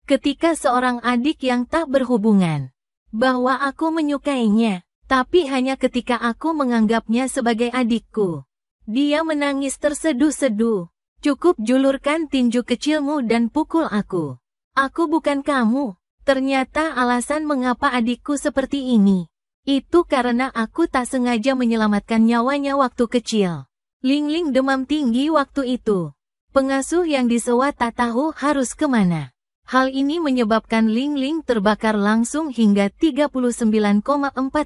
ketika seorang adik yang tak berhubungan, bahwa aku menyukainya, tapi hanya ketika aku menganggapnya sebagai adikku. Dia menangis terseduh-seduh. Cukup julurkan tinju kecilmu dan pukul aku. Aku bukan kamu. Ternyata alasan mengapa adikku seperti ini, itu karena aku tak sengaja menyelamatkan nyawanya waktu kecil. Ling demam tinggi waktu itu. Pengasuh yang disewa tak tahu harus kemana. Hal ini menyebabkan Ling terbakar langsung hingga 39,4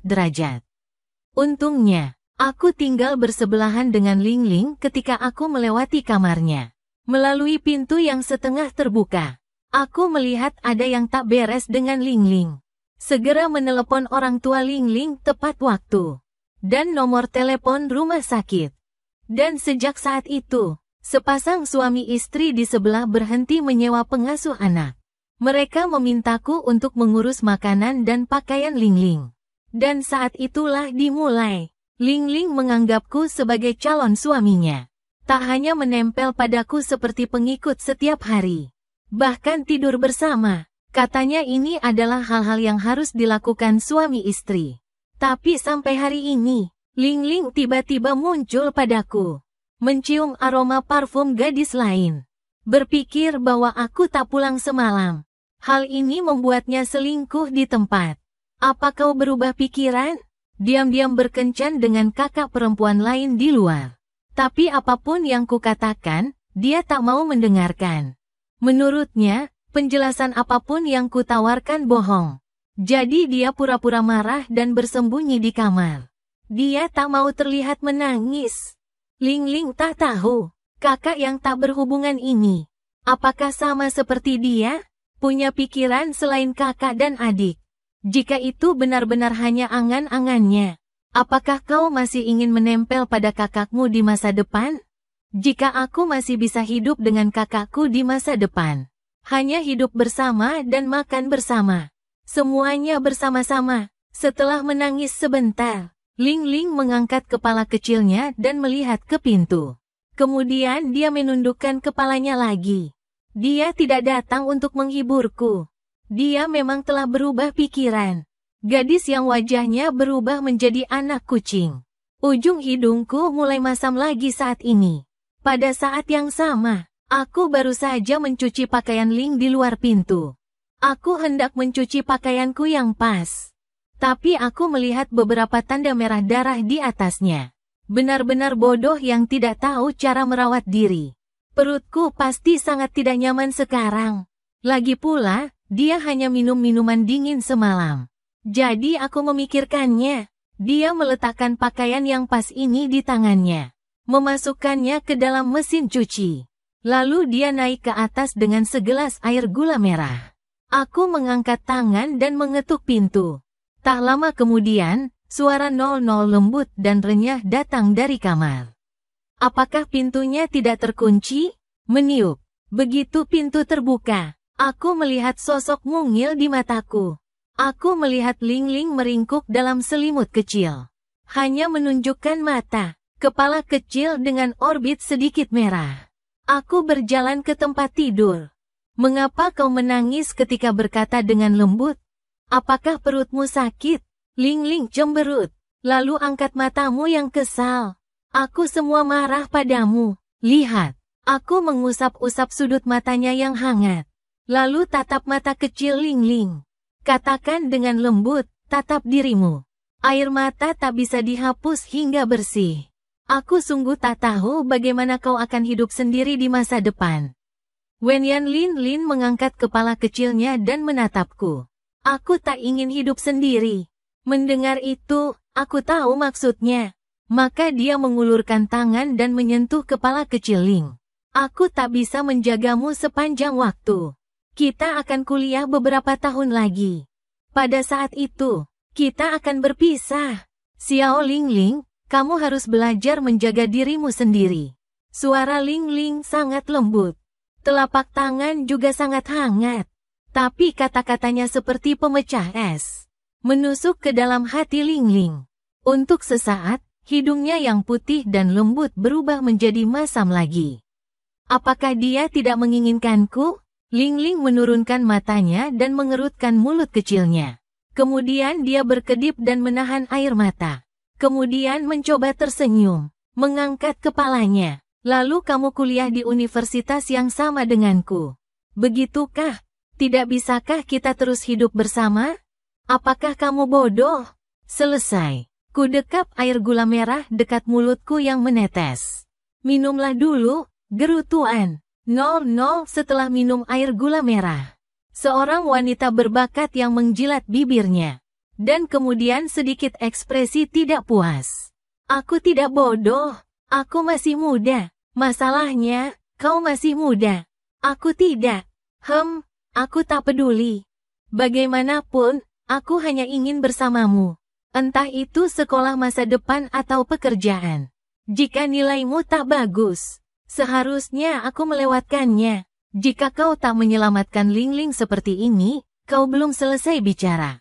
derajat. Untungnya, aku tinggal bersebelahan dengan Ling ketika aku melewati kamarnya. Melalui pintu yang setengah terbuka, aku melihat ada yang tak beres dengan Ling. Segera menelepon orang tua Ling tepat waktu. Dan nomor telepon rumah sakit. Dan sejak saat itu, sepasang suami istri di sebelah berhenti menyewa pengasuh anak. Mereka memintaku untuk mengurus makanan dan pakaian Ling. Dan saat itulah dimulai. Ling menganggapku sebagai calon suaminya. Tak hanya menempel padaku seperti pengikut setiap hari. Bahkan tidur bersama. Katanya ini adalah hal-hal yang harus dilakukan suami istri. Tapi sampai hari ini, Ling tiba-tiba muncul padaku. Mencium aroma parfum gadis lain. Berpikir bahwa aku tak pulang semalam. Hal ini membuatnya selingkuh di tempat. Apa kau berubah pikiran? Diam-diam berkencan dengan kakak perempuan lain di luar. Tapi apapun yang kukatakan, dia tak mau mendengarkan. Menurutnya, penjelasan apapun yang kutawarkan bohong. Jadi dia pura-pura marah dan bersembunyi di kamar. Dia tak mau terlihat menangis. Ling tak tahu, kakak yang tak berhubungan ini, apakah sama seperti dia? Punya pikiran selain kakak dan adik. Jika itu benar-benar hanya angan-angannya, apakah kau masih ingin menempel pada kakakmu di masa depan? Jika aku masih bisa hidup dengan kakakku di masa depan, hanya hidup bersama dan makan bersama, semuanya bersama-sama. Setelah menangis sebentar, Ling mengangkat kepala kecilnya dan melihat ke pintu. Kemudian dia menundukkan kepalanya lagi. Dia tidak datang untuk menghiburku. Dia memang telah berubah pikiran. Gadis yang wajahnya berubah menjadi anak kucing. Ujung hidungku mulai masam lagi saat ini. Pada saat yang sama, aku baru saja mencuci pakaian Ling di luar pintu. Aku hendak mencuci pakaianku yang pas. Tapi aku melihat beberapa tanda merah darah di atasnya. Benar-benar bodoh yang tidak tahu cara merawat diri. Perutku pasti sangat tidak nyaman sekarang. Lagi pula, dia hanya minum minuman dingin semalam. Jadi aku memikirkannya. Dia meletakkan pakaian yang pas ini di tangannya. Memasukkannya ke dalam mesin cuci. Lalu dia naik ke atas dengan segelas air gula merah. Aku mengangkat tangan dan mengetuk pintu. Tak lama kemudian, suara 00 lembut dan renyah datang dari kamar. Apakah pintunya tidak terkunci? Meniup. Begitu pintu terbuka, aku melihat sosok mungil di mataku. Aku melihat Ling meringkuk dalam selimut kecil. Hanya menunjukkan mata, kepala kecil dengan orbit sedikit merah. Aku berjalan ke tempat tidur. Mengapa kau menangis ketika berkata dengan lembut? Apakah perutmu sakit? Ling cemberut, lalu angkat matamu yang kesal. Aku semua marah padamu. Lihat, aku mengusap-usap sudut matanya yang hangat. Lalu tatap mata kecil Ling. Katakan dengan lembut, tatap dirimu. Air mata tak bisa dihapus hingga bersih. Aku sungguh tak tahu bagaimana kau akan hidup sendiri di masa depan. Wenyan Lin mengangkat kepala kecilnya dan menatapku. Aku tak ingin hidup sendiri. Mendengar itu, aku tahu maksudnya. Maka dia mengulurkan tangan dan menyentuh kepala kecil Ling. Aku tak bisa menjagamu sepanjang waktu. Kita akan kuliah beberapa tahun lagi. Pada saat itu, kita akan berpisah. Xiao Ling, kamu harus belajar menjaga dirimu sendiri. Suara Ling sangat lembut. Telapak tangan juga sangat hangat. Tapi kata-katanya seperti pemecah es. Menusuk ke dalam hati Ling. Untuk sesaat, hidungnya yang putih dan lembut berubah menjadi masam lagi. Apakah dia tidak menginginkanku? Ling Ling menurunkan matanya dan mengerutkan mulut kecilnya. Kemudian dia berkedip dan menahan air mata. Kemudian mencoba tersenyum, mengangkat kepalanya. Lalu kamu kuliah di universitas yang sama denganku. Begitukah? Tidak bisakah kita terus hidup bersama? Apakah kamu bodoh? Selesai. Ku dekap air gula merah dekat mulutku yang menetes. Minumlah dulu, geru Tuan. 00 setelah minum air gula merah. Seorang wanita berbakat yang menjilat bibirnya. Dan kemudian sedikit ekspresi tidak puas. Aku tidak bodoh. Aku masih muda. Masalahnya, kau masih muda. Aku tidak. Aku tak peduli. Bagaimanapun, aku hanya ingin bersamamu. Entah itu sekolah masa depan atau pekerjaan. Jika nilaimu tak bagus, seharusnya aku melewatkannya. Jika kau tak menyelamatkan Ling Ling seperti ini, kau belum selesai bicara.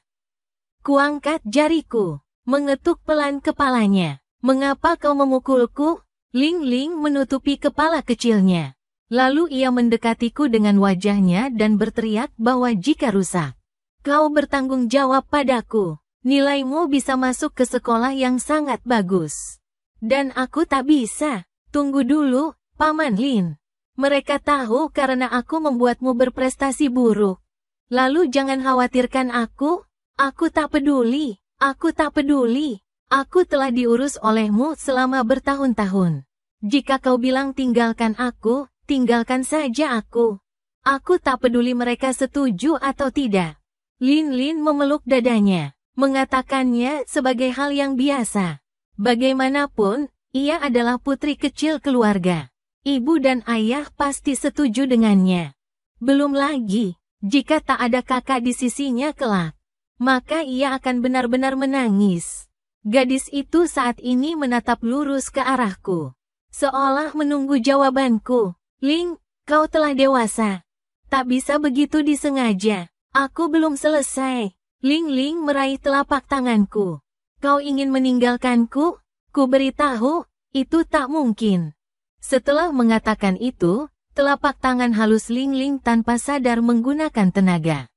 Kuangkat jariku, mengetuk pelan kepalanya. Mengapa kau memukulku? Ling Ling menutupi kepala kecilnya. Lalu ia mendekatiku dengan wajahnya dan berteriak bahwa jika rusak, kau bertanggung jawab padaku. Nilaimu bisa masuk ke sekolah yang sangat bagus. Dan aku tak bisa. Tunggu dulu, Paman Lin. Mereka tahu karena aku membuatmu berprestasi buruk. Lalu jangan khawatirkan aku. Aku tak peduli. Aku tak peduli. Aku telah diurus olehmu selama bertahun-tahun. Jika kau bilang tinggalkan aku, tinggalkan saja aku. Aku tak peduli mereka setuju atau tidak. Lin Lin memeluk dadanya. Mengatakannya sebagai hal yang biasa. Bagaimanapun, ia adalah putri kecil keluarga. Ibu dan ayah pasti setuju dengannya. Belum lagi, jika tak ada kakak di sisinya kelak, maka ia akan benar-benar menangis. Gadis itu saat ini menatap lurus ke arahku, seolah menunggu jawabanku. Ling, kau telah dewasa. Tak bisa begitu disengaja. Aku belum selesai. Ling Ling meraih telapak tanganku. Kau ingin meninggalkanku? Ku beritahu, itu tak mungkin. Setelah mengatakan itu, telapak tangan halus Ling Ling tanpa sadar menggunakan tenaga.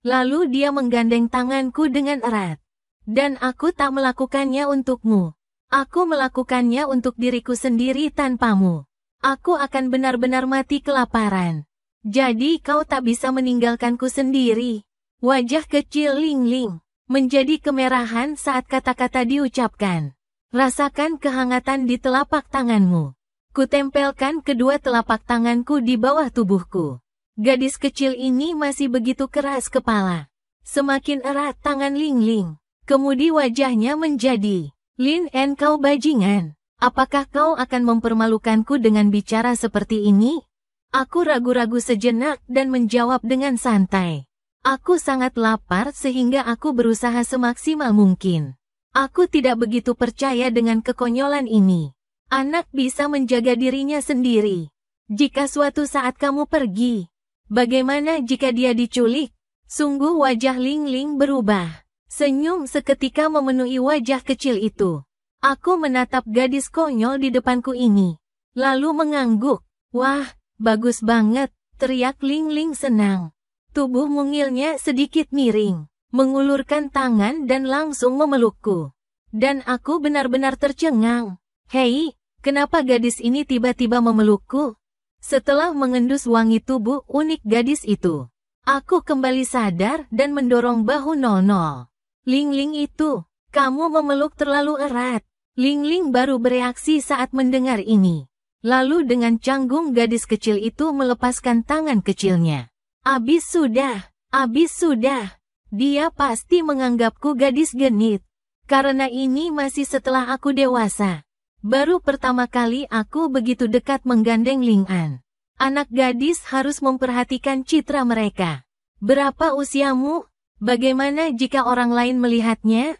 Lalu dia menggandeng tanganku dengan erat. Dan aku tak melakukannya untukmu. Aku melakukannya untuk diriku sendiri tanpamu. Aku akan benar-benar mati kelaparan. Jadi kau tak bisa meninggalkanku sendiri. Wajah kecil Ling Ling menjadi kemerahan saat kata-kata diucapkan. Rasakan kehangatan di telapak tanganmu. Kutempelkan kedua telapak tanganku di bawah tubuhku. Gadis kecil ini masih begitu keras kepala. Semakin erat tangan Ling Ling. Kemudian wajahnya menjadi, Lin En kau bajingan. Apakah kau akan mempermalukanku dengan bicara seperti ini? Aku ragu-ragu sejenak dan menjawab dengan santai. Aku sangat lapar sehingga aku berusaha semaksimal mungkin. Aku tidak begitu percaya dengan kekonyolan ini. Anak bisa menjaga dirinya sendiri. Jika suatu saat kamu pergi, bagaimana jika dia diculik? Sungguh wajah Ling Ling berubah. Senyum seketika memenuhi wajah kecil itu. Aku menatap gadis konyol di depanku ini. Lalu mengangguk. Wah, bagus banget, teriak Ling Ling senang. Tubuh mungilnya sedikit miring, mengulurkan tangan dan langsung memelukku. Dan aku benar-benar tercengang. Hei, kenapa gadis ini tiba-tiba memelukku? Setelah mengendus wangi tubuh unik gadis itu, aku kembali sadar dan mendorong bahu 00. Ling Ling itu, kamu memeluk terlalu erat. Ling Ling baru bereaksi saat mendengar ini. Lalu dengan canggung gadis kecil itu melepaskan tangan kecilnya. Abis sudah. Dia pasti menganggapku gadis genit. Karena ini masih setelah aku dewasa. Baru pertama kali aku begitu dekat menggandeng Ling An. Anak gadis harus memperhatikan citra mereka. Berapa usiamu? Bagaimana jika orang lain melihatnya?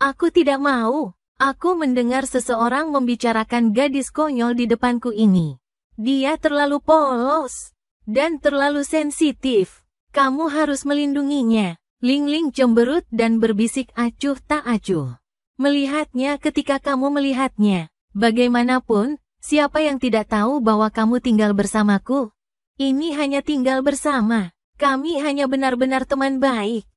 Aku tidak mau. Aku mendengar seseorang membicarakan gadis konyol di depanku ini. Dia terlalu polos dan terlalu sensitif. Kamu harus melindunginya. Ling Ling cemberut dan berbisik acuh tak acuh. Melihatnya ketika kamu melihatnya. Bagaimanapun, siapa yang tidak tahu bahwa kamu tinggal bersamaku? Ini hanya tinggal bersama. Kami hanya benar-benar teman baik.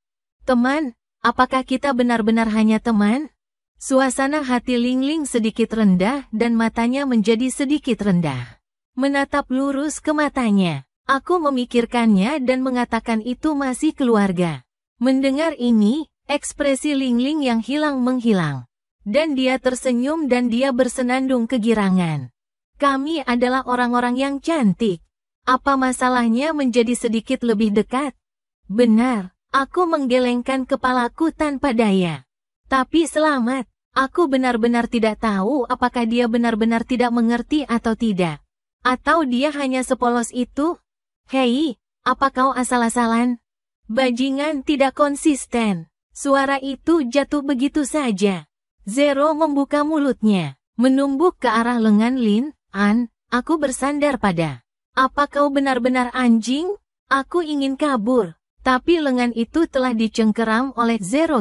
Teman, apakah kita benar-benar hanya teman? Suasana hati Lingling sedikit rendah dan matanya menjadi sedikit rendah. Menatap lurus ke matanya. Aku memikirkannya dan mengatakan itu masih keluarga. Mendengar ini, ekspresi Lingling yang hilang menghilang. Dan dia tersenyum dan dia bersenandung kegirangan. Kami adalah orang-orang yang cantik. Apa masalahnya menjadi sedikit lebih dekat? Benar. Aku menggelengkan kepalaku tanpa daya. Tapi selamat, aku benar-benar tidak tahu apakah dia benar-benar tidak mengerti atau tidak. Atau dia hanya sepolos itu? Hei, apa kau asal-asalan? Bajingan tidak konsisten. Suara itu jatuh begitu saja. Zero membuka mulutnya, menumbuk ke arah lengan Lin An. Aku bersandar pada. Apa kau benar-benar anjing? Aku ingin kabur. Tapi lengan itu telah dicengkeram oleh Zero.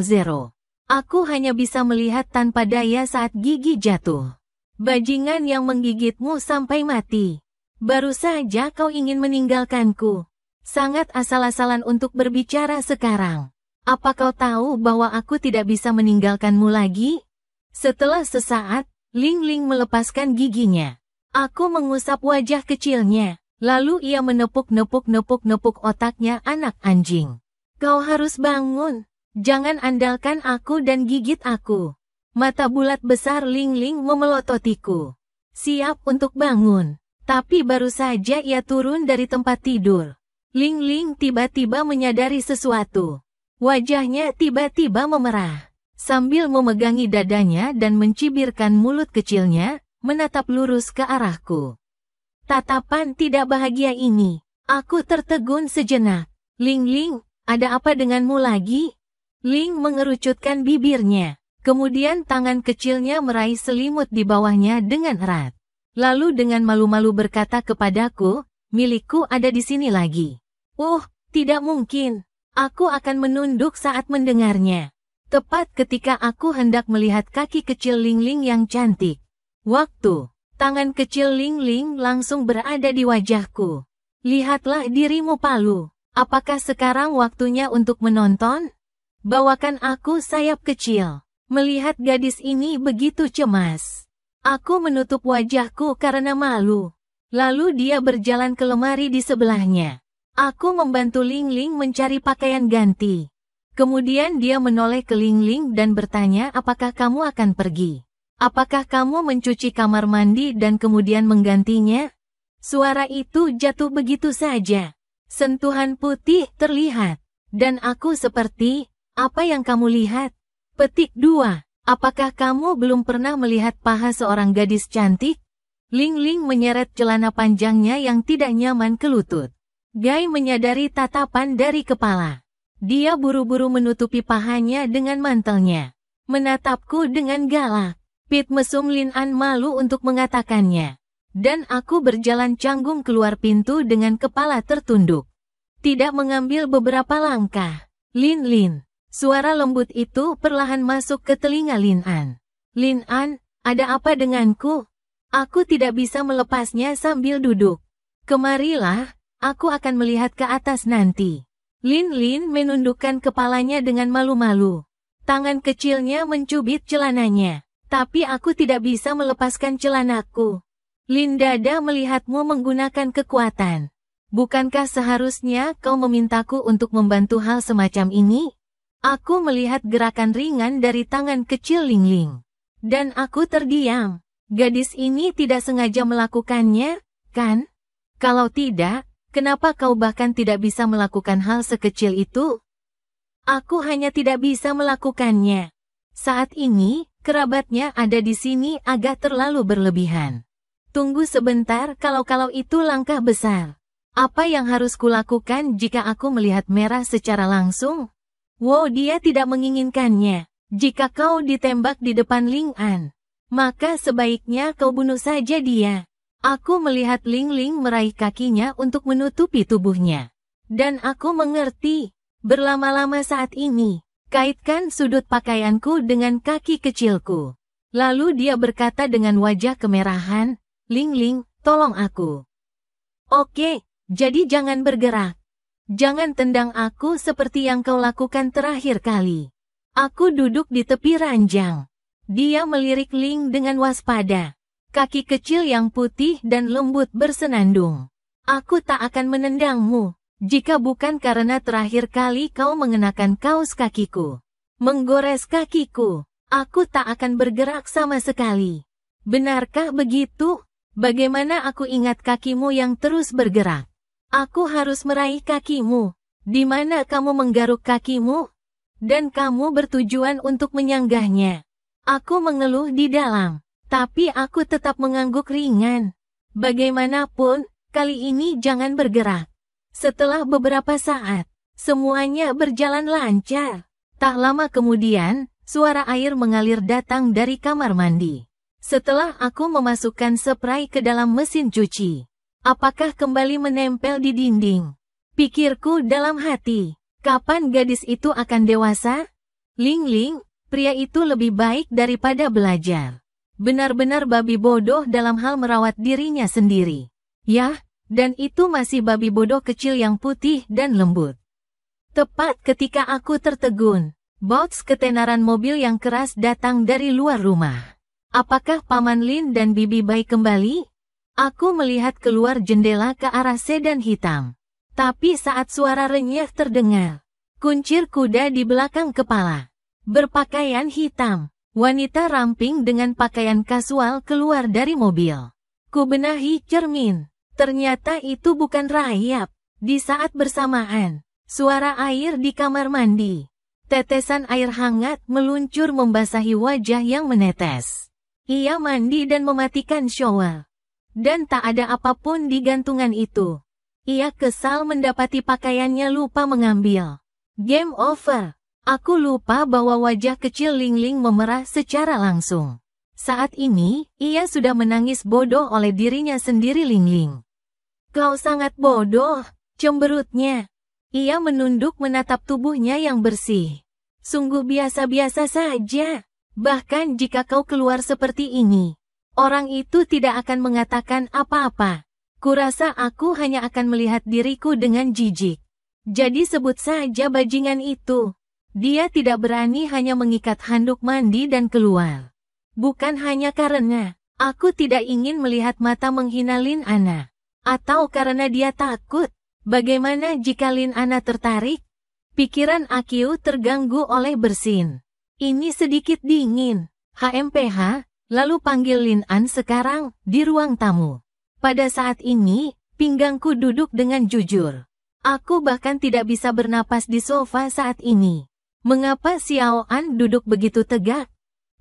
Aku hanya bisa melihat tanpa daya saat gigi jatuh. Bajingan yang menggigitmu sampai mati. Baru saja kau ingin meninggalkanku. Sangat asal-asalan untuk berbicara sekarang. Apa kau tahu bahwa aku tidak bisa meninggalkanmu lagi? Setelah sesaat, Lingling melepaskan giginya. Aku mengusap wajah kecilnya. Lalu ia menepuk otaknya. Anak anjing. Kau harus bangun. Jangan andalkan aku dan gigit aku. Mata bulat besar Lingling memelototiku. Siap untuk bangun. Tapi baru saja ia turun dari tempat tidur. Lingling tiba-tiba menyadari sesuatu. Wajahnya tiba-tiba memerah. Sambil memegangi dadanya dan mencibirkan mulut kecilnya, menatap lurus ke arahku. Tatapan tidak bahagia ini. Aku tertegun sejenak. Lingling, ada apa denganmu lagi? Ling mengerucutkan bibirnya. Kemudian tangan kecilnya meraih selimut di bawahnya dengan erat. Lalu dengan malu-malu berkata kepadaku, milikku ada di sini lagi. Tidak mungkin. Aku akan menunduk saat mendengarnya. Tepat ketika aku hendak melihat kaki kecil Lingling yang cantik. Tangan kecil Lingling langsung berada di wajahku. Lihatlah dirimu Palu. Apakah sekarang waktunya untuk menonton? Bawakan aku sayap kecil. Melihat gadis ini begitu cemas. Aku menutup wajahku karena malu. Lalu dia berjalan ke lemari di sebelahnya. Aku membantu Lingling mencari pakaian ganti. Kemudian dia menoleh ke Lingling dan bertanya apakah kamu akan pergi. Apakah kamu mencuci kamar mandi dan kemudian menggantinya? Suara itu jatuh begitu saja. Sentuhan putih terlihat. Dan aku seperti, apa yang kamu lihat? Petik 2. Apakah kamu belum pernah melihat paha seorang gadis cantik? Lingling menyeret celana panjangnya yang tidak nyaman ke lutut. Gai menyadari tatapan dari kepala. Dia buru-buru menutupi pahanya dengan mantelnya. Menatapku dengan galak. Pit mesum Lin An malu untuk mengatakannya. Dan aku berjalan canggung keluar pintu dengan kepala tertunduk. Tidak mengambil beberapa langkah. Lin. Suara lembut itu perlahan masuk ke telinga Lin An. Lin An, ada apa denganku? Aku tidak bisa melepasnya sambil duduk. Kemarilah, aku akan melihat ke atas nanti. Lin menundukkan kepalanya dengan malu-malu. Tangan kecilnya mencubit celananya. Tapi aku tidak bisa melepaskan celanaku. Lin Dada melihatmu menggunakan kekuatan. Bukankah seharusnya kau memintaku untuk membantu hal semacam ini? Aku melihat gerakan ringan dari tangan kecil Lingling. Dan aku terdiam. Gadis ini tidak sengaja melakukannya, kan? Kalau tidak, kenapa kau bahkan tidak bisa melakukan hal sekecil itu? Aku hanya tidak bisa melakukannya. Saat ini, kerabatnya ada di sini agak terlalu berlebihan. Tunggu sebentar, kalau itu langkah besar. Apa yang harus kulakukan jika aku melihat merah secara langsung? Wow, dia tidak menginginkannya. Jika kau ditembak di depan Ling An, maka sebaiknya kau bunuh saja dia. Aku melihat Lingling meraih kakinya untuk menutupi tubuhnya. Dan aku mengerti, berlama-lama saat ini. Kaitkan sudut pakaianku dengan kaki kecilku. Lalu dia berkata dengan wajah kemerahan, Lingling, tolong aku. Oke, Jadi jangan bergerak. Jangan tendang aku seperti yang kau lakukan terakhir kali. Aku duduk di tepi ranjang. Dia melirik Ling dengan waspada. Kaki kecil yang putih dan lembut bersenandung. Aku tak akan menendangmu, jika bukan karena terakhir kali kau mengenakan kaos kakiku. Menggores kakiku, aku tak akan bergerak sama sekali. Benarkah begitu? Bagaimana aku ingat kakimu yang terus bergerak? Aku harus meraih kakimu. Di mana kamu menggaruk kakimu? Dan kamu bertujuan untuk menyanggahnya. Aku mengeluh di dalam, tapi aku tetap mengangguk ringan. Bagaimanapun, kali ini jangan bergerak. Setelah beberapa saat, semuanya berjalan lancar. Tak lama kemudian, suara air mengalir datang dari kamar mandi. Setelah aku memasukkan spray ke dalam mesin cuci, apakah kembali menempel di dinding? Pikirku dalam hati, kapan gadis itu akan dewasa? Ling, pria itu lebih baik daripada belajar. Benar-benar babi bodoh dalam hal merawat dirinya sendiri. Yah, dan itu masih babi bodoh kecil yang putih dan lembut. Tepat ketika aku tertegun, bots ketenaran mobil yang keras datang dari luar rumah. Apakah Paman Lin dan Bibi baik kembali? Aku melihat keluar jendela ke arah sedan hitam. Tapi saat suara renyah terdengar, kuncir kuda di belakang kepala. Berpakaian hitam, wanita ramping dengan pakaian kasual keluar dari mobil. Kubenahi cermin, ternyata itu bukan rayap. Di saat bersamaan, suara air di kamar mandi. Tetesan air hangat meluncur membasahi wajah yang menetes. Ia mandi dan mematikan shower. Dan tak ada apapun di gantungan itu. Ia kesal mendapati pakaiannya lupa mengambil. Game over. Aku lupa bahwa wajah kecil Ling memerah secara langsung. Saat ini, ia sudah menangis bodoh oleh dirinya sendiri. Ling. Kau sangat bodoh, cemberutnya. Ia menunduk menatap tubuhnya yang bersih. Sungguh biasa-biasa saja. Bahkan jika kau keluar seperti ini, orang itu tidak akan mengatakan apa-apa. Kurasa aku hanya akan melihat diriku dengan jijik. Jadi sebut saja bajingan itu. Dia tidak berani hanya mengikat handuk mandi dan keluar. Bukan hanya karena aku tidak ingin melihat mata menghina Lin Ana. Atau karena dia takut. Bagaimana jika Lin Ana tertarik? Pikiran Akiu terganggu oleh bersin. Ini sedikit dingin. HMPH, lalu panggil Lin An sekarang, di ruang tamu. Pada saat ini, pinggangku duduk dengan jujur. Aku bahkan tidak bisa bernapas di sofa saat ini. Mengapa Xiao An duduk begitu tegak?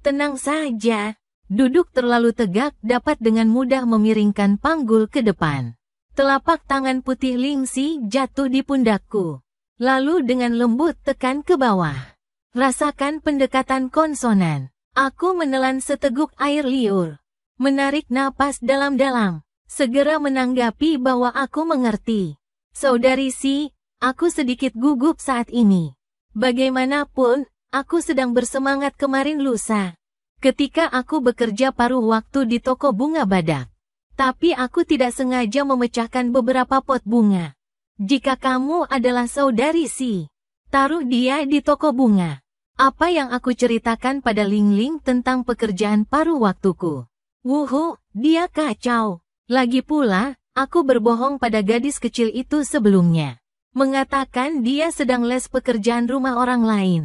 Tenang saja. Duduk terlalu tegak dapat dengan mudah memiringkan panggul ke depan. Telapak tangan putih Lingxi jatuh di pundakku. Lalu dengan lembut tekan ke bawah. Rasakan pendekatan konsonan. Aku menelan seteguk air liur. Menarik napas dalam-dalam. Segera menanggapi bahwa aku mengerti. Saudari Si, aku sedikit gugup saat ini. Bagaimanapun, aku sedang bersemangat kemarin lusa. Ketika aku bekerja paruh waktu di toko bunga badak. Tapi aku tidak sengaja memecahkan beberapa pot bunga. Jika kamu adalah saudari Si, taruh dia di toko bunga. Apa yang aku ceritakan pada Ling tentang pekerjaan paruh waktuku? Wuhu, dia kacau. Lagi pula, aku berbohong pada gadis kecil itu sebelumnya. Mengatakan dia sedang les pekerjaan rumah orang lain.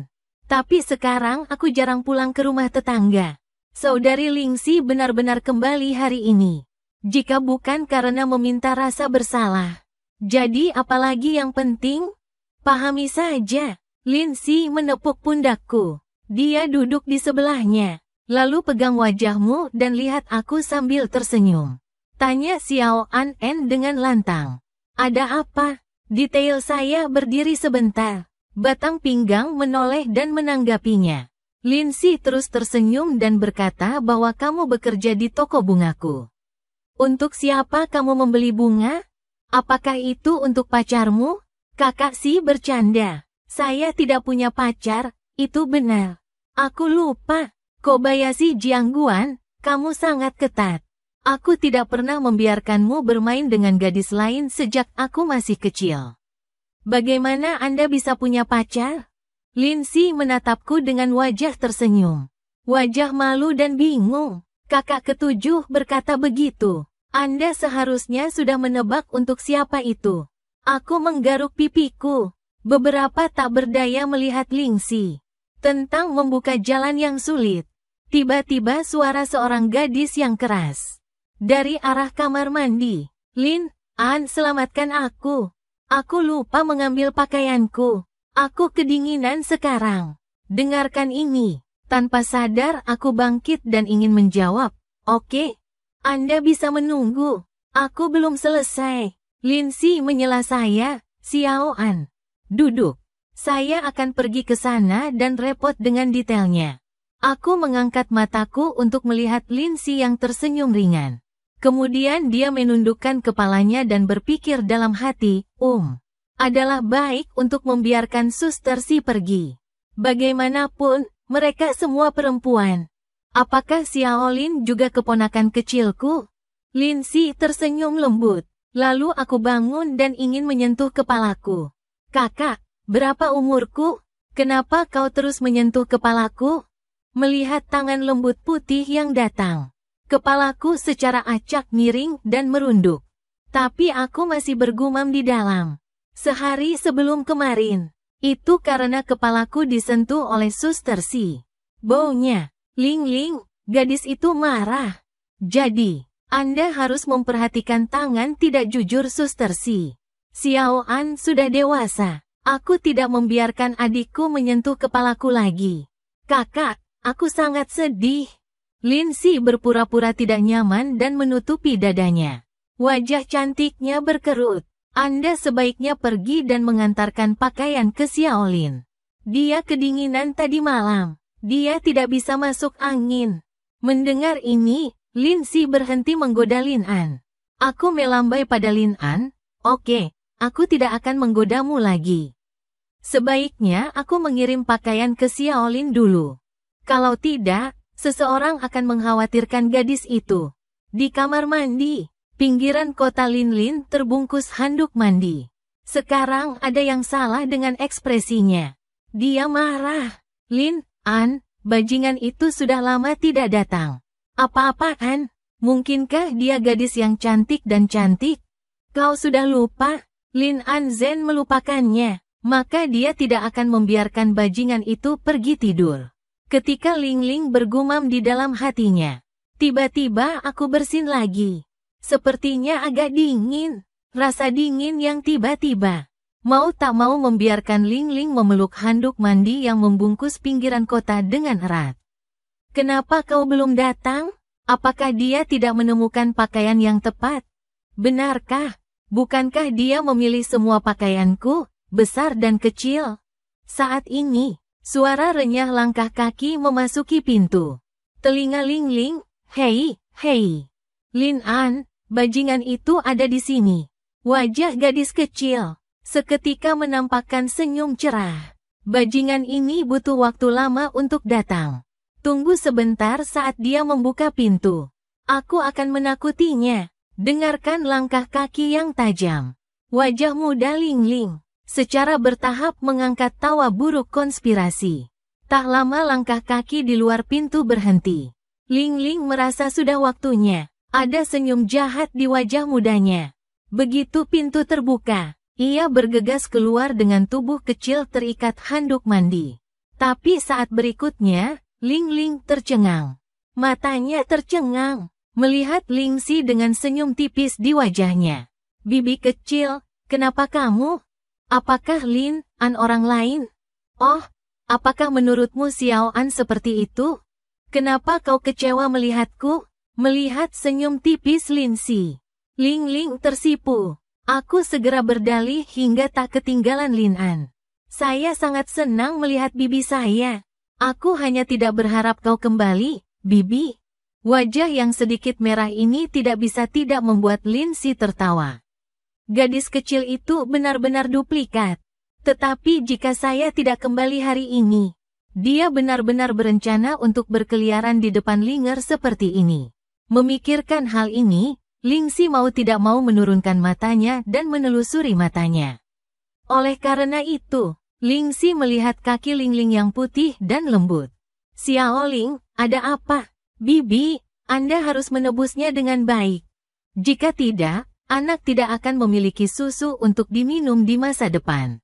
Tapi sekarang aku jarang pulang ke rumah tetangga. Saudari Lingxi benar-benar kembali hari ini. Jika bukan karena meminta rasa bersalah. Jadi apalagi yang penting? Pahami saja. Lingxi menepuk pundakku. Dia duduk di sebelahnya. Lalu pegang wajahmu dan lihat aku sambil tersenyum. Tanya Xiao An dengan lantang. Ada apa? Detail saya berdiri sebentar. Batang pinggang menoleh dan menanggapinya. Lingxi terus tersenyum dan berkata bahwa kamu bekerja di toko bungaku. Untuk siapa kamu membeli bunga? Apakah itu untuk pacarmu? Kakak Si bercanda. Saya tidak punya pacar, itu benar. Aku lupa. Kobayashi Jiangguan, kamu sangat ketat. Aku tidak pernah membiarkanmu bermain dengan gadis lain sejak aku masih kecil. Bagaimana Anda bisa punya pacar? Lindsay menatapku dengan wajah tersenyum. Wajah malu dan bingung. Kakak ketujuh berkata begitu. Anda seharusnya sudah menebak untuk siapa itu. Aku menggaruk pipiku. Beberapa tak berdaya melihat Lindsay. Tentang membuka jalan yang sulit. Tiba-tiba suara seorang gadis yang keras. Dari arah kamar mandi. Lin, An, selamatkan aku. Aku lupa mengambil pakaianku. Aku kedinginan sekarang. Dengarkan ini. Tanpa sadar aku bangkit dan ingin menjawab. Oke. Anda bisa menunggu. Aku belum selesai. Lindsay menyela saya. Xiao An. Duduk. Saya akan pergi ke sana dan repot dengan detailnya. Aku mengangkat mataku untuk melihat Lindsay yang tersenyum ringan. Kemudian dia menundukkan kepalanya dan berpikir dalam hati, adalah baik untuk membiarkan Suster Si pergi. Bagaimanapun, mereka semua perempuan. Apakah Xiaolin juga keponakan kecilku? Lindsay tersenyum lembut. Lalu aku bangun dan ingin menyentuh kepalaku. Kakak, berapa umurku? Kenapa kau terus menyentuh kepalaku? Melihat tangan lembut putih yang datang. Kepalaku secara acak miring dan merunduk. Tapi aku masih bergumam di dalam. Sehari sebelum kemarin. Itu karena kepalaku disentuh oleh Suster Si. Baunya. Ling Ling, gadis itu marah. Jadi, Anda harus memperhatikan tangan tidak jujur Suster Si. Xiao An sudah dewasa. Aku tidak membiarkan adikku menyentuh kepalaku lagi. Kakak, aku sangat sedih. Lindsay berpura-pura tidak nyaman dan menutupi dadanya. Wajah cantiknya berkerut. Anda sebaiknya pergi dan mengantarkan pakaian ke Xiaolin. Dia kedinginan tadi malam. Dia tidak bisa masuk angin. Mendengar ini, Lindsay berhenti menggoda Lin An. Aku melambai pada Lin An. Oke, aku tidak akan menggodamu lagi. Sebaiknya aku mengirim pakaian ke Xiaolin dulu. Kalau tidak, seseorang akan mengkhawatirkan gadis itu. Di kamar mandi, pinggiran kota Linlin terbungkus handuk mandi. Sekarang ada yang salah dengan ekspresinya. Dia marah. Lin, An, bajingan itu sudah lama tidak datang. Apa-apaan? Mungkinkah dia gadis yang cantik dan cantik? Kau sudah lupa? Lin An Zen melupakannya. Maka dia tidak akan membiarkan bajingan itu pergi tidur. Ketika Ling Ling bergumam di dalam hatinya. Tiba-tiba aku bersin lagi. Sepertinya agak dingin. Rasa dingin yang tiba-tiba. Mau tak mau membiarkan Ling Ling memeluk handuk mandi yang membungkus pinggiran kota dengan erat. Kenapa kau belum datang? Apakah dia tidak menemukan pakaian yang tepat? Benarkah? Bukankah dia memilih semua pakaianku, besar dan kecil? Saat ini, suara renyah langkah kaki memasuki pintu. Telinga Ling Ling, hei, hei. Lin An, bajingan itu ada di sini. Wajah gadis kecil, seketika menampakkan senyum cerah. Bajingan ini butuh waktu lama untuk datang. Tunggu sebentar saat dia membuka pintu. Aku akan menakutinya. Dengarkan langkah kaki yang tajam. Wajah muda Ling Ling secara bertahap mengangkat tawa buruk konspirasi. Tak lama langkah kaki di luar pintu berhenti. Ling Ling merasa sudah waktunya. Ada senyum jahat di wajah mudanya. Begitu pintu terbuka, ia bergegas keluar dengan tubuh kecil terikat handuk mandi. Tapi saat berikutnya, Ling Ling tercengang. Matanya tercengang, melihat Lindsay dengan senyum tipis di wajahnya. Bibi kecil, kenapa kamu? Apakah Lin An orang lain? Oh, apakah menurutmu Xiao An seperti itu? Kenapa kau kecewa melihatku? Melihat senyum tipis Lindsay. Ling Ling tersipu. Aku segera berdalih hingga tak ketinggalan Lin An. Saya sangat senang melihat bibi saya. Aku hanya tidak berharap kau kembali, bibi. Wajah yang sedikit merah ini tidak bisa tidak membuat Lindsay tertawa. Gadis kecil itu benar-benar duplikat. Tetapi jika saya tidak kembali hari ini, dia benar-benar berencana untuk berkeliaran di depan Linger seperti ini. Memikirkan hal ini, Lingxi mau tidak mau menurunkan matanya dan menelusuri matanya. Oleh karena itu, Lingxi melihat kaki Lingling yang putih dan lembut. Xiaoling, ada apa? Bibi, Anda harus menebusnya dengan baik. Jika tidak, anak tidak akan memiliki susu untuk diminum di masa depan.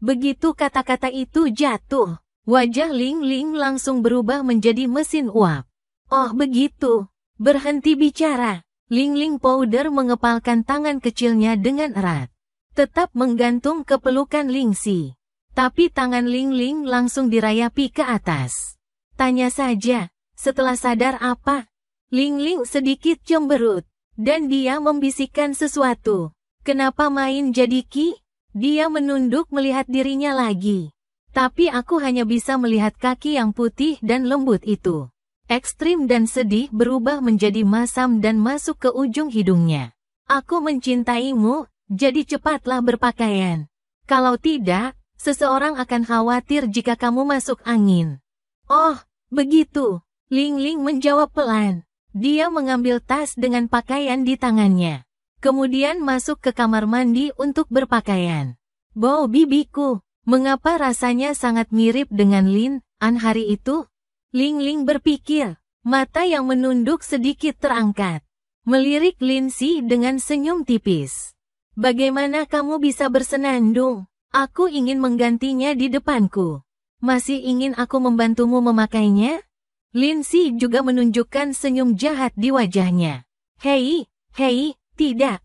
Begitu kata-kata itu jatuh, wajah Lingling langsung berubah menjadi mesin uap. Oh begitu, berhenti bicara. Lingling Powder mengepalkan tangan kecilnya dengan erat. Tetap menggantung ke pelukan Lingxi. Tapi tangan Lingling langsung dirayapi ke atas. Tanya saja, setelah sadar apa? Lingling sedikit cemberut. Dan dia membisikkan sesuatu. Kenapa main jadi Ki? Dia menunduk melihat dirinya lagi. Tapi aku hanya bisa melihat kaki yang putih dan lembut itu. Ekstrim dan sedih berubah menjadi masam dan masuk ke ujung hidungnya. Aku mencintaimu, jadi cepatlah berpakaian. Kalau tidak, seseorang akan khawatir jika kamu masuk angin. Oh, begitu. Lingling menjawab pelan. Dia mengambil tas dengan pakaian di tangannya. Kemudian masuk ke kamar mandi untuk berpakaian. Bau bibiku, mengapa rasanya sangat mirip dengan Lin An hari itu? Lingling berpikir, mata yang menunduk sedikit terangkat. Melirik Lingxi dengan senyum tipis. Bagaimana kamu bisa bersenandung? Aku ingin menggantinya di depanku. Masih ingin aku membantumu memakainya? Lingxi juga menunjukkan senyum jahat di wajahnya. Hei, tidak.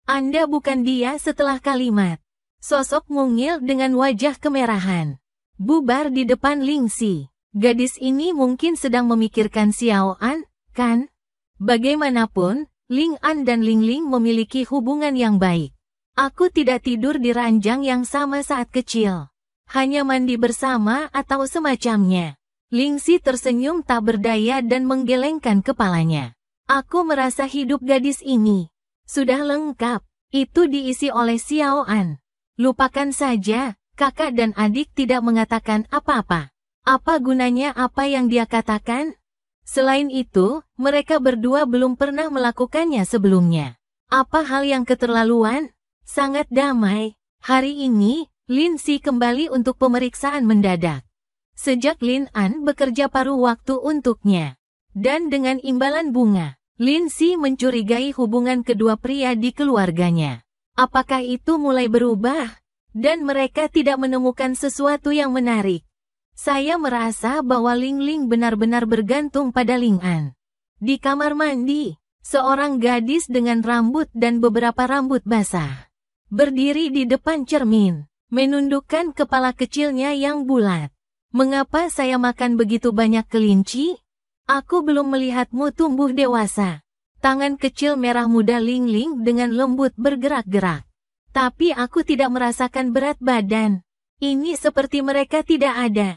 Anda bukan dia setelah kalimat. Sosok mungil dengan wajah kemerahan. Bubar di depan Lingxi. Gadis ini mungkin sedang memikirkan Xiao An, kan? Bagaimanapun, Ling An dan Lingling memiliki hubungan yang baik. Aku tidak tidur di ranjang yang sama saat kecil. Hanya mandi bersama atau semacamnya. Lingxi tersenyum tak berdaya dan menggelengkan kepalanya. Aku merasa hidup gadis ini sudah lengkap. Itu diisi oleh Xiao An. Lupakan saja, kakak dan adik tidak mengatakan apa-apa. Apa gunanya apa yang dia katakan? Selain itu, mereka berdua belum pernah melakukannya sebelumnya. Apa hal yang keterlaluan? Sangat damai. Hari ini, Lingxi kembali untuk pemeriksaan mendadak. Sejak Lin An bekerja paruh waktu untuknya. Dan dengan imbalan bunga, Lingxi mencurigai hubungan kedua pria di keluarganya. Apakah itu mulai berubah? Dan mereka tidak menemukan sesuatu yang menarik. Saya merasa bahwa Lingling benar-benar bergantung pada Ling An. Di kamar mandi, seorang gadis dengan rambut dan beberapa rambut basah berdiri di depan cermin, menundukkan kepala kecilnya yang bulat. Mengapa saya makan begitu banyak kelinci? Aku belum melihatmu tumbuh dewasa. Tangan kecil merah muda Lingling dengan lembut bergerak-gerak. Tapi aku tidak merasakan berat badan. Ini seperti mereka tidak ada.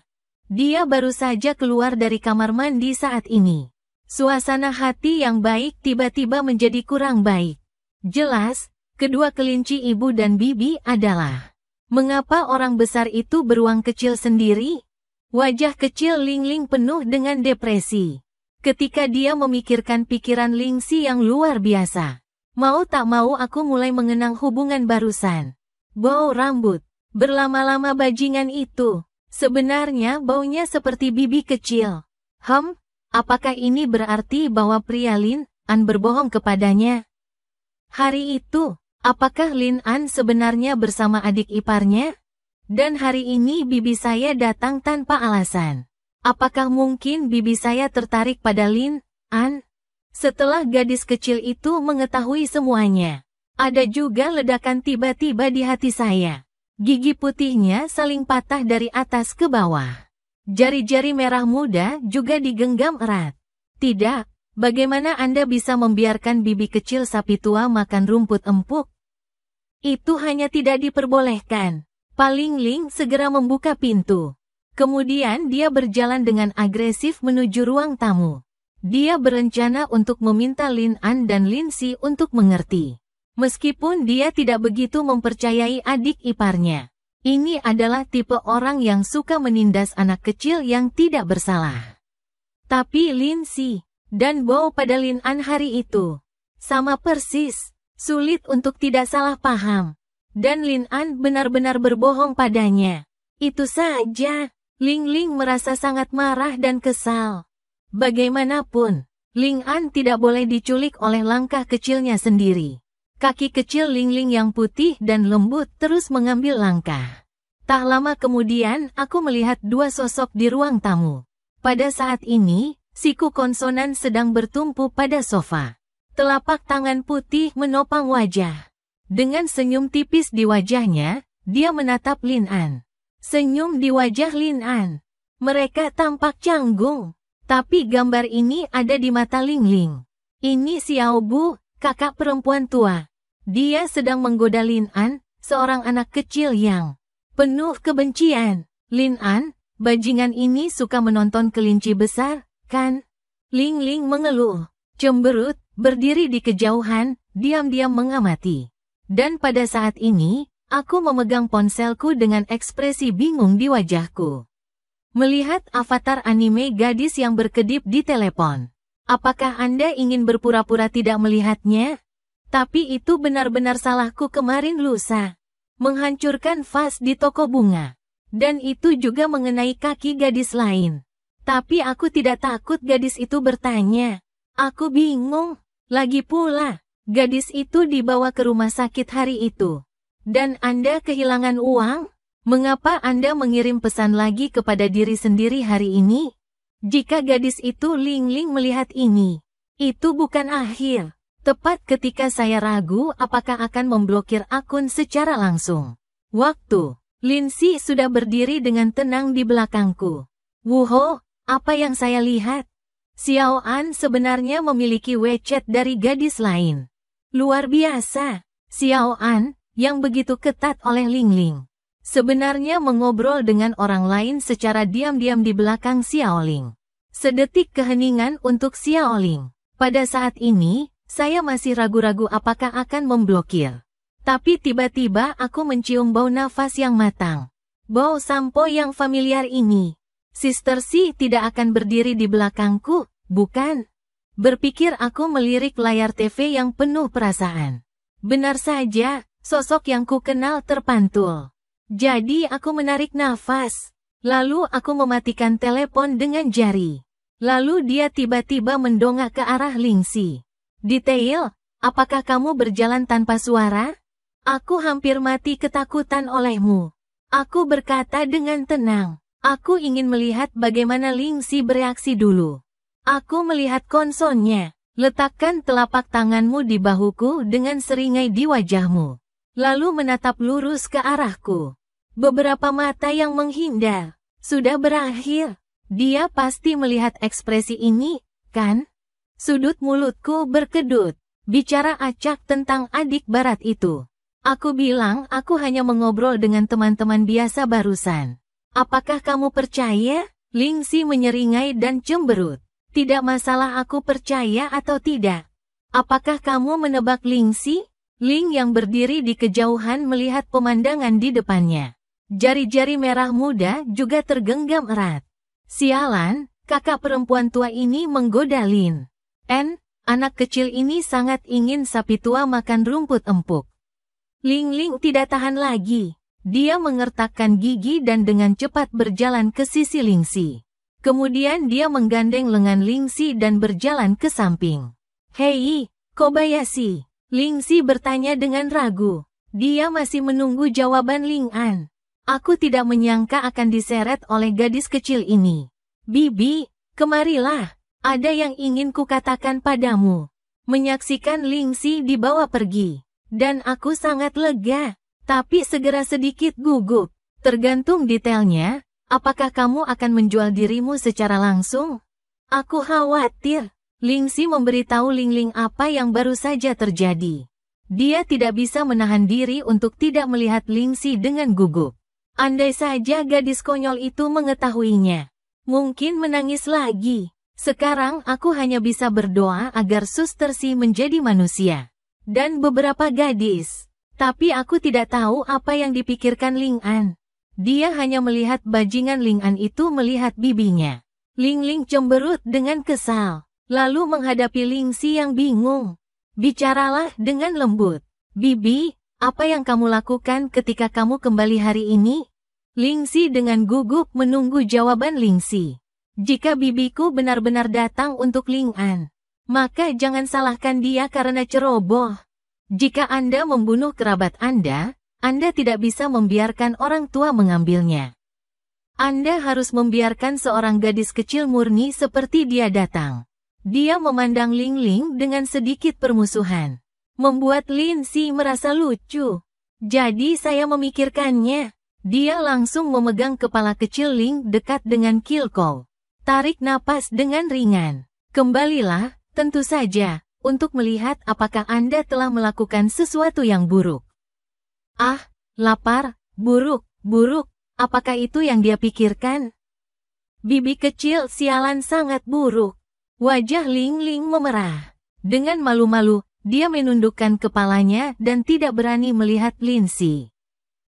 Dia baru saja keluar dari kamar mandi saat ini. Suasana hati yang baik tiba-tiba menjadi kurang baik. Jelas, kedua kelinci ibu dan bibi adalah. Mengapa orang besar itu beruang kecil sendiri? Wajah kecil Lingling penuh dengan depresi. Ketika dia memikirkan pikiran Lingxi yang luar biasa. Mau tak mau aku mulai mengenang hubungan barusan. Bau rambut. Berlama-lama bajingan itu. Sebenarnya baunya seperti bibi kecil. Apakah ini berarti bahwa pria Lin An berbohong kepadanya? Hari itu, apakah Lin An sebenarnya bersama adik iparnya? Dan hari ini bibi saya datang tanpa alasan. Apakah mungkin bibi saya tertarik pada Lin An? Setelah gadis kecil itu mengetahui semuanya, ada juga ledakan tiba-tiba di hati saya. Gigi putihnya saling patah dari atas ke bawah. Jari-jari merah muda juga digenggam erat. Tidak, bagaimana Anda bisa membiarkan bibi kecil sapi tua makan rumput empuk? Itu hanya tidak diperbolehkan. Lingling segera membuka pintu. Kemudian dia berjalan dengan agresif menuju ruang tamu. Dia berencana untuk meminta Lin An dan Lingxi untuk mengerti. Meskipun dia tidak begitu mempercayai adik iparnya. Ini adalah tipe orang yang suka menindas anak kecil yang tidak bersalah. Tapi Lingxi, Dan bau pada Lin An hari itu sama persis, sulit untuk tidak salah paham. Dan Lin An benar-benar berbohong padanya. Itu saja, Ling Ling merasa sangat marah dan kesal. Bagaimanapun, Ling An tidak boleh diculik oleh langkah kecilnya sendiri. Kaki kecil Ling Ling yang putih dan lembut terus mengambil langkah. Tak lama kemudian aku melihat dua sosok di ruang tamu. Pada saat ini, siku konsonan sedang bertumpu pada sofa. Telapak tangan putih menopang wajah. Dengan senyum tipis di wajahnya, dia menatap Lin An. Senyum di wajah Lin An. Mereka tampak canggung. Tapi gambar ini ada di mata Ling Ling. Ini Xiao Bu, kakak perempuan tua. Dia sedang menggoda Lin An, seorang anak kecil yang penuh kebencian. Lin An, bajingan ini suka menonton kelinci besar, kan? Ling Ling mengeluh. Cemberut, berdiri di kejauhan, diam-diam mengamati. Dan pada saat ini, aku memegang ponselku dengan ekspresi bingung di wajahku. Melihat avatar anime gadis yang berkedip di telepon. Apakah Anda ingin berpura-pura tidak melihatnya? Tapi itu benar-benar salahku kemarin lusa. Menghancurkan vas di toko bunga. Dan itu juga mengenai kaki gadis lain. Tapi aku tidak takut gadis itu bertanya. Aku bingung. Lagi pula, gadis itu dibawa ke rumah sakit hari itu. Dan Anda kehilangan uang? Mengapa Anda mengirim pesan lagi kepada diri sendiri hari ini? Jika gadis itu Ling Ling melihat ini, itu bukan akhir. Tepat ketika saya ragu apakah akan memblokir akun secara langsung. Waktu, Lin Si sudah berdiri dengan tenang di belakangku. Wuho, apa yang saya lihat? Xiao An sebenarnya memiliki WeChat dari gadis lain. Luar biasa, Xiao An, yang begitu ketat oleh Ling Ling. Sebenarnya mengobrol dengan orang lain secara diam-diam di belakang Xiaoling. Sedetik keheningan untuk Xiaoling. Pada saat ini, saya masih ragu-ragu apakah akan memblokir. Tapi tiba-tiba aku mencium bau nafas yang matang. Bau sampo yang familiar ini. Sister Si tidak akan berdiri di belakangku, bukan? Berpikir aku melirik layar TV yang penuh perasaan. Benar saja, sosok yang ku kenal terpantul. Jadi aku menarik nafas. Lalu aku mematikan telepon dengan jari. Lalu dia tiba-tiba mendongak ke arah Ling Si. Detail, apakah kamu berjalan tanpa suara? Aku hampir mati ketakutan olehmu. Aku berkata dengan tenang. Aku ingin melihat bagaimana Ling Si bereaksi dulu. Aku melihat konsolnya. Letakkan telapak tanganmu di bahuku dengan seringai di wajahmu. Lalu menatap lurus ke arahku. Beberapa mata yang menghindar. Sudah berakhir. Dia pasti melihat ekspresi ini, kan? Sudut mulutku berkedut. Bicara acak tentang adik barat itu. Aku bilang aku hanya mengobrol dengan teman-teman biasa barusan. Apakah kamu percaya? Ling Si menyeringai dan cemberut. Tidak masalah aku percaya atau tidak. Apakah kamu menebak Ling Si? Ling yang berdiri di kejauhan melihat pemandangan di depannya. Jari-jari merah muda juga tergenggam erat. Sialan, kakak perempuan tua ini menggoda Lin N. Anak kecil ini sangat ingin sapi tua makan rumput empuk. Ling Ling tidak tahan lagi. Dia mengertakkan gigi dan dengan cepat berjalan ke sisi Ling Si. Kemudian dia menggandeng lengan Ling Si dan berjalan ke samping. Hei, Kobayashi. Ling Si bertanya dengan ragu. Dia masih menunggu jawaban Ling An. Aku tidak menyangka akan diseret oleh gadis kecil ini. Bibi, kemarilah. Ada yang ingin kukatakan padamu. Menyaksikan Ling Si dibawa pergi. Dan aku sangat lega. Tapi segera sedikit gugup. Tergantung detailnya, apakah kamu akan menjual dirimu secara langsung? Aku khawatir. Ling Si memberitahu Ling Ling apa yang baru saja terjadi. Dia tidak bisa menahan diri untuk tidak melihat Ling Si dengan gugup. Andai saja gadis konyol itu mengetahuinya. Mungkin menangis lagi. Sekarang aku hanya bisa berdoa agar Suster Si menjadi manusia. Dan beberapa gadis. Tapi aku tidak tahu apa yang dipikirkan Ling An. Dia hanya melihat bajingan Ling An itu melihat bibinya. Ling Ling cemberut dengan kesal. lalu menghadapi Lingxi yang bingung. Bicaralah dengan lembut. Bibi, apa yang kamu lakukan ketika kamu kembali hari ini? Lingxi dengan gugup menunggu jawaban Lingxi. Jika bibiku benar-benar datang untuk Ling An, maka jangan salahkan dia karena ceroboh. Jika Anda membunuh kerabat Anda tidak bisa membiarkan orang tua mengambilnya. Anda harus membiarkan seorang gadis kecil murni seperti dia datang. Dia memandang Ling Ling dengan sedikit permusuhan, membuat Lingxi merasa lucu. Jadi saya memikirkannya. Dia langsung memegang kepala kecil Ling dekat dengan Kilkou. Tarik napas dengan ringan. Kembalilah, tentu saja, untuk melihat apakah Anda telah melakukan sesuatu yang buruk. Ah, lapar, buruk. Apakah itu yang dia pikirkan? Bibi kecil sialan sangat buruk. Wajah Ling Ling memerah. Dengan malu-malu, dia menundukkan kepalanya dan tidak berani melihat Lingxi.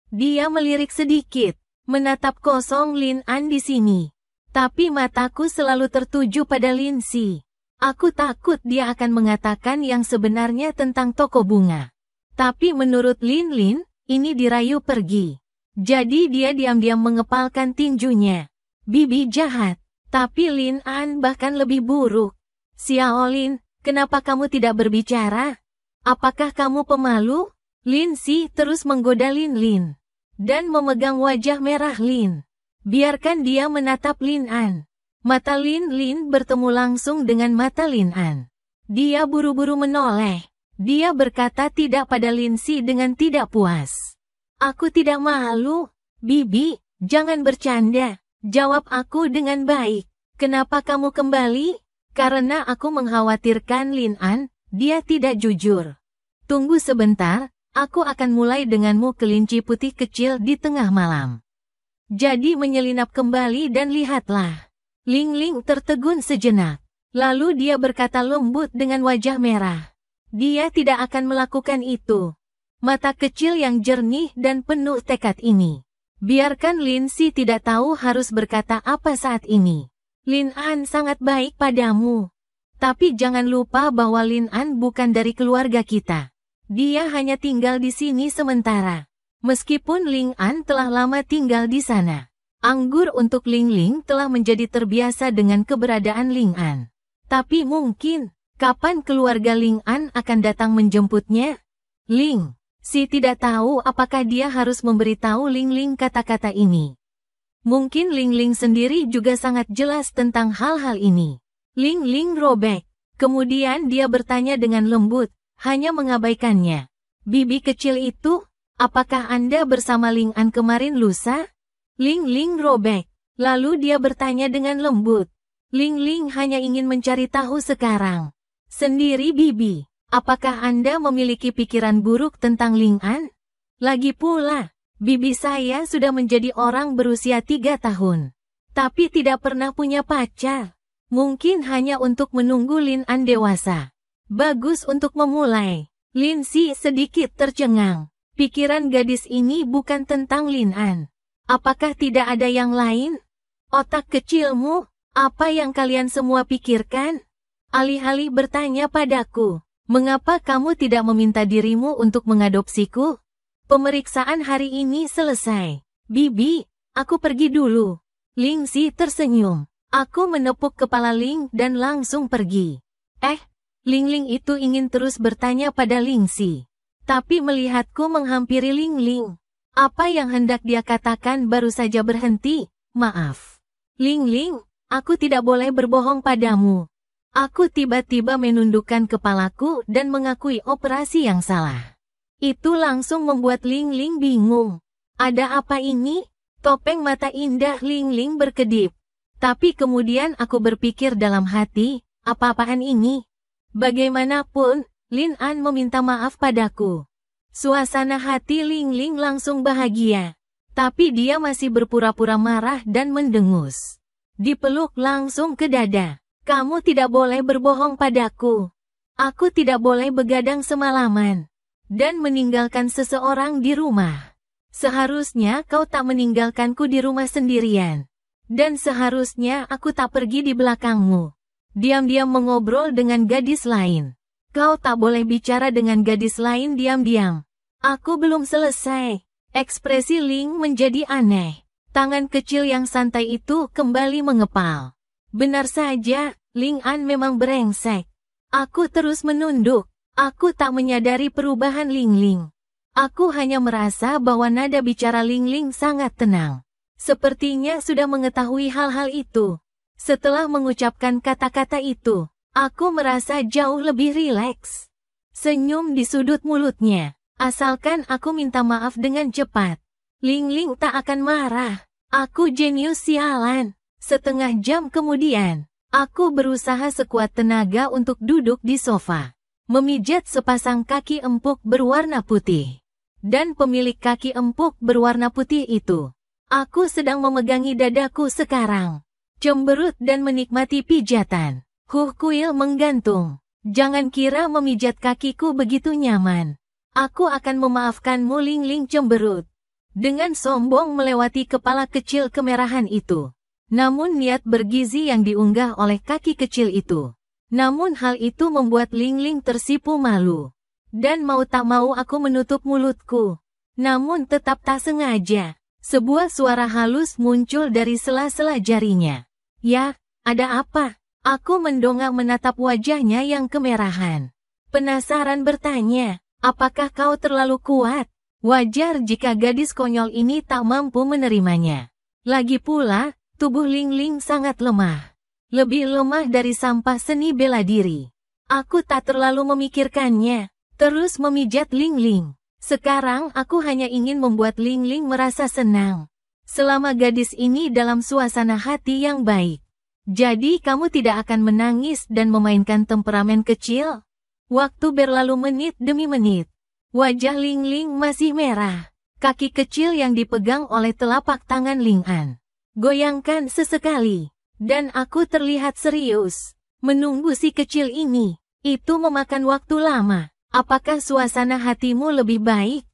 Dia melirik sedikit, menatap kosong Lin An di sini. Tapi mataku selalu tertuju pada Lingxi. Aku takut dia akan mengatakan yang sebenarnya tentang toko bunga. Tapi menurut Lin Lin, ini dirayu pergi. Jadi dia diam-diam mengepalkan tinjunya. Bibi jahat. Tapi Lin An bahkan lebih buruk. Xiaolin, kenapa kamu tidak berbicara? Apakah kamu pemalu? Lingxi terus menggoda Lin Lin. Dan memegang wajah merah Lin. Biarkan dia menatap Lin An. Mata Lin Lin bertemu langsung dengan mata Lin An. Dia buru-buru menoleh. Dia berkata tidak pada Lingxi dengan tidak puas. Aku tidak malu. Bibi, jangan bercanda. Jawab aku dengan baik. Kenapa kamu kembali? Karena aku mengkhawatirkan Lin An, dia tidak jujur. Tunggu sebentar, aku akan mulai denganmu kelinci putih kecil di tengah malam. Jadi menyelinap kembali dan lihatlah. Ling Ling tertegun sejenak. Lalu dia berkata lembut dengan wajah merah. Dia tidak akan melakukan itu. Mata kecil yang jernih dan penuh tekad ini. Biarkan Lingxi tidak tahu harus berkata apa saat ini. Lin An sangat baik padamu. Tapi jangan lupa bahwa Lin An bukan dari keluarga kita. Dia hanya tinggal di sini sementara. Meskipun Ling An telah lama tinggal di sana. Anggur untuk Ling Ling telah menjadi terbiasa dengan keberadaan Ling An. Tapi mungkin, kapan keluarga Ling An akan datang menjemputnya? Ling Si tidak tahu apakah dia harus memberitahu Ling Ling kata-kata ini. Mungkin Ling Ling sendiri juga sangat jelas tentang hal-hal ini. Ling Ling robek. Kemudian dia bertanya dengan lembut, hanya mengabaikannya. Bibi kecil itu, apakah Anda bersama Ling An kemarin lusa? Ling Ling robek. Lalu dia bertanya dengan lembut. Ling Ling hanya ingin mencari tahu sekarang. Sendiri Bibi. Apakah Anda memiliki pikiran buruk tentang Ling An? Lagi pula, bibi saya sudah menjadi orang berusia 3 tahun. Tapi tidak pernah punya pacar. Mungkin hanya untuk menunggu Lin An dewasa. Bagus untuk memulai. Lingxi sedikit tercengang. Pikiran gadis ini bukan tentang Lin An. Apakah tidak ada yang lain? Otak kecilmu, apa yang kalian semua pikirkan? Alih-alih bertanya padaku. Mengapa kamu tidak meminta dirimu untuk mengadopsiku? Pemeriksaan hari ini selesai. Bibi, aku pergi dulu. Lingxi tersenyum. Aku menepuk kepala Ling dan langsung pergi. Ling Ling itu ingin terus bertanya pada Lingxi. Tapi melihatku menghampiri Ling Ling. Apa yang hendak dia katakan baru saja berhenti. Maaf. Ling Ling, aku tidak boleh berbohong padamu. Aku tiba-tiba menundukkan kepalaku dan mengakui operasi yang salah. Itu langsung membuat Ling Ling bingung. Ada apa ini? Topeng mata indah Ling Ling berkedip. Tapi kemudian aku berpikir dalam hati, apa-apaan ini? Bagaimanapun, Lin An meminta maaf padaku. Suasana hati Ling Ling langsung bahagia. Tapi dia masih berpura-pura marah dan mendengus. Dipeluk langsung ke dada. Kamu tidak boleh berbohong padaku. Aku tidak boleh begadang semalaman. Dan meninggalkan seseorang di rumah. Seharusnya kau tak meninggalkanku di rumah sendirian. Dan seharusnya aku tak pergi di belakangmu. diam-diam mengobrol dengan gadis lain. Kau tak boleh bicara dengan gadis lain diam-diam. Aku belum selesai. Ekspresi Ling menjadi aneh. Tangan kecil yang santai itu kembali mengepal. Benar saja, Ling An memang brengsek. Aku terus menunduk. Aku tak menyadari perubahan Ling Ling. Aku hanya merasa bahwa nada bicara Ling Ling sangat tenang. Sepertinya sudah mengetahui hal-hal itu. Setelah mengucapkan kata-kata itu, aku merasa jauh lebih rileks. Senyum di sudut mulutnya. Asalkan aku minta maaf dengan cepat. Ling Ling tak akan marah. Aku jenius sialan. Setengah jam kemudian, aku berusaha sekuat tenaga untuk duduk di sofa. Memijat sepasang kaki empuk berwarna putih. Dan pemilik kaki empuk berwarna putih itu. Aku sedang memegangi dadaku sekarang. Cemberut dan menikmati pijatan. Kuil menggantung. Jangan kira memijat kakiku begitu nyaman. Aku akan memaafkanmu Ling Ling cemberut. Dengan sombong melewati kepala kecil kemerahan itu. Namun niat bergizi yang diunggah oleh kaki kecil itu. Namun hal itu membuat Ling Ling tersipu malu. Dan mau tak mau aku menutup mulutku. Namun tetap tak sengaja. Sebuah suara halus muncul dari sela-sela jarinya. Ya, ada apa? Aku mendongak menatap wajahnya yang kemerahan. Penasaran bertanya, apakah kau terlalu kuat? Wajar jika gadis konyol ini tak mampu menerimanya. Lagi pula, tubuh Ling Ling sangat lemah. Lebih lemah dari sampah seni bela diri. Aku tak terlalu memikirkannya. Terus memijat Ling Ling. Sekarang aku hanya ingin membuat Ling Ling merasa senang. Selama gadis ini dalam suasana hati yang baik. Jadi kamu tidak akan menangis dan memainkan temperamen kecil? Waktu berlalu menit demi menit. Wajah Ling Ling masih merah. Kaki kecil yang dipegang oleh telapak tangan Ling An. Goyangkan sesekali. Dan aku terlihat serius. Menunggu si kecil ini. Itu memakan waktu lama. Apakah suasana hatimu lebih baik?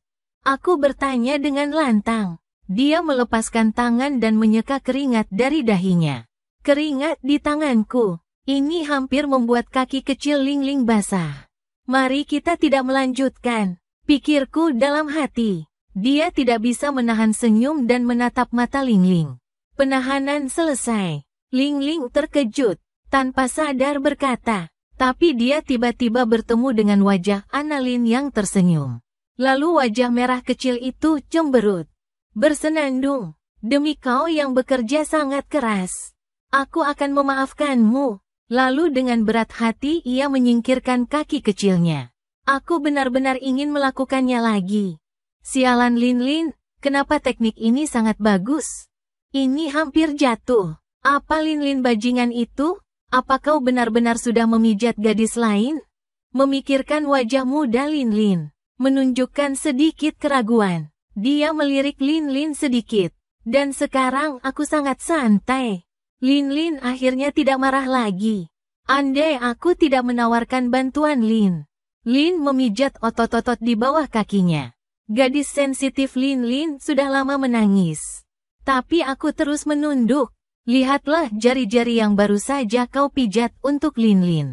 Aku bertanya dengan lantang. Dia melepaskan tangan dan menyeka keringat dari dahinya. Keringat di tanganku. Ini hampir membuat kaki kecil Ling Ling basah. Mari kita tidak melanjutkan. Pikirku dalam hati. Dia tidak bisa menahan senyum dan menatap mata Ling Ling. Penahanan selesai. Ling Ling terkejut. Tanpa sadar berkata. Tapi dia tiba-tiba bertemu dengan wajah Annalyn yang tersenyum. Lalu wajah merah kecil itu cemberut. Bersenandung. Demi kau yang bekerja sangat keras. Aku akan memaafkanmu. Lalu dengan berat hati ia menyingkirkan kaki kecilnya. Aku benar-benar ingin melakukannya lagi. Sialan Lin Lin, kenapa teknik ini sangat bagus? Ini hampir jatuh. Apa Lin Lin bajingan itu? Apa kau benar-benar sudah memijat gadis lain? Memikirkan wajah muda Lin Lin. Menunjukkan sedikit keraguan. Dia melirik Lin Lin sedikit. Dan sekarang aku sangat santai. Lin Lin akhirnya tidak marah lagi. Andai aku tidak menawarkan bantuan Lin. Lin memijat otot-otot di bawah kakinya. Gadis sensitif Lin Lin sudah lama menangis. Tapi aku terus menunduk. Lihatlah jari-jari yang baru saja kau pijat untuk Lin Lin.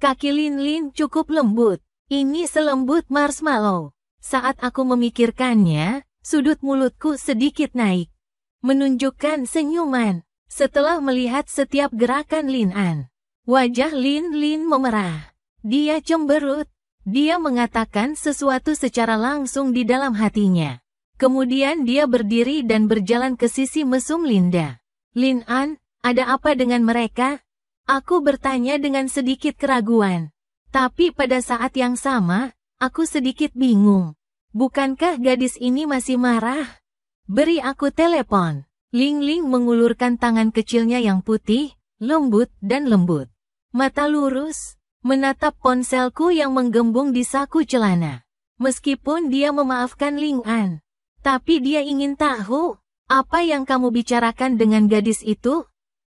Kaki Lin Lin cukup lembut. Ini selembut marshmallow. Saat aku memikirkannya, sudut mulutku sedikit naik. Menunjukkan senyuman. Setelah melihat setiap gerakan Lin An. Wajah Lin Lin memerah. Dia cemberut. Dia mengatakan sesuatu secara langsung di dalam hatinya. Kemudian dia berdiri dan berjalan ke sisi mesum Linda. Lin An, ada apa dengan mereka? Aku bertanya dengan sedikit keraguan. Tapi pada saat yang sama, aku sedikit bingung. Bukankah gadis ini masih marah? Beri aku telepon. Ling Ling mengulurkan tangan kecilnya yang putih, lembut dan lembut. Mata lurus, menatap ponselku yang menggembung di saku celana. Meskipun dia memaafkan Ling An. Tapi dia ingin tahu. Apa yang kamu bicarakan dengan gadis itu?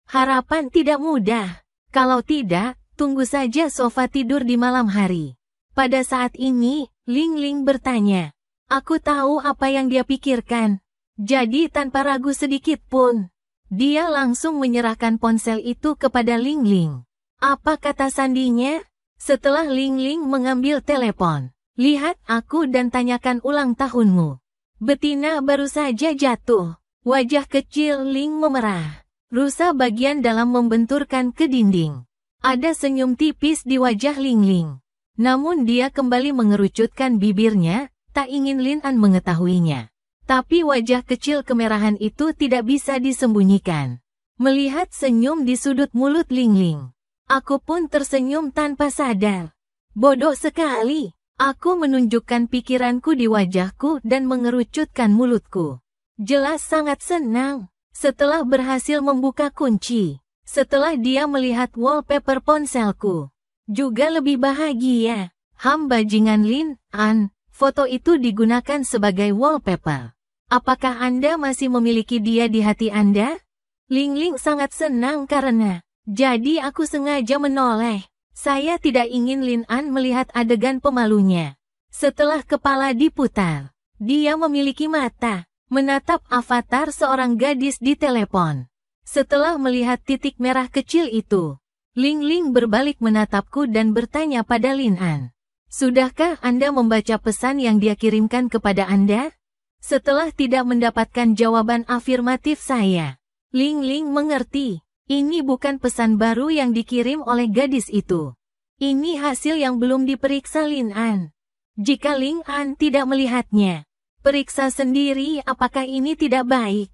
Harapan tidak mudah. Kalau tidak, tunggu saja sofa tidur di malam hari. Pada saat ini, Ling Ling bertanya. Aku tahu apa yang dia pikirkan. Jadi tanpa ragu sedikit pun, dia langsung menyerahkan ponsel itu kepada Ling Ling. Apa kata sandinya? Setelah Ling Ling mengambil telepon. Lihat aku dan tanyakan ulang tahunmu. Betina baru saja jatuh. Wajah kecil Ling memerah. Rusa bagian dalam membenturkan ke dinding. Ada senyum tipis di wajah Ling Ling. Namun dia kembali mengerucutkan bibirnya, tak ingin Lin An mengetahuinya. Tapi wajah kecil kemerahan itu tidak bisa disembunyikan. Melihat senyum di sudut mulut Ling Ling. Aku pun tersenyum tanpa sadar. Bodoh sekali. Aku menunjukkan pikiranku di wajahku dan mengerucutkan mulutku. Jelas sangat senang. Setelah berhasil membuka kunci. Setelah dia melihat wallpaper ponselku. Juga lebih bahagia. Bajingan Lin An, foto itu digunakan sebagai wallpaper. Apakah Anda masih memiliki dia di hati Anda? Ling Ling sangat senang karena jadi aku sengaja menoleh. Saya tidak ingin Lin An melihat adegan pemalunya. Setelah kepala diputar, dia memiliki mata, menatap avatar seorang gadis di telepon. Setelah melihat titik merah kecil itu, Ling Ling berbalik menatapku dan bertanya pada Lin An. Sudahkah Anda membaca pesan yang dia kirimkan kepada Anda? Setelah tidak mendapatkan jawaban afirmatif saya, Ling Ling mengerti. Ini bukan pesan baru yang dikirim oleh gadis itu. Ini hasil yang belum diperiksa Lin An. Jika Lin An tidak melihatnya, periksa sendiri apakah ini tidak baik.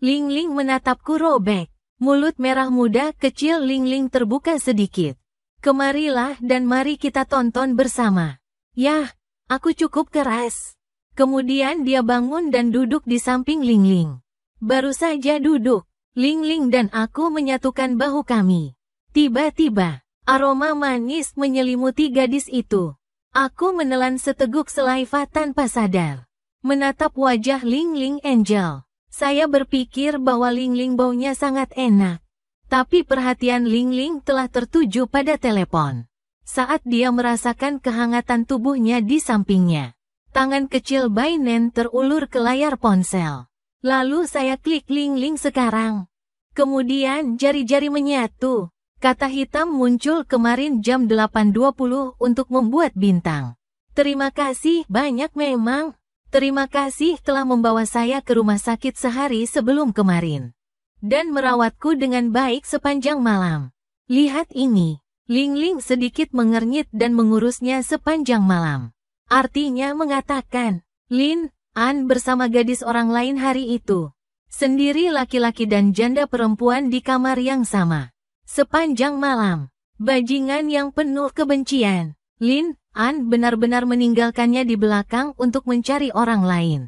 Ling Ling menatapku robek. Mulut merah muda kecil Ling Ling terbuka sedikit. Kemarilah dan mari kita tonton bersama. Yah, aku cukup keras. Kemudian dia bangun dan duduk di samping Ling Ling. Baru saja duduk. Ling Ling dan aku menyatukan bahu kami. Tiba-tiba, aroma manis menyelimuti gadis itu. Aku menelan seteguk selaiva tanpa sadar. Menatap wajah Ling Ling Angel. Saya berpikir bahwa Ling Ling baunya sangat enak. Tapi perhatian Ling Ling telah tertuju pada telepon. Saat dia merasakan kehangatan tubuhnya di sampingnya. Tangan kecil Bainan terulur ke layar ponsel. Lalu saya klik Ling Ling sekarang. Kemudian jari-jari menyatu. Kata hitam muncul kemarin jam 8.20 untuk membuat bintang. Terima kasih banyak memang. Terima kasih telah membawa saya ke rumah sakit sehari sebelum kemarin. Dan merawatku dengan baik sepanjang malam. Lihat ini. Ling Ling sedikit mengernyit dan mengurusnya sepanjang malam. Artinya mengatakan, Lin An bersama gadis orang lain hari itu. Sendiri laki-laki dan janda perempuan di kamar yang sama. Sepanjang malam. Bajingan yang penuh kebencian. Lin An benar-benar meninggalkannya di belakang untuk mencari orang lain.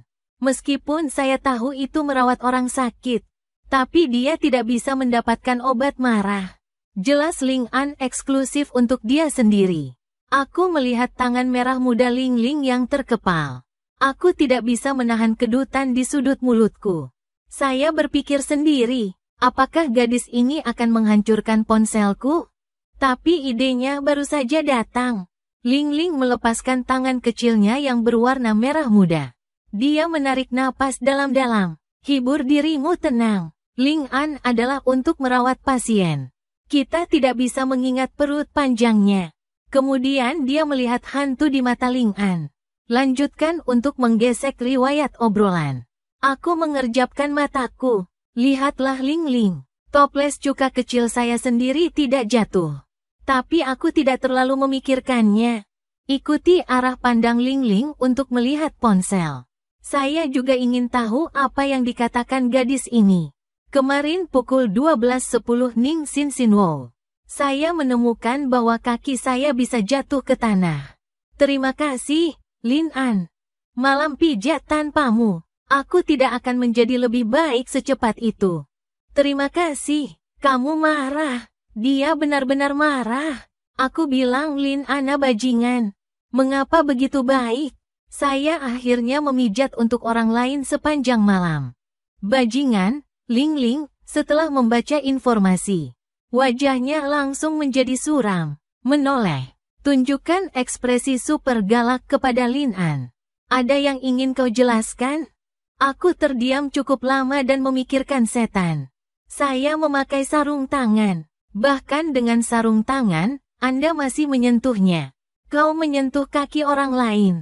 Meskipun saya tahu itu merawat orang sakit. Tapi dia tidak bisa mendapatkan obat marah. Jelas Ling An eksklusif untuk dia sendiri. Aku melihat tangan merah muda Ling Ling yang terkepal. Aku tidak bisa menahan kedutan di sudut mulutku. Saya berpikir sendiri, apakah gadis ini akan menghancurkan ponselku? Tapi idenya baru saja datang. Ling Ling melepaskan tangan kecilnya yang berwarna merah muda. Dia menarik napas dalam-dalam. Hibur dirimu tenang. Ling An adalah untuk merawat pasien. Kita tidak bisa mengingat perut panjangnya. Kemudian dia melihat hantu di mata Ling An. Lanjutkan untuk menggesek riwayat obrolan. Aku mengerjapkan mataku. Lihatlah Ling Ling. Toples cuka kecil saya sendiri tidak jatuh. Tapi aku tidak terlalu memikirkannya. Ikuti arah pandang Ling Ling untuk melihat ponsel. Saya juga ingin tahu apa yang dikatakan gadis ini. Kemarin pukul 12.10 Ning Sin Sin Wow. Saya menemukan bahwa kaki saya bisa jatuh ke tanah. Terima kasih, Lin An. Malam pijat tanpamu, aku tidak akan menjadi lebih baik secepat itu. Terima kasih, kamu marah. Dia benar-benar marah. Aku bilang Lin An bajingan. Mengapa begitu baik? Saya akhirnya memijat untuk orang lain sepanjang malam. Bajingan, Ling Ling, setelah membaca informasi. Wajahnya langsung menjadi suram, menoleh. Tunjukkan ekspresi super galak kepada Lin An. Ada yang ingin kau jelaskan? Aku terdiam cukup lama dan memikirkan setan. Saya memakai sarung tangan. Bahkan dengan sarung tangan, Anda masih menyentuhnya. Kau menyentuh kaki orang lain.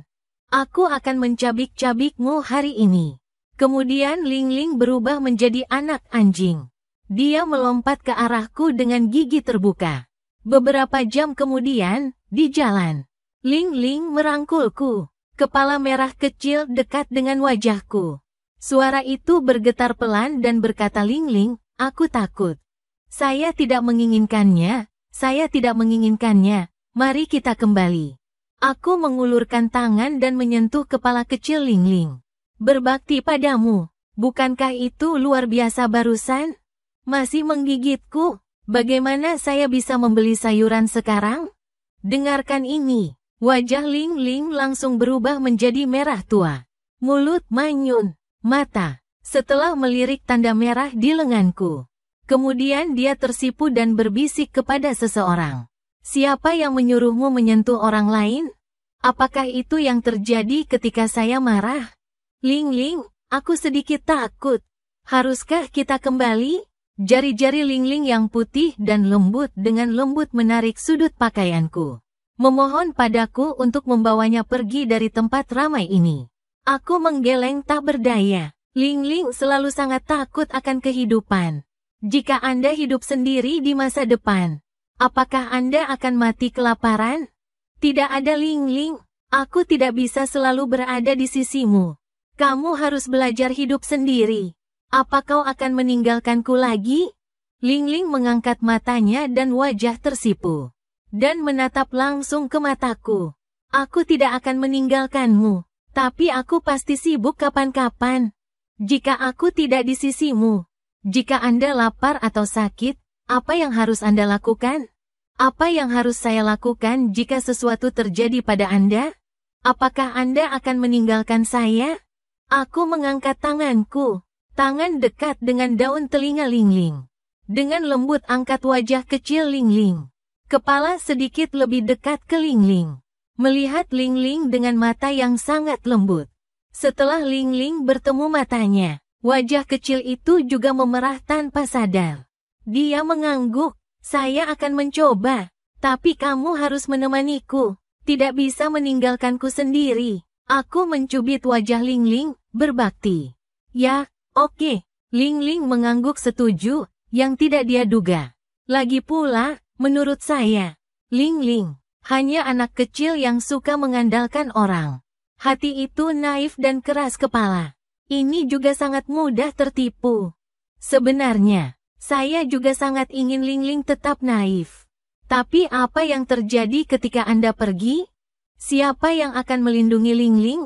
Aku akan mencabik-cabikmu hari ini. Kemudian Ling Ling berubah menjadi anak anjing. Dia melompat ke arahku dengan gigi terbuka. Beberapa jam kemudian, di jalan, Ling Ling merangkulku. Kepala merah kecil dekat dengan wajahku. Suara itu bergetar pelan dan berkata, Ling Ling, aku takut. Saya tidak menginginkannya, mari kita kembali. Aku mengulurkan tangan dan menyentuh kepala kecil Ling Ling. Berbakti padamu, bukankah itu luar biasa barusan? Masih menggigitku, bagaimana saya bisa membeli sayuran sekarang? Dengarkan ini, wajah Ling Ling langsung berubah menjadi merah tua. Mulut manyun, mata, setelah melirik tanda merah di lenganku. Kemudian dia tersipu dan berbisik kepada seseorang. Siapa yang menyuruhmu menyentuh orang lain? Apakah itu yang terjadi ketika saya marah? Ling Ling, aku sedikit takut. Haruskah kita kembali? Jari-jari Ling Ling yang putih dan lembut dengan lembut menarik sudut pakaianku. Memohon padaku untuk membawanya pergi dari tempat ramai ini. Aku menggeleng tak berdaya. Ling Ling selalu sangat takut akan kehidupan. Jika Anda hidup sendiri di masa depan, apakah Anda akan mati kelaparan? Tidak ada Ling Ling, aku tidak bisa selalu berada di sisimu. Kamu harus belajar hidup sendiri. Apa kau akan meninggalkanku lagi? Ling Ling mengangkat matanya dan wajah tersipu. Dan menatap langsung ke mataku. Aku tidak akan meninggalkanmu, tapi aku pasti sibuk kapan-kapan. Jika aku tidak di sisimu, jika Anda lapar atau sakit, apa yang harus Anda lakukan? Apa yang harus saya lakukan jika sesuatu terjadi pada Anda? Apakah Anda akan meninggalkan saya? Aku mengangkat tanganku. Tangan dekat dengan daun telinga Ling Ling. Dengan lembut angkat wajah kecil Ling Ling. Kepala sedikit lebih dekat ke Ling Ling. Melihat Ling Ling dengan mata yang sangat lembut. Setelah Ling Ling bertemu matanya, wajah kecil itu juga memerah tanpa sadar. Dia mengangguk. Saya akan mencoba. Tapi kamu harus menemaniku. Tidak bisa meninggalkanku sendiri. Aku mencubit wajah Ling Ling, berbakti. Ya, oke. Ling Ling mengangguk setuju, yang tidak dia duga. Lagi pula, menurut saya, Ling Ling hanya anak kecil yang suka mengandalkan orang. Hati itu naif dan keras kepala. Ini juga sangat mudah tertipu. Sebenarnya, saya juga sangat ingin Ling Ling tetap naif. Tapi apa yang terjadi ketika Anda pergi? Siapa yang akan melindungi Ling Ling?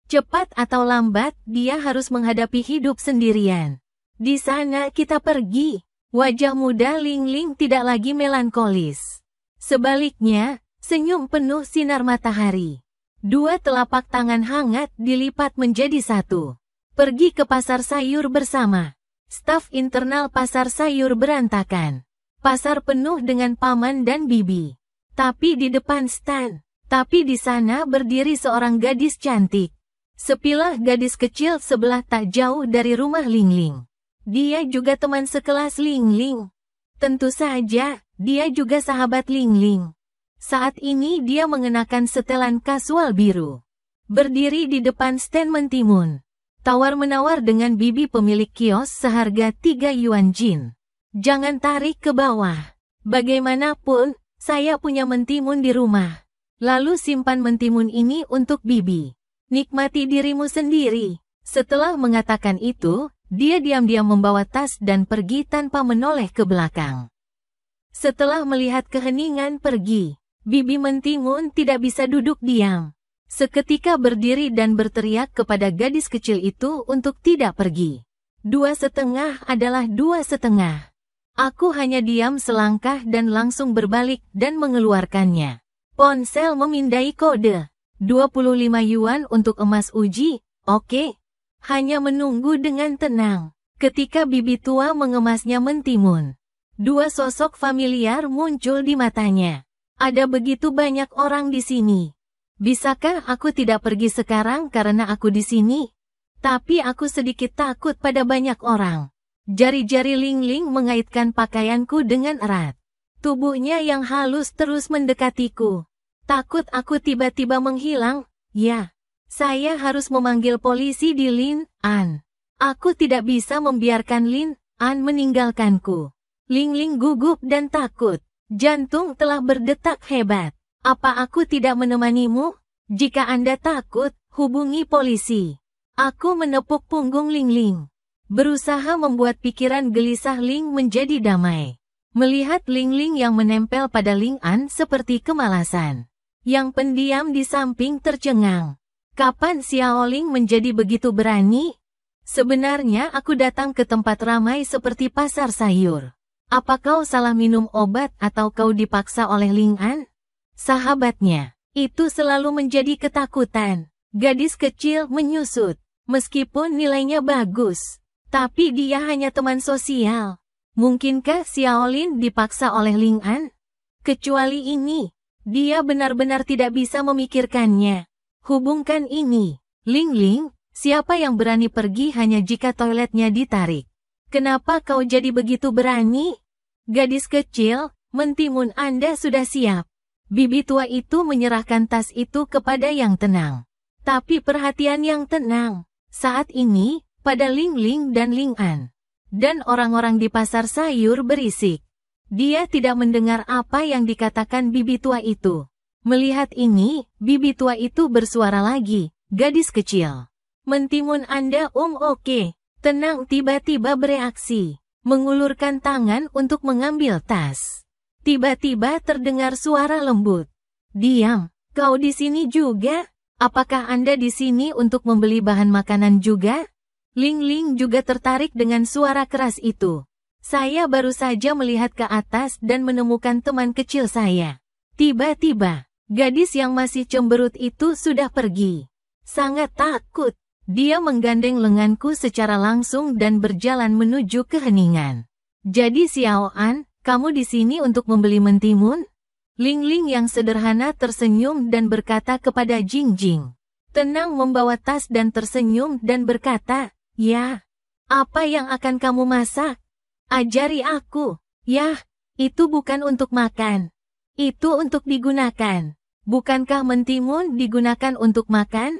Cepat atau lambat, dia harus menghadapi hidup sendirian. Di sana kita pergi. Wajah muda Ling Ling tidak lagi melankolis. Sebaliknya, senyum penuh sinar matahari. Dua telapak tangan hangat dilipat menjadi satu. Pergi ke pasar sayur bersama. Staf internal pasar sayur berantakan. Pasar penuh dengan paman dan bibi. Tapi di depan stan. Tapi di sana berdiri seorang gadis cantik. Sepilah gadis kecil sebelah tak jauh dari rumah Ling Ling. Dia juga teman sekelas Ling Ling. Tentu saja, dia juga sahabat Ling Ling. Saat ini dia mengenakan setelan kasual biru. Berdiri di depan stand mentimun. Tawar-menawar dengan bibi pemilik kios seharga 3 yuan jin. Jangan tarik ke bawah. Bagaimanapun, saya punya mentimun di rumah. Lalu simpan mentimun ini untuk bibi. Nikmati dirimu sendiri. Setelah mengatakan itu, dia diam-diam membawa tas dan pergi tanpa menoleh ke belakang. Setelah melihat keheningan pergi, bibi mentimun tidak bisa duduk diam. Seketika berdiri dan berteriak kepada gadis kecil itu untuk tidak pergi. 2,5 adalah 2,5. Aku hanya diam selangkah dan langsung berbalik dan mengeluarkannya. Ponsel memindai kode. 25 yuan untuk emas uji, oke. Hanya menunggu dengan tenang. Ketika bibi tua mengemasnya mentimun. Dua sosok familiar muncul di matanya. Ada begitu banyak orang di sini. Bisakah aku tidak pergi sekarang karena aku di sini? Tapi aku sedikit takut pada banyak orang. Jari-jari Ling Ling mengaitkan pakaianku dengan erat. Tubuhnya yang halus terus mendekatiku. Takut aku tiba-tiba menghilang, ya. Saya harus memanggil polisi di Lin An. Aku tidak bisa membiarkan Lin An meninggalkanku. Ling Ling gugup dan takut. Jantung telah berdetak hebat. Apa aku tidak menemanimu? Jika Anda takut, hubungi polisi. Aku menepuk punggung Ling Ling. Berusaha membuat pikiran gelisah Ling menjadi damai. Melihat Ling Ling yang menempel pada Ling An seperti kemalasan. Yang pendiam di samping tercengang. Kapan Xiao Ling menjadi begitu berani? Sebenarnya aku datang ke tempat ramai seperti pasar sayur. Apa kau salah minum obat atau kau dipaksa oleh Ling An? Sahabatnya, itu selalu menjadi ketakutan. Gadis kecil menyusut. Meskipun nilainya bagus, tapi dia hanya teman sosial. Mungkinkah Xiao Lin dipaksa oleh Ling An? Kecuali ini, dia benar-benar tidak bisa memikirkannya. Hubungkan ini. Ling Ling, siapa yang berani pergi hanya jika toiletnya ditarik? Kenapa kau jadi begitu berani? Gadis kecil, mentimun Anda sudah siap. Bibi tua itu menyerahkan tas itu kepada yang tenang. Tapi perhatian yang tenang, saat ini, pada Ling Ling dan Ling An. Dan orang-orang di pasar sayur berisik. Dia tidak mendengar apa yang dikatakan bibi tua itu. Melihat ini, bibi tua itu bersuara lagi, gadis kecil. Mentimun Anda oke. Tenang tiba-tiba bereaksi. Mengulurkan tangan untuk mengambil tas. Tiba-tiba terdengar suara lembut. Diam, kau di sini juga? Apakah Anda di sini untuk membeli bahan makanan juga? Ling Ling juga tertarik dengan suara keras itu. Saya baru saja melihat ke atas dan menemukan teman kecil saya. Tiba-tiba, gadis yang masih cemberut itu sudah pergi. Sangat takut. Dia menggandeng lenganku secara langsung dan berjalan menuju keheningan. Jadi Xiao An, kamu di sini untuk membeli mentimun? Ling Ling yang sederhana tersenyum dan berkata kepada Jing Jing. Tenang membawa tas dan tersenyum dan berkata, ya. Apa yang akan kamu masak? Ajari aku. Yah, itu bukan untuk makan. Itu untuk digunakan. Bukankah mentimun digunakan untuk makan?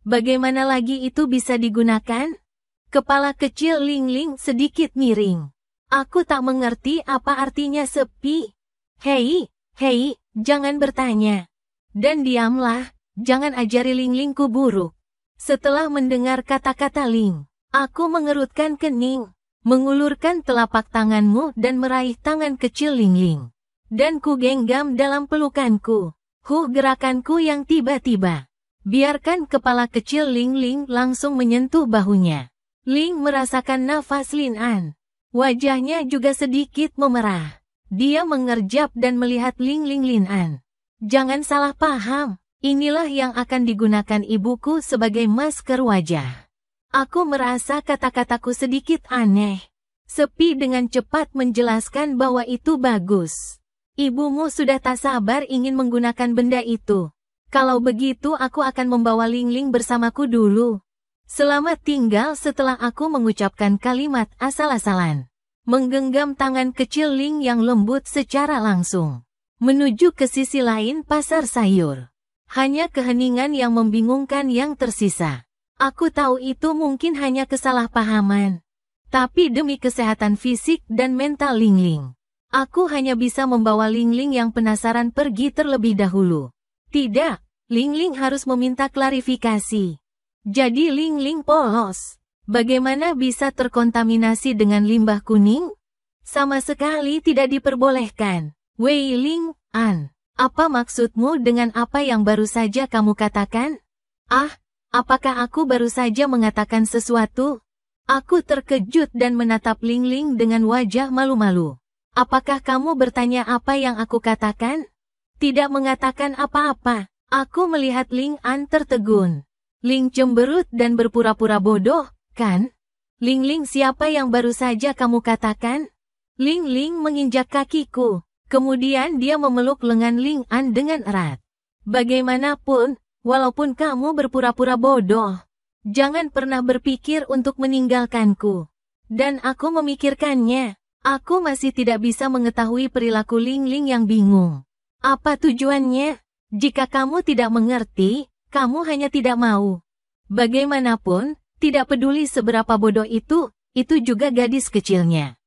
Bagaimana lagi itu bisa digunakan? Kepala kecil Ling Ling sedikit miring. Aku tak mengerti apa artinya sepi. Hei, jangan bertanya. Dan diamlah, jangan ajari Ling Lingku buruk. Setelah mendengar kata-kata Ling, aku mengerutkan kening. Mengulurkan telapak tanganmu dan meraih tangan kecil Ling Ling. Dan ku genggam dalam pelukanku. Gerakanku yang tiba-tiba. Biarkan kepala kecil Ling Ling langsung menyentuh bahunya. Ling merasakan nafas Lin An. Wajahnya juga sedikit memerah. Dia mengerjap dan melihat Ling Lin An. Jangan salah paham. Inilah yang akan digunakan ibuku sebagai masker wajah. Aku merasa kata-kataku sedikit aneh. Sepi dengan cepat menjelaskan bahwa itu bagus. Ibumu sudah tak sabar ingin menggunakan benda itu. Kalau begitu aku akan membawa Ling Ling bersamaku dulu. Selamat tinggal setelah aku mengucapkan kalimat asal-asalan. Menggenggam tangan kecil Ling yang lembut secara langsung. Menuju ke sisi lain pasar sayur. Hanya keheningan yang membingungkan yang tersisa. Aku tahu itu mungkin hanya kesalahpahaman. Tapi demi kesehatan fisik dan mental Ling Ling, aku hanya bisa membawa Ling Ling yang penasaran pergi terlebih dahulu. Tidak, Ling Ling harus meminta klarifikasi. Jadi Ling Ling polos. Bagaimana bisa terkontaminasi dengan limbah kuning? Sama sekali tidak diperbolehkan. Wei Ling An, apa maksudmu dengan apa yang baru saja kamu katakan? Apakah aku baru saja mengatakan sesuatu? Aku terkejut dan menatap Ling Ling dengan wajah malu-malu. Apakah kamu bertanya apa yang aku katakan? Tidak mengatakan apa-apa. Aku melihat Ling An tertegun. Ling cemberut dan berpura-pura bodoh, kan? Ling Ling siapa yang baru saja kamu katakan? Ling Ling menginjak kakiku. Kemudian dia memeluk lengan Ling An dengan erat. Bagaimanapun, walaupun kamu berpura-pura bodoh, jangan pernah berpikir untuk meninggalkanku. Dan aku memikirkannya. Aku masih tidak bisa mengetahui perilaku Ling Ling yang bingung. Apa tujuannya? Jika kamu tidak mengerti, kamu hanya tidak mau. Bagaimanapun, tidak peduli seberapa bodoh itu juga gadis kecilnya.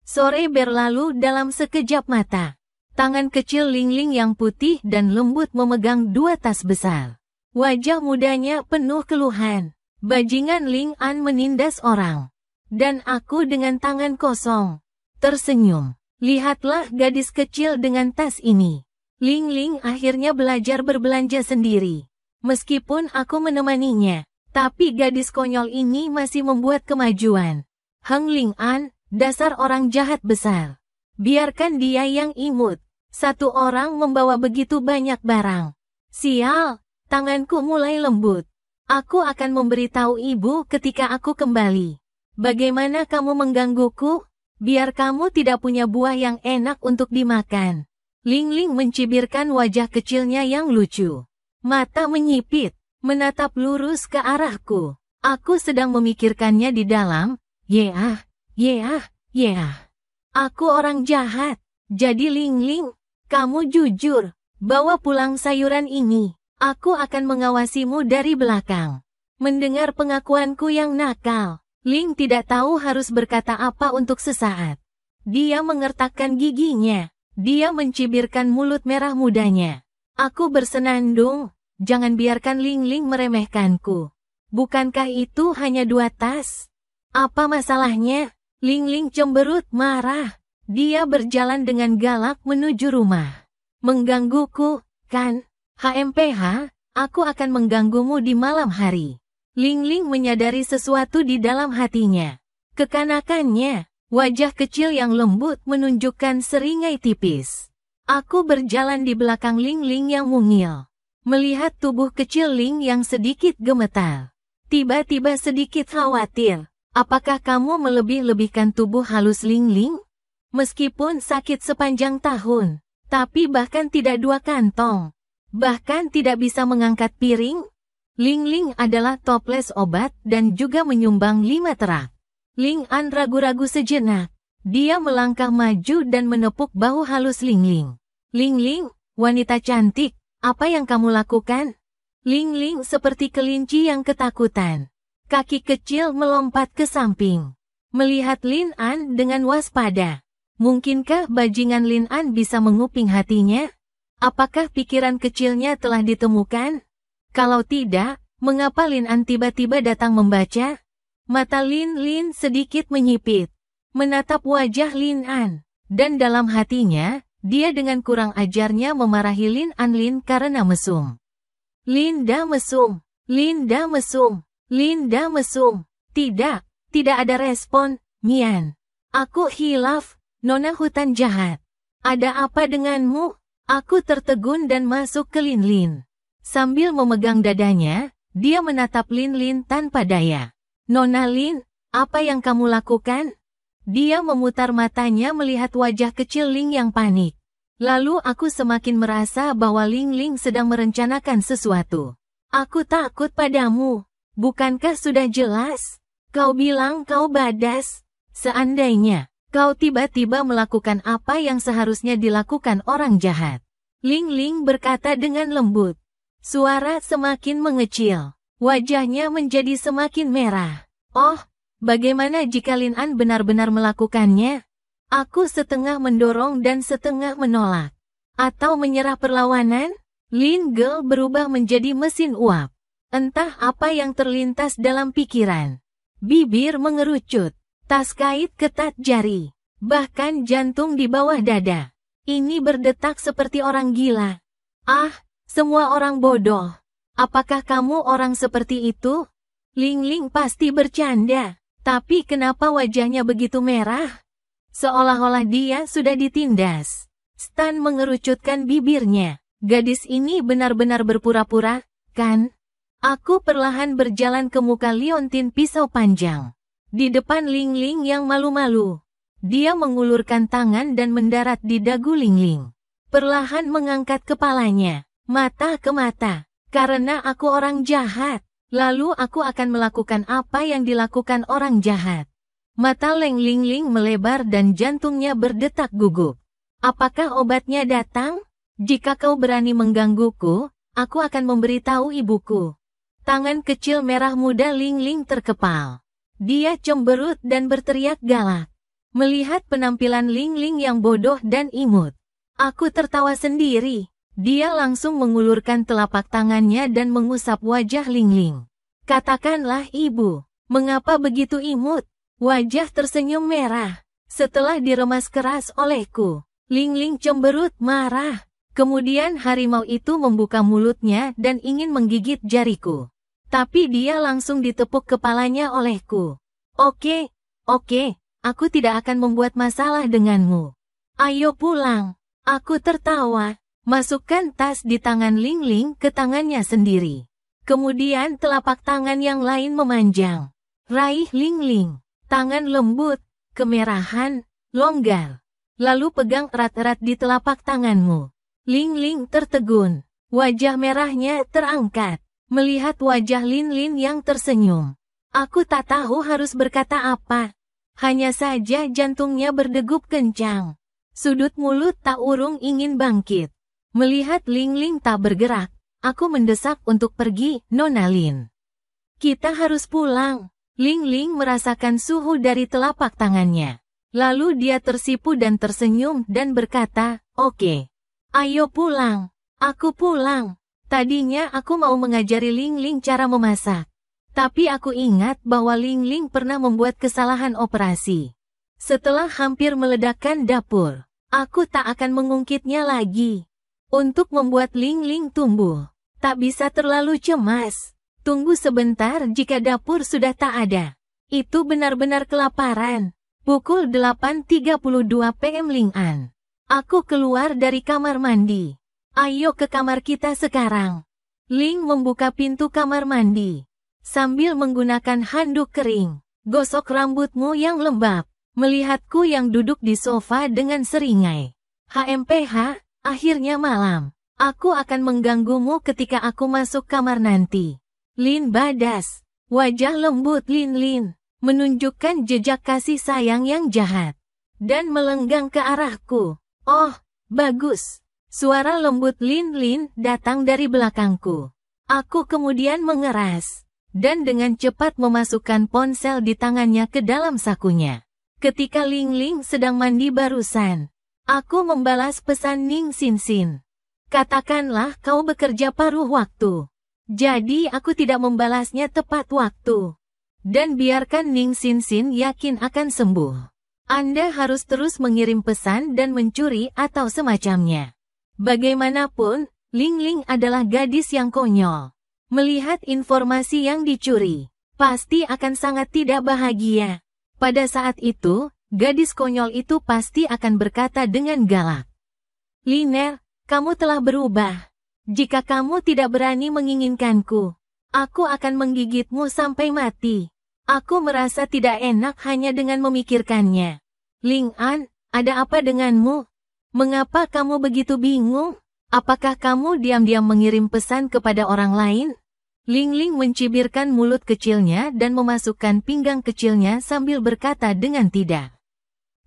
Sore berlalu dalam sekejap mata. Tangan kecil Ling Ling yang putih dan lembut memegang 2 tas besar. Wajah mudanya penuh keluhan. Bajingan Ling An menindas orang. Dan aku dengan tangan kosong. Tersenyum. Lihatlah gadis kecil dengan tas ini. Ling Ling akhirnya belajar berbelanja sendiri. Meskipun aku menemaninya, tapi gadis konyol ini masih membuat kemajuan. Heng Ling An, dasar orang jahat besar. Biarkan dia yang imut. Satu orang membawa begitu banyak barang. Sial, tanganku mulai lembut. Aku akan memberitahu ibu ketika aku kembali. Bagaimana kamu menggangguku? Biar kamu tidak punya buah yang enak untuk dimakan. Ling Ling mencibirkan wajah kecilnya yang lucu. Mata menyipit, menatap lurus ke arahku. Aku sedang memikirkannya di dalam. Aku orang jahat. Jadi Ling Ling, kamu jujur. Bawa pulang sayuran ini. Aku akan mengawasimu dari belakang. Mendengar pengakuanku yang nakal, Ling tidak tahu harus berkata apa untuk sesaat. Dia mengertakkan giginya. Dia mencibirkan mulut merah mudanya. Aku bersenandung. Jangan biarkan Ling Ling meremehkanku. Bukankah itu hanya 2 tas? Apa masalahnya? Ling Ling cemberut marah. Dia berjalan dengan galak menuju rumah. Menggangguku, kan? HMPH, aku akan mengganggumu di malam hari. Ling Ling menyadari sesuatu di dalam hatinya. Kekanakannya, wajah kecil yang lembut menunjukkan seringai tipis. Aku berjalan di belakang Ling Ling yang mungil. Melihat tubuh kecil Ling yang sedikit gemetar. Tiba-tiba sedikit khawatir. Apakah kamu melebih-lebihkan tubuh halus Ling Ling? Meskipun sakit sepanjang tahun, tapi bahkan tidak 2 kantong. Bahkan tidak bisa mengangkat piring? Ling Ling adalah toples obat dan juga menyumbang 5 terak. Ling An ragu-ragu sejenak. Dia melangkah maju dan menepuk bahu halus Ling Ling. Ling Ling, wanita cantik, apa yang kamu lakukan? Ling Ling seperti kelinci yang ketakutan. Kaki kecil melompat ke samping. Melihat Lin An dengan waspada. Mungkinkah bajingan Lin An bisa menguping hatinya? Apakah pikiran kecilnya telah ditemukan? Kalau tidak, mengapa Lin An tiba-tiba datang membaca? Mata Lin sedikit menyipit. Menatap wajah Lin An. Dan dalam hatinya, dia dengan kurang ajarnya memarahi Lin An karena mesum. Linda mesum. Linda mesum. Linda mesum. Tidak ada respon, Mian. Aku hilaf, nona hutan jahat. Ada apa denganmu? Aku tertegun dan masuk ke Lin Lin. Sambil memegang dadanya, dia menatap Lin Lin tanpa daya. Nona Lin, apa yang kamu lakukan? Dia memutar matanya melihat wajah kecil Ling yang panik. Lalu aku semakin merasa bahwa Ling Ling sedang merencanakan sesuatu. Aku takut padamu. Bukankah sudah jelas? Kau bilang kau badas. Seandainya kau tiba-tiba melakukan apa yang seharusnya dilakukan orang jahat. Ling Ling berkata dengan lembut. Suara semakin mengecil. Wajahnya menjadi semakin merah. Oh, bagaimana jika Lin An benar-benar melakukannya? Aku setengah mendorong dan setengah menolak. Atau menyerah perlawanan? Lin Girl berubah menjadi mesin uap. Entah apa yang terlintas dalam pikiran. Bibir mengerucut. Tas kait ketat jari. Bahkan jantung di bawah dada. Ini berdetak seperti orang gila. Ah, semua orang bodoh. Apakah kamu orang seperti itu? Ling Ling pasti bercanda. Tapi kenapa wajahnya begitu merah? Seolah-olah dia sudah ditindas. Stan mengerucutkan bibirnya. Gadis ini benar-benar berpura-pura, kan? Aku perlahan berjalan ke muka liontin pisau panjang. Di depan Ling Ling yang malu-malu. Dia mengulurkan tangan dan mendarat di dagu Ling Ling. Perlahan mengangkat kepalanya, mata ke mata. Karena aku orang jahat, lalu aku akan melakukan apa yang dilakukan orang jahat. Mata Leng Lingling melebar dan jantungnya berdetak gugup. Apakah obatnya datang? Jika kau berani menggangguku, aku akan memberitahu ibuku. Tangan kecil merah muda Lingling terkepal. Dia cemberut dan berteriak galak. Melihat penampilan Lingling yang bodoh dan imut, aku tertawa sendiri. Dia langsung mengulurkan telapak tangannya dan mengusap wajah Lingling. Katakanlah ibu, mengapa begitu imut? Wajah tersenyum merah. Setelah diremas keras olehku, Lingling cemberut marah. Kemudian harimau itu membuka mulutnya dan ingin menggigit jariku. Tapi dia langsung ditepuk kepalanya olehku. Oke, aku tidak akan membuat masalah denganmu. Ayo pulang. Aku tertawa. Masukkan tas di tangan Lingling ke tangannya sendiri. Kemudian telapak tangan yang lain memanjang. Raih Lingling. Tangan lembut, kemerahan, longgar. Lalu pegang erat-erat di telapak tanganmu. Lingling tertegun. Wajah merahnya terangkat. Melihat wajah Lin yang tersenyum. Aku tak tahu harus berkata apa. Hanya saja jantungnya berdegup kencang. Sudut mulut tak urung ingin bangkit. Melihat Lingling tak bergerak, aku mendesak untuk pergi, Nona Lin. Kita harus pulang. Lingling merasakan suhu dari telapak tangannya. Lalu dia tersipu dan tersenyum dan berkata, oke. Ayo pulang. Aku pulang. Tadinya aku mau mengajari Lingling cara memasak. Tapi aku ingat bahwa Lingling pernah membuat kesalahan operasi. Setelah hampir meledakkan dapur, aku tak akan mengungkitnya lagi. Untuk membuat Lingling tumbuh, tak bisa terlalu cemas. Tunggu sebentar jika dapur sudah tak ada. Itu benar-benar kelaparan. Pukul 8.32 PM Ling'an. Aku keluar dari kamar mandi. Ayo ke kamar kita sekarang. Ling membuka pintu kamar mandi. Sambil menggunakan handuk kering. Gosok rambutmu yang lembab. Melihatku yang duduk di sofa dengan seringai. HMPH, akhirnya malam. Aku akan mengganggumu ketika aku masuk kamar nanti. Lin badas. Wajah lembut Lin menunjukkan jejak kasih sayang yang jahat. Dan melenggang ke arahku. Oh, bagus. Suara lembut Lin datang dari belakangku. Aku kemudian mengeras. Dan dengan cepat memasukkan ponsel di tangannya ke dalam sakunya. Ketika Ling sedang mandi barusan, aku membalas pesan Ning Xin. Katakanlah kau bekerja paruh waktu. Jadi aku tidak membalasnya tepat waktu. Dan biarkan Ning Xin yakin akan sembuh. Anda harus terus mengirim pesan dan mencuri atau semacamnya. Bagaimanapun, Ling adalah gadis yang konyol. Melihat informasi yang dicuri, pasti akan sangat tidak bahagia. Pada saat itu, gadis konyol itu pasti akan berkata dengan galak. Liner, kamu telah berubah. Jika kamu tidak berani menginginkanku, aku akan menggigitmu sampai mati. Aku merasa tidak enak hanya dengan memikirkannya. Ling'an, ada apa denganmu? Mengapa kamu begitu bingung? Apakah kamu diam-diam mengirim pesan kepada orang lain? Ling mencibirkan mulut kecilnya dan memasukkan pinggang kecilnya sambil berkata dengan tidak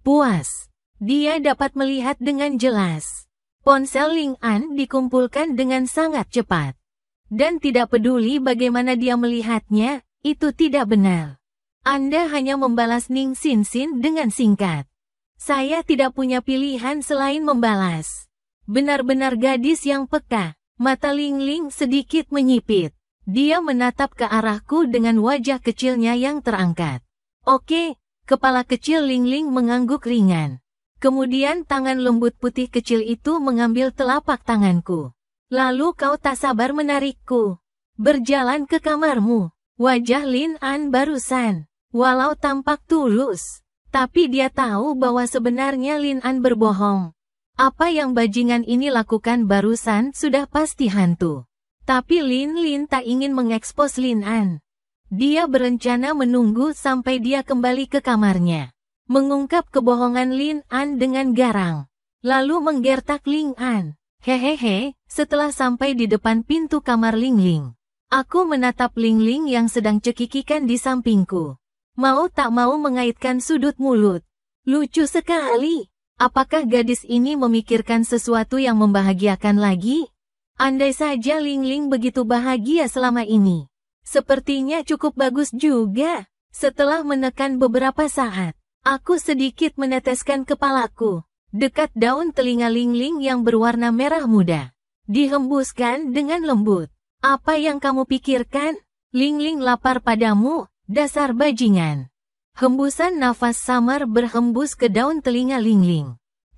puas. Dia dapat melihat dengan jelas. Ponsel Ling'an dikumpulkan dengan sangat cepat. Dan tidak peduli bagaimana dia melihatnya, itu tidak benar. Anda hanya membalas Ning Xin dengan singkat. Saya tidak punya pilihan selain membalas. Benar-benar gadis yang peka. Mata Ling sedikit menyipit. Dia menatap ke arahku dengan wajah kecilnya yang terangkat. Oke, kepala kecil Ling mengangguk ringan. Kemudian tangan lembut putih kecil itu mengambil telapak tanganku. Lalu kau tak sabar menarikku. Berjalan ke kamarmu. Wajah Lin-an barusan, walau tampak tulus, tapi dia tahu bahwa sebenarnya Lin-an berbohong. Apa yang bajingan ini lakukan barusan sudah pasti hantu. Tapi Lin tak ingin mengekspos Lin-an. Dia berencana menunggu sampai dia kembali ke kamarnya. Mengungkap kebohongan Lin-an dengan garang. Lalu menggertak Ling-an. Hehehe, setelah sampai di depan pintu kamar Ling. Aku menatap Ling yang sedang cekikikan di sampingku. Mau tak mau mengaitkan sudut mulut. Lucu sekali. Apakah gadis ini memikirkan sesuatu yang membahagiakan lagi? Andai saja Ling Ling begitu bahagia selama ini. Sepertinya cukup bagus juga. Setelah menekan beberapa saat, aku sedikit meneteskan kepalaku. Dekat daun telinga Ling Ling yang berwarna merah muda. Dihembuskan dengan lembut. Apa yang kamu pikirkan? Ling Ling lapar padamu, dasar bajingan. Hembusan nafas samar berhembus ke daun telinga Ling Ling.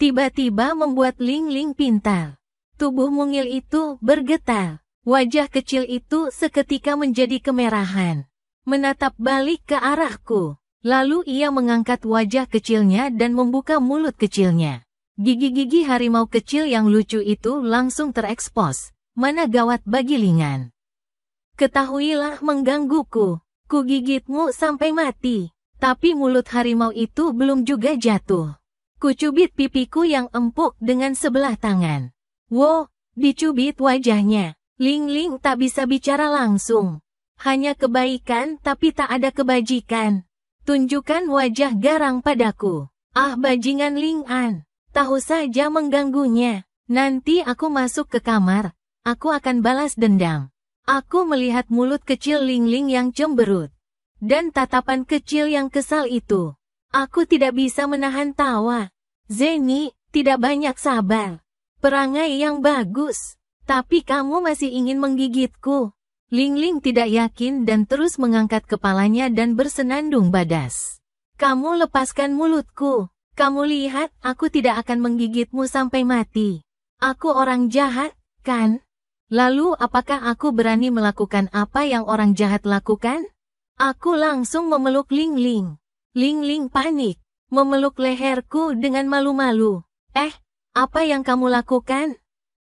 Tiba-tiba membuat Ling Ling pintar. Tubuh mungil itu bergetar. Wajah kecil itu seketika menjadi kemerahan. Menatap balik ke arahku. Lalu ia mengangkat wajah kecilnya dan membuka mulut kecilnya. Gigi-gigi harimau kecil yang lucu itu langsung terekspos. Mana gawat bagi Lingan. Ketahuilah menggangguku. Kugigitmu sampai mati. Tapi mulut harimau itu belum juga jatuh. Kucubit pipiku yang empuk dengan sebelah tangan. Wow, dicubit wajahnya. Ling Ling tak bisa bicara langsung. Hanya kebaikan tapi tak ada kebajikan. Tunjukkan wajah garang padaku. Ah bajingan Ling An. Tahu saja mengganggunya. Nanti aku masuk ke kamar. Aku akan balas dendam. Aku melihat mulut kecil Ling Ling yang cemberut. Dan tatapan kecil yang kesal itu. Aku tidak bisa menahan tawa. Zeni, tidak banyak sabar. Perangai yang bagus. Tapi kamu masih ingin menggigitku. Ling Ling tidak yakin dan terus mengangkat kepalanya dan bersenandung badas. Kamu lepaskan mulutku. Kamu lihat aku tidak akan menggigitmu sampai mati. Aku orang jahat, kan? Lalu apakah aku berani melakukan apa yang orang jahat lakukan? Aku langsung memeluk Ling Ling. Ling Ling panik, memeluk leherku dengan malu-malu. Apa yang kamu lakukan?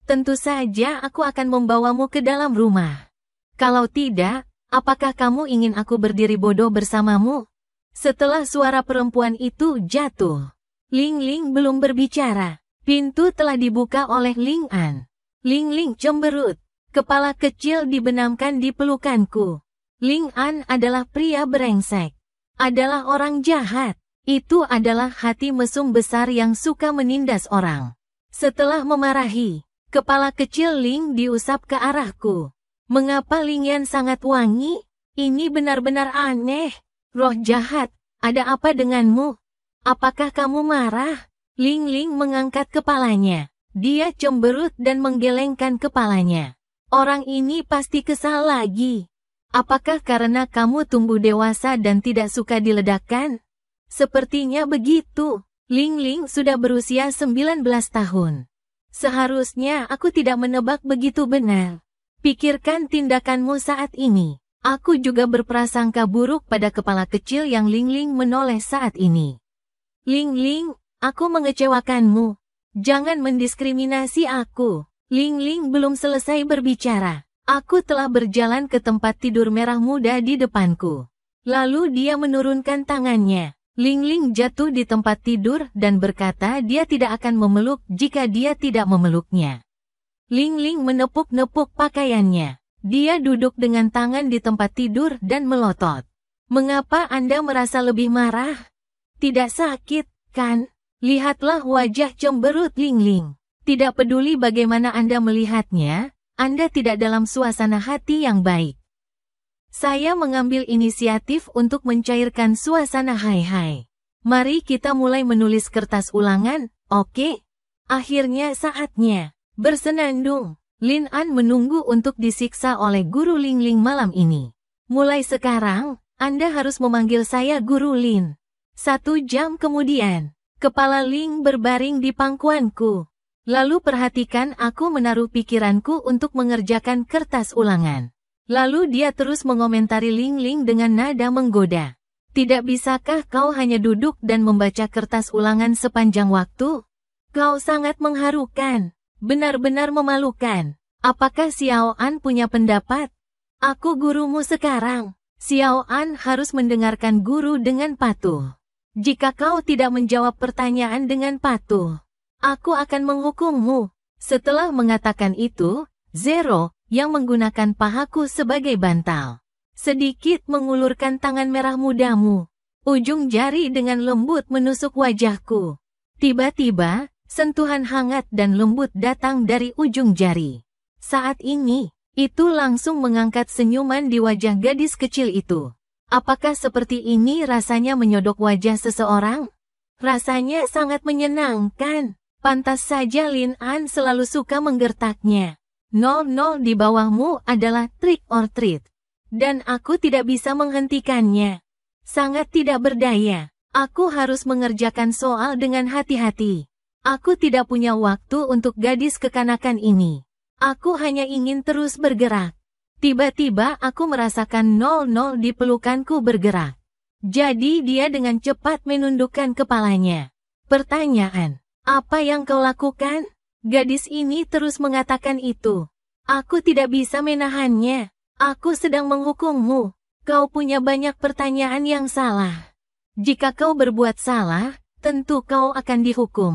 Tentu saja aku akan membawamu ke dalam rumah. Kalau tidak, apakah kamu ingin aku berdiri bodoh bersamamu? Setelah suara perempuan itu jatuh, Ling Ling belum berbicara. Pintu telah dibuka oleh Ling An. Ling Ling cemberut. Kepala kecil dibenamkan di pelukanku. Ling An adalah pria brengsek. Adalah orang jahat. Itu adalah hati mesum besar yang suka menindas orang. Setelah memarahi, kepala kecil Ling diusap ke arahku. Mengapa Ling Yan sangat wangi? Ini benar-benar aneh. Roh jahat, ada apa denganmu? Apakah kamu marah? Ling Ling mengangkat kepalanya. Dia cemberut dan menggelengkan kepalanya. Orang ini pasti kesal lagi. Apakah karena kamu tumbuh dewasa dan tidak suka diledakkan? Sepertinya begitu. Ling Ling sudah berusia 19 tahun. Seharusnya aku tidak menebak begitu benar. Pikirkan tindakanmu saat ini. Aku juga berprasangka buruk pada kepala kecil yang Ling Ling menoleh saat ini. Ling Ling, aku mengecewakanmu. Jangan mendiskriminasi aku. Ling Ling belum selesai berbicara. Aku telah berjalan ke tempat tidur merah muda di depanku. Lalu dia menurunkan tangannya. Ling Ling jatuh di tempat tidur dan berkata dia tidak akan memeluk jika dia tidak memeluknya. Ling Ling menepuk-nepuk pakaiannya. Dia duduk dengan tangan di tempat tidur dan melotot. Mengapa Anda merasa lebih marah? Tidak sakit, kan? Lihatlah wajah cemberut Ling Ling. Tidak peduli bagaimana Anda melihatnya, Anda tidak dalam suasana hati yang baik. Saya mengambil inisiatif untuk mencairkan suasana hai-hai. Mari kita mulai menulis kertas ulangan, oke? Akhirnya saatnya. Bersenandung. Lin An menunggu untuk disiksa oleh Guru Ling Ling malam ini. Mulai sekarang, Anda harus memanggil saya Guru Lin. 1 jam kemudian. Kepala Ling berbaring di pangkuanku. Lalu perhatikan aku menaruh pikiranku untuk mengerjakan kertas ulangan. Lalu dia terus mengomentari Ling Ling dengan nada menggoda. Tidak bisakah kau hanya duduk dan membaca kertas ulangan sepanjang waktu? Kau sangat mengharukan. Benar-benar memalukan. Apakah Xiao An punya pendapat? Aku gurumu sekarang. Xiao An harus mendengarkan guru dengan patuh. Jika kau tidak menjawab pertanyaan dengan patuh, aku akan menghukummu. Setelah mengatakan itu, Zero, yang menggunakan pahaku sebagai bantal, sedikit mengulurkan tangan merah mudamu. Ujung jari dengan lembut menusuk wajahku. Tiba-tiba, sentuhan hangat dan lembut datang dari ujung jari. Saat ini, itu langsung mengangkat senyuman di wajah gadis kecil itu. Apakah seperti ini rasanya menyodok wajah seseorang? Rasanya sangat menyenangkan. Pantas saja Lin An selalu suka menggertaknya. 00 di bawahmu adalah trick or treat. Dan aku tidak bisa menghentikannya. Sangat tidak berdaya. Aku harus mengerjakan soal dengan hati-hati. Aku tidak punya waktu untuk gadis kekanakan ini. Aku hanya ingin terus bergerak. Tiba-tiba aku merasakan 00 di pelukanku bergerak. Jadi dia dengan cepat menundukkan kepalanya. Pertanyaan, apa yang kau lakukan? Gadis ini terus mengatakan itu. Aku tidak bisa menahannya. Aku sedang menghukummu. Kau punya banyak pertanyaan yang salah. Jika kau berbuat salah, tentu kau akan dihukum.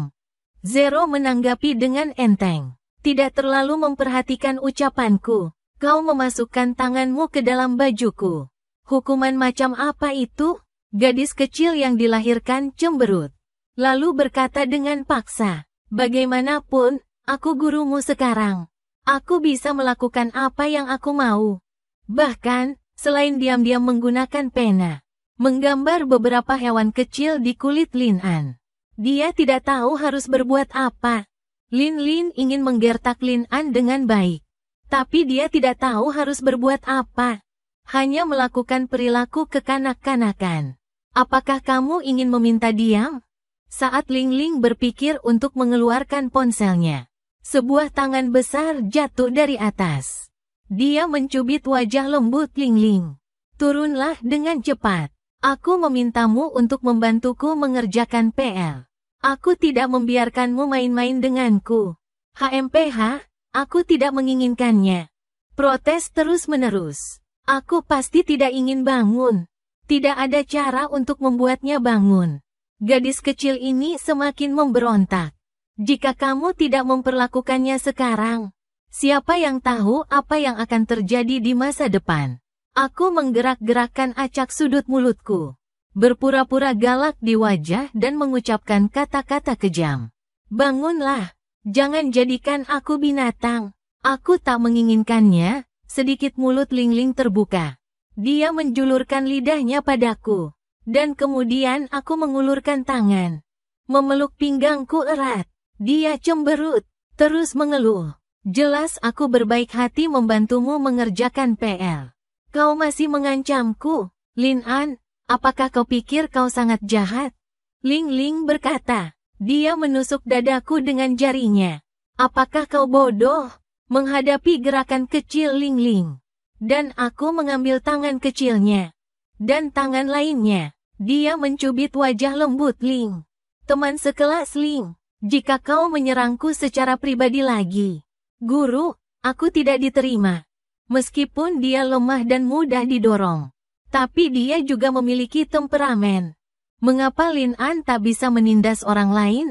Zero menanggapi dengan enteng. Tidak terlalu memperhatikan ucapanku. Kau memasukkan tanganmu ke dalam bajuku. Hukuman macam apa itu? Gadis kecil yang dilahirkan cemberut. Lalu berkata dengan paksa. Bagaimanapun, aku gurumu sekarang. Aku bisa melakukan apa yang aku mau. Bahkan, selain diam-diam menggunakan pena, menggambar beberapa hewan kecil di kulit Lin An. Dia tidak tahu harus berbuat apa. Lin ingin menggertak Lin An dengan baik. Tapi dia tidak tahu harus berbuat apa. Hanya melakukan perilaku kekanak-kanakan. Apakah kamu ingin meminta diam? Saat Ling berpikir untuk mengeluarkan ponselnya, sebuah tangan besar jatuh dari atas. Dia mencubit wajah lembut Ling. Turunlah dengan cepat. Aku memintamu untuk membantuku mengerjakan PR. Aku tidak membiarkanmu main-main denganku. HMPH, aku tidak menginginkannya. Protes terus-menerus. Aku pasti tidak ingin bangun. Tidak ada cara untuk membuatnya bangun. Gadis kecil ini semakin memberontak. Jika kamu tidak memperlakukannya sekarang, siapa yang tahu apa yang akan terjadi di masa depan? Aku menggerak-gerakkan acak sudut mulutku. Berpura-pura galak di wajah dan mengucapkan kata-kata kejam. Bangunlah. Jangan jadikan aku binatang. Aku tak menginginkannya. Sedikit mulut Ling terbuka. Dia menjulurkan lidahnya padaku. Dan kemudian aku mengulurkan tangan. Memeluk pinggangku erat. Dia cemberut. Terus mengeluh. Jelas aku berbaik hati membantumu mengerjakan PR. Kau masih mengancamku. Lin An, apakah kau pikir kau sangat jahat? Ling berkata. Dia menusuk dadaku dengan jarinya. Apakah kau bodoh? Menghadapi gerakan kecil Ling. Dan aku mengambil tangan kecilnya. Dan tangan lainnya. Dia mencubit wajah lembut Ling. Teman sekelas Ling. Jika kau menyerangku secara pribadi lagi. Guru, aku tidak diterima. Meskipun dia lemah dan mudah didorong. Tapi dia juga memiliki temperamen. Mengapa Lin An tak bisa menindas orang lain?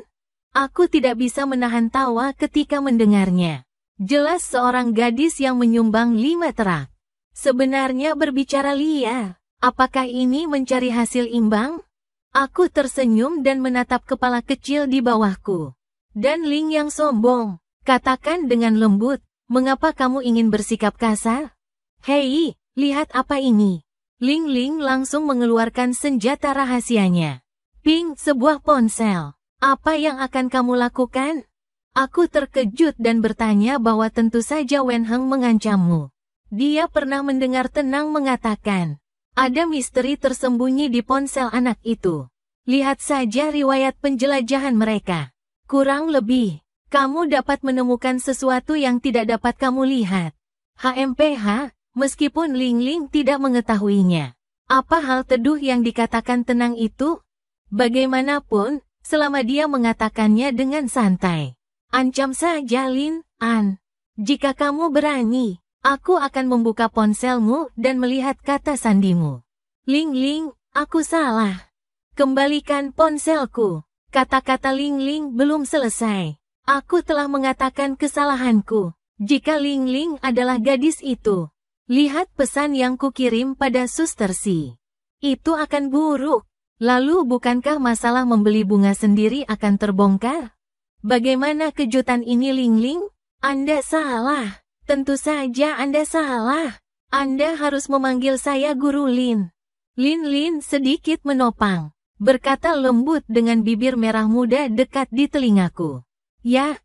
Aku tidak bisa menahan tawa ketika mendengarnya. Jelas seorang gadis yang menyumbang 5 terak. Sebenarnya berbicara liar. Apakah ini mencari hasil imbang? Aku tersenyum dan menatap kepala kecil di bawahku. Dan Ling yang sombong, katakan dengan lembut, mengapa kamu ingin bersikap kasar? Hei, lihat apa ini. Ling langsung mengeluarkan senjata rahasianya. Ping, sebuah ponsel. Apa yang akan kamu lakukan? Aku terkejut dan bertanya bahwa tentu saja Wen Heng mengancammu. Dia pernah mendengar Tenang mengatakan, ada misteri tersembunyi di ponsel anak itu. Lihat saja riwayat penjelajahan mereka. Kurang lebih, kamu dapat menemukan sesuatu yang tidak dapat kamu lihat. HMPH, meskipun Ling tidak mengetahuinya. Apa hal teduh yang dikatakan Tenang itu? Bagaimanapun, selama dia mengatakannya dengan santai. Ancam saja Lin An. Jika kamu berani, aku akan membuka ponselmu dan melihat kata sandimu. Ling, aku salah. Kembalikan ponselku. Kata-kata Ling belum selesai. Aku telah mengatakan kesalahanku. Jika Ling adalah gadis itu, lihat pesan yang kukirim pada Suster Si. Itu akan buruk. Lalu bukankah masalah membeli bunga sendiri akan terbongkar? Bagaimana kejutan ini Ling Ling? Anda salah. Tentu saja Anda salah. Anda harus memanggil saya Guru Lin. Lin Lin sedikit menopang, berkata lembut dengan bibir merah muda dekat di telingaku. Ya,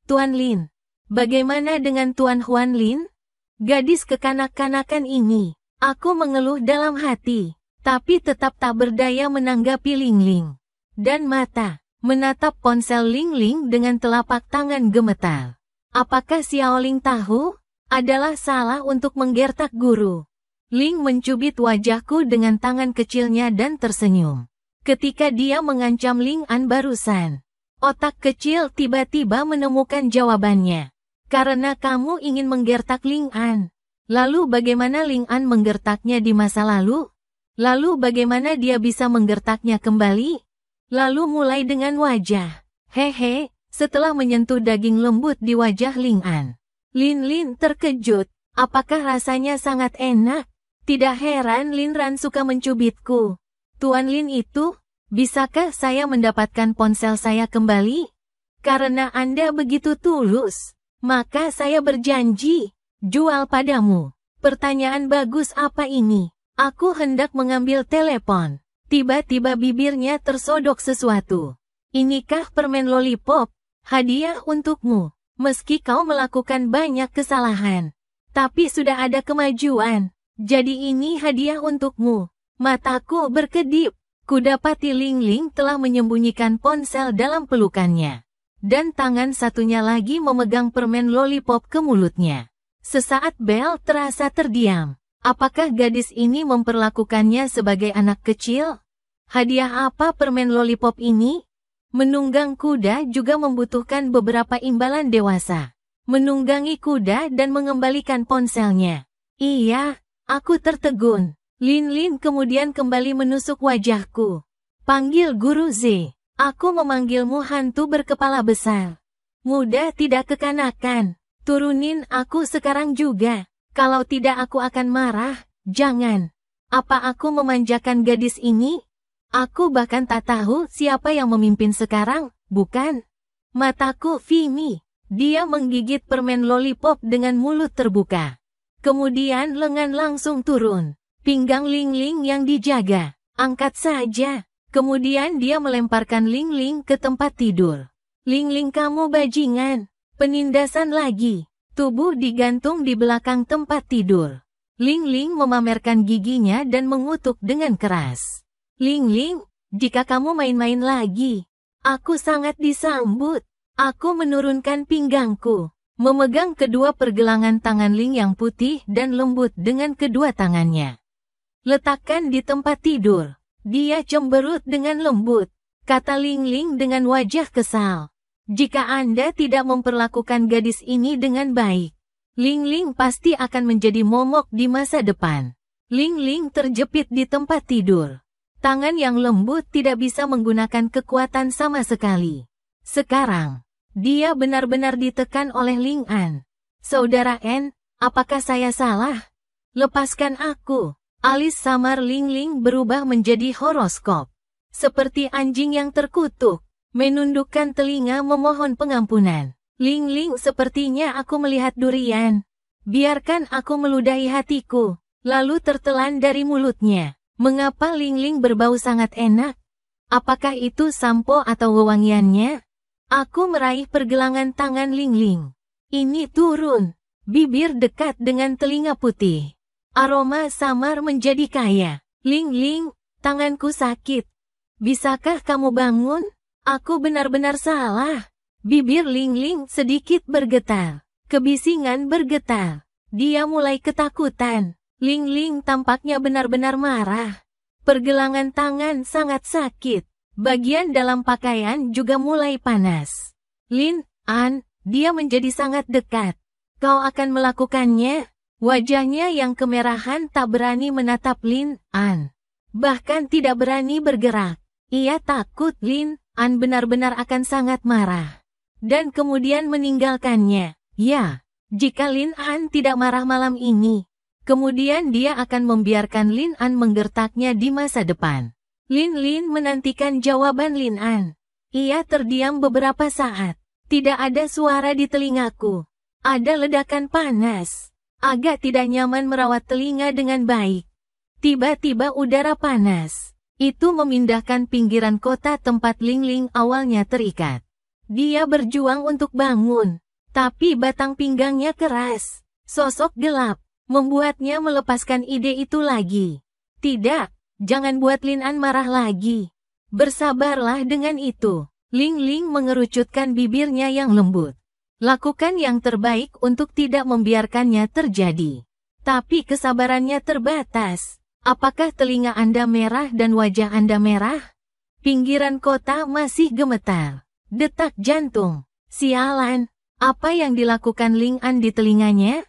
Tuan Lin. Bagaimana dengan Tuan Huan Lin? Gadis kekanak-kanakan ini. Aku mengeluh dalam hati, tapi tetap tak berdaya menanggapi Ling Ling. Dan mata menatap ponsel Ling Ling dengan telapak tangan gemetar. Apakah Xiaoling tahu? Adalah salah untuk menggertak guru. Ling mencubit wajahku dengan tangan kecilnya dan tersenyum. Ketika dia mengancam Ling An barusan, otak kecil tiba-tiba menemukan jawabannya. Karena kamu ingin menggertak Ling An. Lalu bagaimana Ling An menggertaknya di masa lalu? Lalu bagaimana dia bisa menggertaknya kembali? Lalu mulai dengan wajah. Hehe, setelah menyentuh daging lembut di wajah Ling An. Lin Lin terkejut. Apakah rasanya sangat enak? Tidak heran Lin Ran suka mencubitku. Tuan Lin itu, bisakah saya mendapatkan ponsel saya kembali? Karena Anda begitu tulus, maka saya berjanji, jual padamu. Pertanyaan bagus apa ini? Aku hendak mengambil telepon. Tiba-tiba bibirnya tersodok sesuatu. Inikah permen lollipop? Hadiah untukmu. Meski kau melakukan banyak kesalahan, tapi sudah ada kemajuan. Jadi ini hadiah untukmu. Mataku berkedip. Kudapati Ling Ling telah menyembunyikan ponsel dalam pelukannya. Dan tangan satunya lagi memegang permen lollipop ke mulutnya. Sesaat Belle terasa terdiam. Apakah gadis ini memperlakukannya sebagai anak kecil? Hadiah apa permen lollipop ini? Menunggang kuda juga membutuhkan beberapa imbalan dewasa. Menunggangi kuda dan mengembalikan ponselnya. Iya, aku tertegun. Lin Lin kemudian kembali menusuk wajahku. Panggil Guru Z. Aku memanggilmu hantu berkepala besar. Muda tidak kekanakan. Turunin aku sekarang juga. Kalau tidak aku akan marah. Jangan. Apa aku memanjakan gadis ini? Aku bahkan tak tahu siapa yang memimpin sekarang, bukan? Mataku Vimi. Dia menggigit permen lollipop dengan mulut terbuka. Kemudian lengan langsung turun. Pinggang Ling Ling yang dijaga. Angkat saja. Kemudian dia melemparkan Ling Ling ke tempat tidur. Ling Ling kamu bajingan. Penindasan lagi. Tubuh digantung di belakang tempat tidur. Ling Ling memamerkan giginya dan mengutuk dengan keras. Ling Ling, jika kamu main-main lagi, aku sangat disambut. Aku menurunkan pinggangku, memegang kedua pergelangan tangan Ling yang putih dan lembut dengan kedua tangannya. Letakkan di tempat tidur. Dia cemberut dengan lembut, kata Ling Ling dengan wajah kesal. Jika Anda tidak memperlakukan gadis ini dengan baik, Ling Ling pasti akan menjadi momok di masa depan. Ling Ling terjepit di tempat tidur. Tangan yang lembut tidak bisa menggunakan kekuatan sama sekali. Sekarang, dia benar-benar ditekan oleh Ling An. Saudara N, apakah saya salah? Lepaskan aku. Alis samar Ling Ling berubah menjadi horoskop. Seperti anjing yang terkutuk, menundukkan telinga memohon pengampunan. Ling Ling, sepertinya aku melihat durian. Biarkan aku meludahi hatiku. Lalu tertelan dari mulutnya. Mengapa Ling Ling berbau sangat enak? Apakah itu sampo atau wewangiannya? Aku meraih pergelangan tangan Ling Ling. Ini turun. Bibir dekat dengan telinga putih. Aroma samar menjadi kaya. Ling Ling, tanganku sakit. Bisakah kamu bangun? Aku benar-benar salah. Bibir Ling Ling sedikit bergetar. Kebisingan bergetar. Dia mulai ketakutan. Ling Ling tampaknya benar-benar marah. Pergelangan tangan sangat sakit. Bagian dalam pakaian juga mulai panas. Lin An, dia menjadi sangat dekat. Kau akan melakukannya? Wajahnya yang kemerahan tak berani menatap Lin An. Bahkan tidak berani bergerak. Ia takut Lin An benar-benar akan sangat marah. Dan kemudian meninggalkannya. Ya, jika Lin An tidak marah malam ini, Kemudian dia akan membiarkan Lin An menggertaknya di masa depan. Lin menantikan jawaban Lin An. Ia terdiam beberapa saat. Tidak ada suara di telingaku. Ada ledakan panas. Agak tidak nyaman merawat telinga dengan baik. Tiba-tiba udara panas. Itu memindahkan pinggiran kota tempat Ling awalnya terikat. Dia berjuang untuk bangun. Tapi batang pinggangnya keras. Sosok gelap membuatnya melepaskan ide itu lagi. Tidak, jangan buat Lin An marah lagi. Bersabarlah dengan itu. Ling mengerucutkan bibirnya yang lembut. Lakukan yang terbaik untuk tidak membiarkannya terjadi. Tapi kesabarannya terbatas. Apakah telinga Anda merah dan wajah Anda merah? Pinggiran kota masih gemetar. Detak jantung. Sialan, apa yang dilakukan Ling An di telinganya?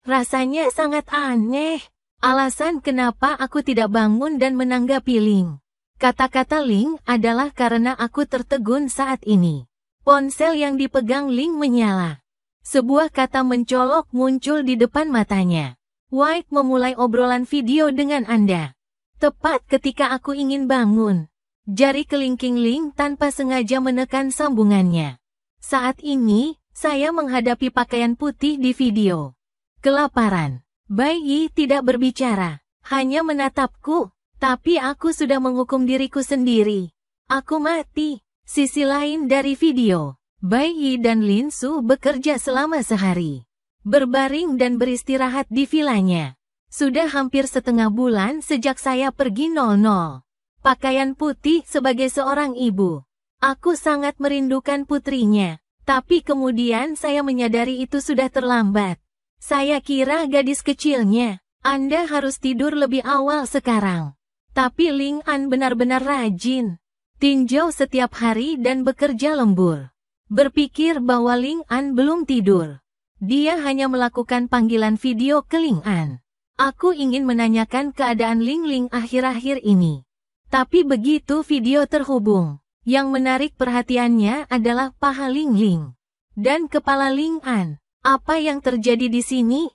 Rasanya sangat aneh. Alasan kenapa aku tidak bangun dan menanggapi Ling. Kata-kata Ling adalah karena aku tertegun saat ini. Ponsel yang dipegang Ling menyala. Sebuah kata mencolok muncul di depan matanya. White memulai obrolan video dengan Anda. Tepat ketika aku ingin bangun. Jari kelingking Ling tanpa sengaja menekan sambungannya. Saat ini, saya menghadapi pakaian putih di video. Kelaparan. Bai Yi tidak berbicara, hanya menatapku. Tapi aku sudah menghukum diriku sendiri. Aku mati. Sisi lain dari video. Bai Yi dan Lin Su bekerja selama sehari. Berbaring dan beristirahat di vilanya. Sudah hampir setengah bulan sejak saya pergi 00. Pakaian putih sebagai seorang ibu. Aku sangat merindukan putrinya. Tapi kemudian saya menyadari itu sudah terlambat. Saya kira gadis kecilnya, Anda harus tidur lebih awal sekarang. Tapi Ling An benar-benar rajin. Tinjau setiap hari dan bekerja lembur. Berpikir bahwa Ling An belum tidur. Dia hanya melakukan panggilan video ke Ling An. Aku ingin menanyakan keadaan Ling akhir-akhir ini. Tapi begitu video terhubung, yang menarik perhatiannya adalah paha Ling dan kepala Ling An. Apa yang terjadi di sini?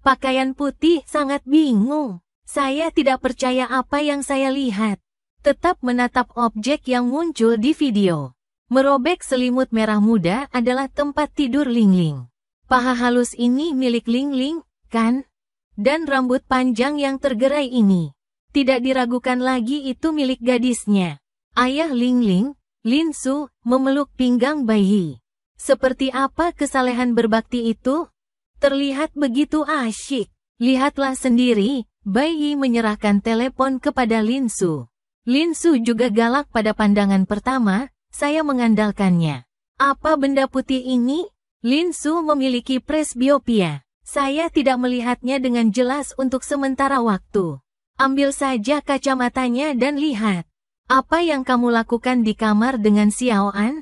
Pakaian putih sangat bingung. Saya tidak percaya apa yang saya lihat. Tetap menatap objek yang muncul di video. Merobek selimut merah muda adalah tempat tidur Ling. Paha halus ini milik Ling, kan? Dan rambut panjang yang tergerai ini. Tidak diragukan lagi itu milik gadisnya. Ayah Ling, Lin Su, memeluk pinggang bayi. Seperti apa kesalehan berbakti itu? Terlihat begitu asyik. Lihatlah sendiri, Bai Yi menyerahkan telepon kepada Lin Su. Lin Su juga galak pada pandangan pertama, saya mengandalkannya. Apa benda putih ini? Lin Su memiliki presbiopia. Saya tidak melihatnya dengan jelas untuk sementara waktu. Ambil saja kacamatanya dan lihat. Apa yang kamu lakukan di kamar dengan Xiao An?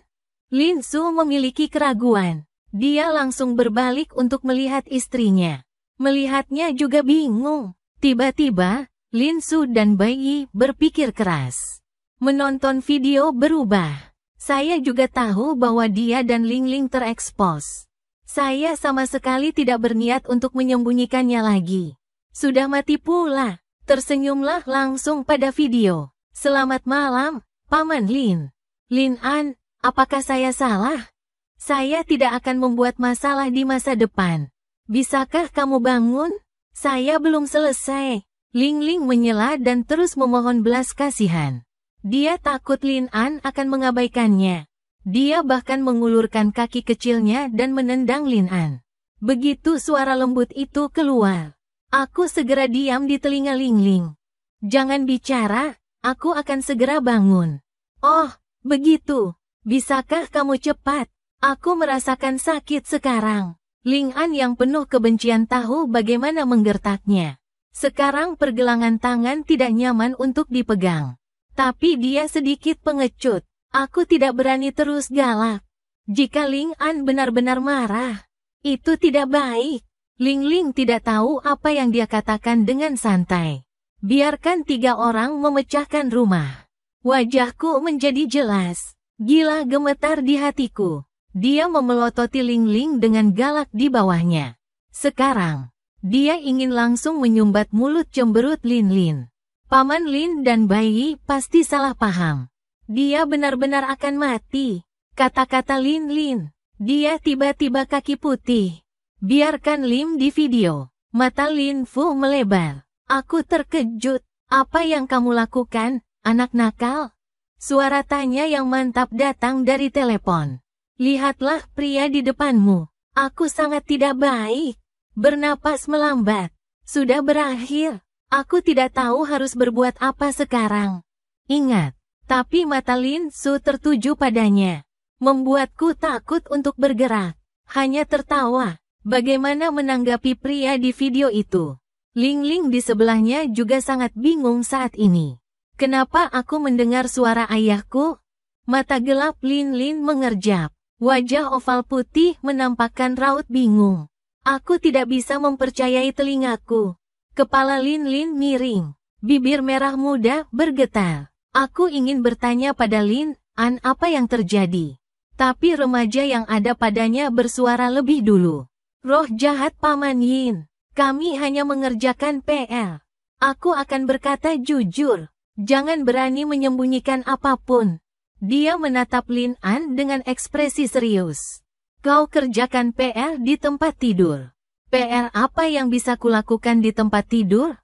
Lin Su memiliki keraguan. Dia langsung berbalik untuk melihat istrinya. Melihatnya juga bingung. Tiba-tiba, Lin Su dan Bai Yi berpikir keras. Menonton video berubah. Saya juga tahu bahwa dia dan Ling terekspos. Saya sama sekali tidak berniat untuk menyembunyikannya lagi. Sudah mati pula. Tersenyumlah langsung pada video. Selamat malam, Paman Lin. Lin An. Apakah saya salah? Saya tidak akan membuat masalah di masa depan. Bisakah kamu bangun? Saya belum selesai. Ling menyela dan terus memohon belas kasihan. Dia takut Lin An akan mengabaikannya. Dia bahkan mengulurkan kaki kecilnya dan menendang Lin An. Begitu suara lembut itu keluar. Aku segera diam di telinga Ling. Jangan bicara, aku akan segera bangun. Oh, begitu. Bisakah kamu cepat? Aku merasakan sakit sekarang. Ling An yang penuh kebencian tahu bagaimana menggertaknya. Sekarang pergelangan tangan tidak nyaman untuk dipegang. Tapi dia sedikit pengecut. Aku tidak berani terus galak. Jika Ling An benar-benar marah, itu tidak baik. Ling tidak tahu apa yang dia katakan dengan santai. Biarkan 3 orang memecahkan rumah. Wajahku menjadi jelas. Gila gemetar di hatiku. Dia memelototi Ling dengan galak di bawahnya. Sekarang, Dia ingin langsung menyumbat mulut cemberut Lin Lin. Paman Lin dan bayi pasti salah paham. Dia benar-benar akan mati. Kata-kata Lin Lin. Dia tiba-tiba kaki putih. Biarkan Lim di video. Mata Lin Fu melebar. Aku terkejut. Apa yang kamu lakukan, anak nakal? Suara tanya yang mantap datang dari telepon. Lihatlah pria di depanmu. Aku sangat tidak baik. Bernapas melambat. Sudah berakhir. Aku tidak tahu harus berbuat apa sekarang. Ingat, tapi mata Lin Su tertuju padanya. Membuatku takut untuk bergerak. Hanya tertawa. Bagaimana menanggapi pria di video itu? Ling Ling di sebelahnya juga sangat bingung saat ini. Kenapa aku mendengar suara ayahku? Mata gelap Lin Lin mengerjap. Wajah oval putih menampakkan raut bingung. Aku tidak bisa mempercayai telingaku. Kepala Lin Lin miring. Bibir merah muda bergetar. Aku ingin bertanya pada Lin An apa yang terjadi. Tapi remaja yang ada padanya bersuara lebih dulu. Roh jahat Paman Yin. Kami hanya mengerjakan PR. Aku akan berkata jujur. Jangan berani menyembunyikan apapun. Dia menatap Lin An dengan ekspresi serius. Kau kerjakan PR di tempat tidur. PR apa yang bisa kulakukan di tempat tidur?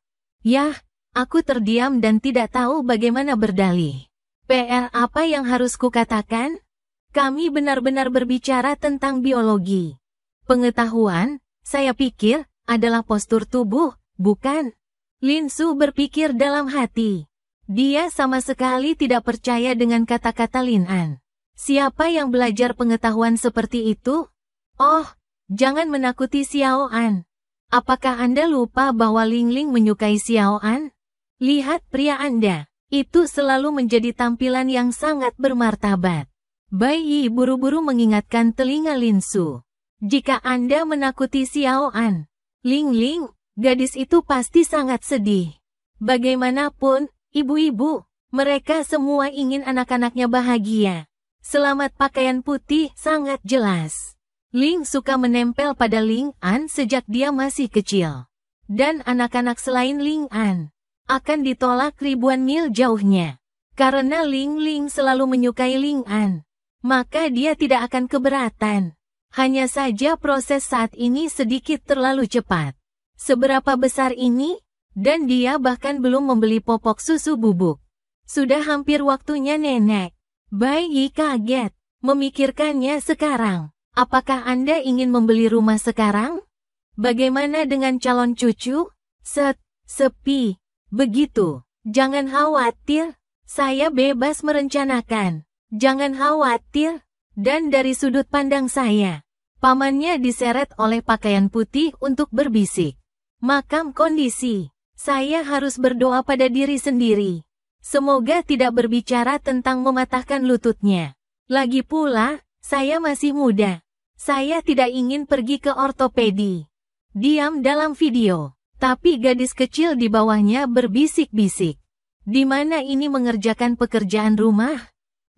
Yah, aku terdiam dan tidak tahu bagaimana berdalih. PR apa yang harus kukatakan? Kami benar-benar berbicara tentang biologi. Pengetahuan, saya pikir, adalah postur tubuh, bukan? Lin Su berpikir dalam hati. Dia sama sekali tidak percaya dengan kata-kata Lin An. Siapa yang belajar pengetahuan seperti itu? Oh, jangan menakuti Xiao An. Apakah Anda lupa bahwa Ling Ling menyukai Xiao An? Lihat pria Anda. Itu selalu menjadi tampilan yang sangat bermartabat. Bai Yi buru-buru mengingatkan telinga Lin Su. Jika Anda menakuti Xiao An, Ling Ling, gadis itu pasti sangat sedih. Bagaimanapun, ibu-ibu, mereka semua ingin anak-anaknya bahagia. Selamat pakaian putih sangat jelas. Ling suka menempel pada Ling An sejak dia masih kecil. Dan anak-anak selain Ling An akan ditolak ribuan mil jauhnya. Karena Ling Ling selalu menyukai Ling An, maka dia tidak akan keberatan. Hanya saja proses saat ini sedikit terlalu cepat. Seberapa besar ini? Dan dia bahkan belum membeli popok susu bubuk. Sudah hampir waktunya nenek. Bai Yi kaget, memikirkannya sekarang. Apakah Anda ingin membeli rumah sekarang? Bagaimana dengan calon cucu? Sepi. Begitu. Jangan khawatir. Saya bebas merencanakan. Jangan khawatir. Dan dari sudut pandang saya, pamannya diseret oleh pakaian putih untuk berbisik. Makam kondisi. Saya harus berdoa pada diri sendiri. Semoga tidak berbicara tentang mematahkan lututnya. Lagi pula, saya masih muda. Saya tidak ingin pergi ke ortopedi. Diam dalam video. Tapi gadis kecil di bawahnya berbisik-bisik. Di mana ini mengerjakan pekerjaan rumah?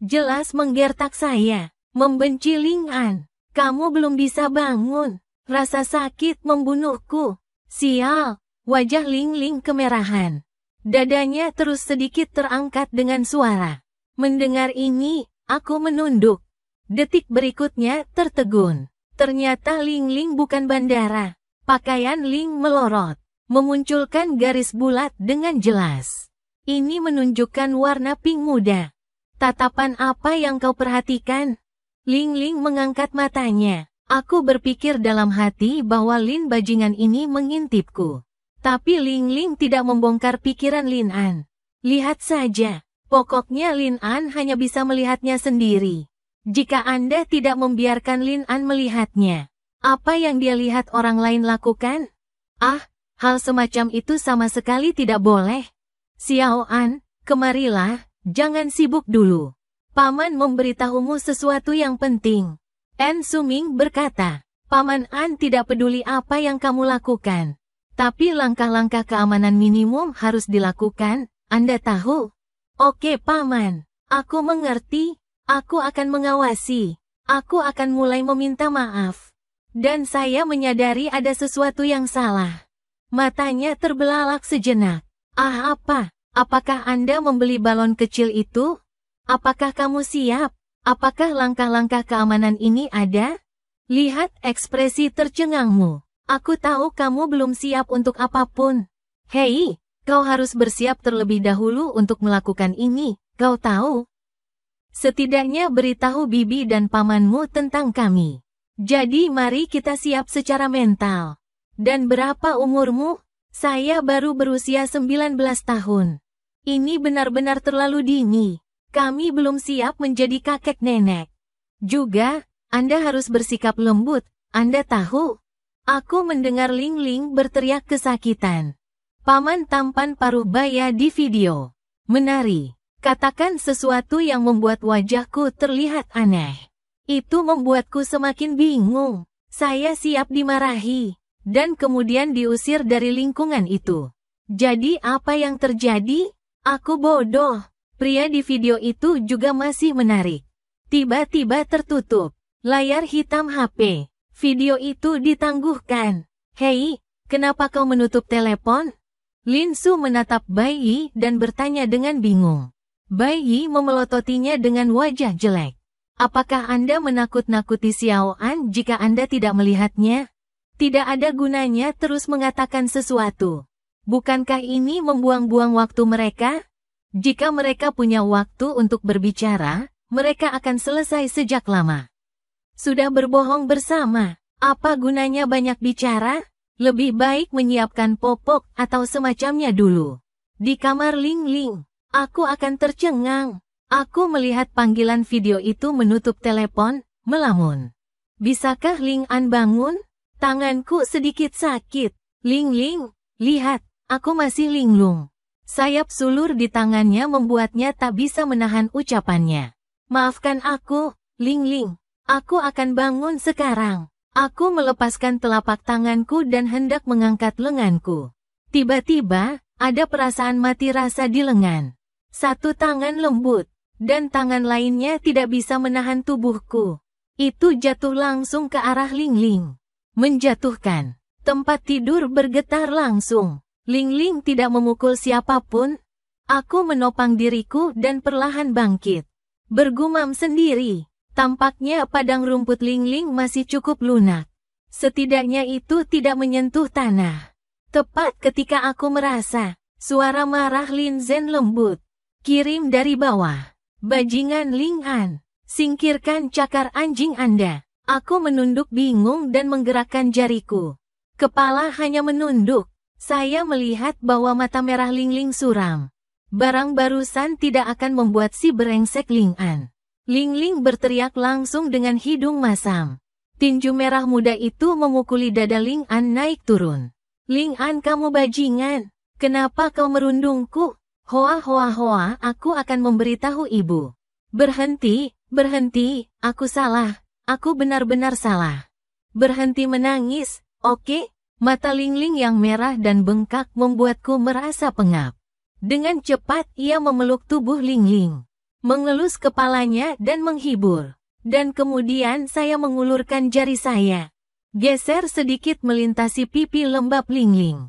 Jelas menggertak saya. Membenci Ling An. Kamu belum bisa bangun. Rasa sakit membunuhku. Sial. Wajah Ling Ling kemerahan. Dadanya terus sedikit terangkat dengan suara. Mendengar ini, aku menunduk. Detik berikutnya tertegun. Ternyata Ling Ling bukan bandara. Pakaian Ling melorot, memunculkan garis bulat dengan jelas. Ini menunjukkan warna pink muda. Tatapan apa yang kau perhatikan? Ling Ling mengangkat matanya. Aku berpikir dalam hati bahwa Lin bajingan ini mengintipku. Tapi Ling Ling tidak membongkar pikiran Lin An. Lihat saja, pokoknya Lin An hanya bisa melihatnya sendiri. Jika Anda tidak membiarkan Lin An melihatnya, apa yang dia lihat orang lain lakukan? Hal semacam itu sama sekali tidak boleh. Xiao An, kemarilah, jangan sibuk dulu. Paman memberitahumu sesuatu yang penting. En Suming berkata, Paman An tidak peduli apa yang kamu lakukan. Tapi langkah-langkah keamanan minimum harus dilakukan, Anda tahu? Oke Paman, aku mengerti, aku akan mengawasi, aku akan mulai meminta maaf. Dan saya menyadari ada sesuatu yang salah. Matanya terbelalak sejenak. Ah apa? Apakah Anda membeli balon kecil itu? Apakah kamu siap? Apakah langkah-langkah keamanan ini ada? Lihat ekspresi tercengangmu. Aku tahu kamu belum siap untuk apapun. Hei, kau harus bersiap terlebih dahulu untuk melakukan ini, kau tahu? Setidaknya beritahu bibi dan pamanmu tentang kami. Jadi mari kita siap secara mental. Dan berapa umurmu? Saya baru berusia 19 tahun. Ini benar-benar terlalu dini. Kami belum siap menjadi kakek nenek. Juga, Anda harus bersikap lembut, Anda tahu? Aku mendengar Ling Ling berteriak kesakitan. Paman tampan paruh baya di video. Menari. Katakan sesuatu yang membuat wajahku terlihat aneh. Itu membuatku semakin bingung. Saya siap dimarahi. Dan kemudian diusir dari lingkungan itu. Jadi apa yang terjadi? Aku bodoh. Pria di video itu juga masih menarik. Tiba-tiba tertutup. Layar hitam HP. Video itu ditangguhkan. Hei, kenapa kau menutup telepon? Lin Su menatap Bai Yi dan bertanya dengan bingung. Bai Yi memelototinya dengan wajah jelek. Apakah Anda menakut-nakuti Xiao An jika Anda tidak melihatnya? Tidak ada gunanya terus mengatakan sesuatu. Bukankah ini membuang-buang waktu mereka? Jika mereka punya waktu untuk berbicara, mereka akan selesai sejak lama. Sudah berbohong bersama, apa gunanya banyak bicara? Lebih baik menyiapkan popok atau semacamnya dulu. Di kamar Ling Ling, aku akan tercengang. Aku melihat panggilan video itu menutup telepon, melamun. Bisakah Ling An bangun? Tanganku sedikit sakit. Ling Ling, lihat, aku masih linglung. Sayap sulur di tangannya membuatnya tak bisa menahan ucapannya. Maafkan aku, Ling Ling. Aku akan bangun sekarang. Aku melepaskan telapak tanganku dan hendak mengangkat lenganku. Tiba-tiba, ada perasaan mati rasa di lengan. Satu tangan lembut, dan tangan lainnya tidak bisa menahan tubuhku. Itu jatuh langsung ke arah Ling Ling. Menjatuhkan. Tempat tidur bergetar langsung. Ling Ling tidak memukul siapapun. Aku menopang diriku dan perlahan bangkit. Bergumam sendiri. Tampaknya padang rumput Ling Ling masih cukup lunak. Setidaknya itu tidak menyentuh tanah. Tepat ketika aku merasa, suara marah Lin Zhen lembut. Kirim dari bawah. Bajingan Ling An. Singkirkan cakar anjing Anda. Aku menunduk bingung dan menggerakkan jariku. Kepala hanya menunduk. Saya melihat bahwa mata merah Ling Ling suram. Barang barusan tidak akan membuat si brengsek Ling An. Ling Ling berteriak langsung dengan hidung masam. Tinju merah muda itu memukuli dada Ling An naik turun. Ling An, kamu bajingan. Kenapa kau merundungku? Hoa hoa hoa, aku akan memberitahu ibu. Berhenti, berhenti, aku salah. Aku benar-benar salah. Berhenti menangis, oke? Mata Ling Ling yang merah dan bengkak membuatku merasa pengap. Dengan cepat ia memeluk tubuh Ling Ling. Mengelus kepalanya dan menghibur. Dan kemudian saya mengulurkan jari saya. Geser sedikit melintasi pipi lembab Ling Ling.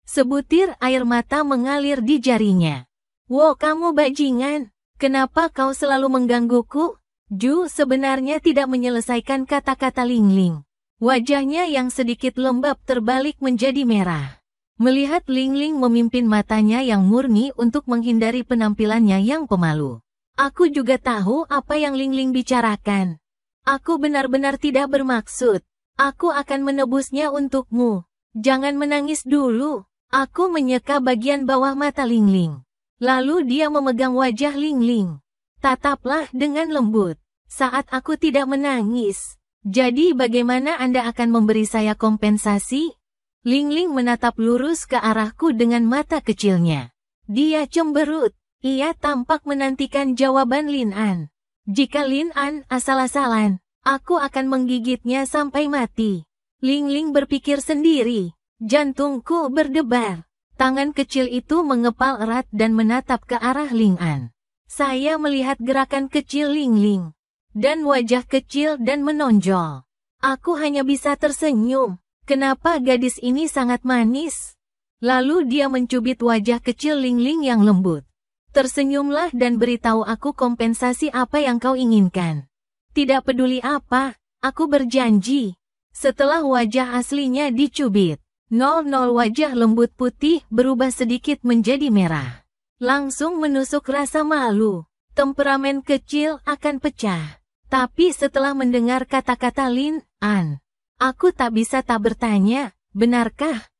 Sebutir air mata mengalir di jarinya. Wow, kamu bajingan. Kenapa kau selalu menggangguku? Ju sebenarnya tidak menyelesaikan kata-kata Ling Ling. Wajahnya yang sedikit lembab terbalik menjadi merah. Melihat Ling Ling memimpin matanya yang murni untuk menghindari penampilannya yang pemalu. Aku juga tahu apa yang Ling Ling bicarakan. Aku benar-benar tidak bermaksud. Aku akan menebusnya untukmu. Jangan menangis dulu. Aku menyeka bagian bawah mata Ling Ling. Lalu dia memegang wajah Ling Ling. Tataplah dengan lembut. Saat aku tidak menangis. Jadi bagaimana Anda akan memberi saya kompensasi? Ling Ling menatap lurus ke arahku dengan mata kecilnya. Dia cemberut. Ia tampak menantikan jawaban Lin An. Jika Lin An asal-asalan, aku akan menggigitnya sampai mati. Ling Ling berpikir sendiri. Jantungku berdebar. Tangan kecil itu mengepal erat dan menatap ke arah Ling An. Saya melihat gerakan kecil Ling Ling. Dan wajah kecil dan menonjol. Aku hanya bisa tersenyum. Kenapa gadis ini sangat manis? Lalu dia mencubit wajah kecil Ling Ling yang lembut. Tersenyumlah dan beritahu aku kompensasi apa yang kau inginkan. Tidak peduli apa, aku berjanji. Setelah wajah aslinya dicubit, 00 wajah lembut putih berubah sedikit menjadi merah. Langsung menusuk rasa malu. Temperamen kecil akan pecah. Tapi setelah mendengar kata-kata Lin An, aku tak bisa tak bertanya, benarkah?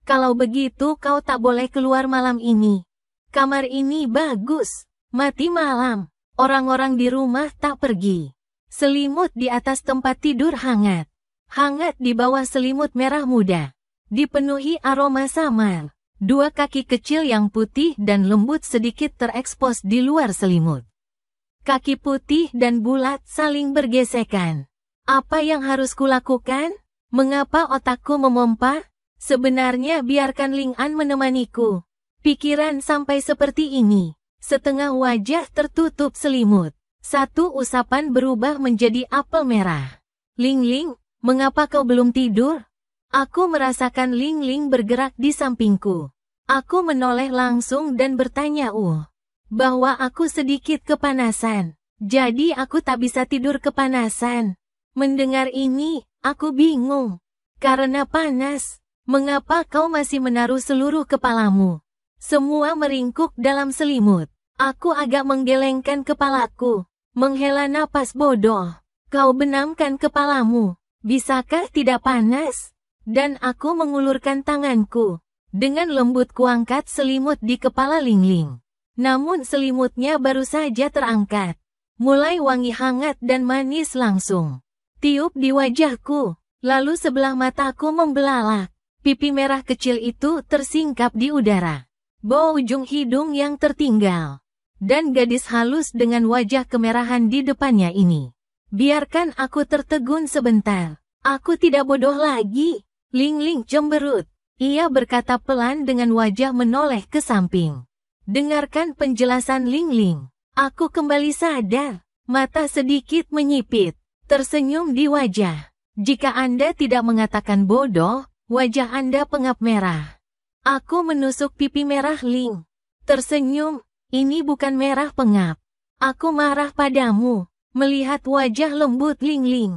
Kalau begitu kau tak boleh keluar malam ini. Kamar ini bagus. Mati malam. Orang-orang di rumah tak pergi. Selimut di atas tempat tidur hangat. Hangat di bawah selimut merah muda. Dipenuhi aroma samar. 2 kaki kecil yang putih dan lembut sedikit terekspos di luar selimut. Kaki putih dan bulat saling bergesekan. Apa yang harus kulakukan? Mengapa otakku memompa? Sebenarnya biarkan Ling An menemaniku. Pikiran sampai seperti ini. Setengah wajah tertutup selimut. 1 usapan berubah menjadi apel merah. Ling Ling, mengapa kau belum tidur? Aku merasakan Ling Ling bergerak di sampingku. Aku menoleh langsung dan bertanya bahwa aku sedikit kepanasan. Jadi aku tak bisa tidur kepanasan. Mendengar ini, aku bingung. Karena panas. Mengapa kau masih menaruh seluruh kepalamu? Semua meringkuk dalam selimut. Aku agak menggelengkan kepalaku. Menghela napas bodoh. Kau benamkan kepalamu. Bisakah tidak panas? Dan aku mengulurkan tanganku. Dengan lembut kuangkat selimut di kepala Ling Ling. Namun selimutnya baru saja terangkat. Mulai wangi hangat dan manis langsung. Tiup di wajahku. Lalu sebelah mataku membelalak. Pipi merah kecil itu tersingkap di udara. Bau ujung hidung yang tertinggal. Dan gadis halus dengan wajah kemerahan di depannya ini. Biarkan aku tertegun sebentar. Aku tidak bodoh lagi. Ling Ling cemberut. Ia berkata pelan dengan wajah menoleh ke samping. Dengarkan penjelasan Ling Ling. Aku kembali sadar. Mata sedikit menyipit. Tersenyum di wajah. Jika Anda tidak mengatakan bodoh, wajah Anda pengap merah. Aku menusuk pipi merah Ling. Tersenyum, ini bukan merah pengap. Aku marah padamu, melihat wajah lembut Ling Ling.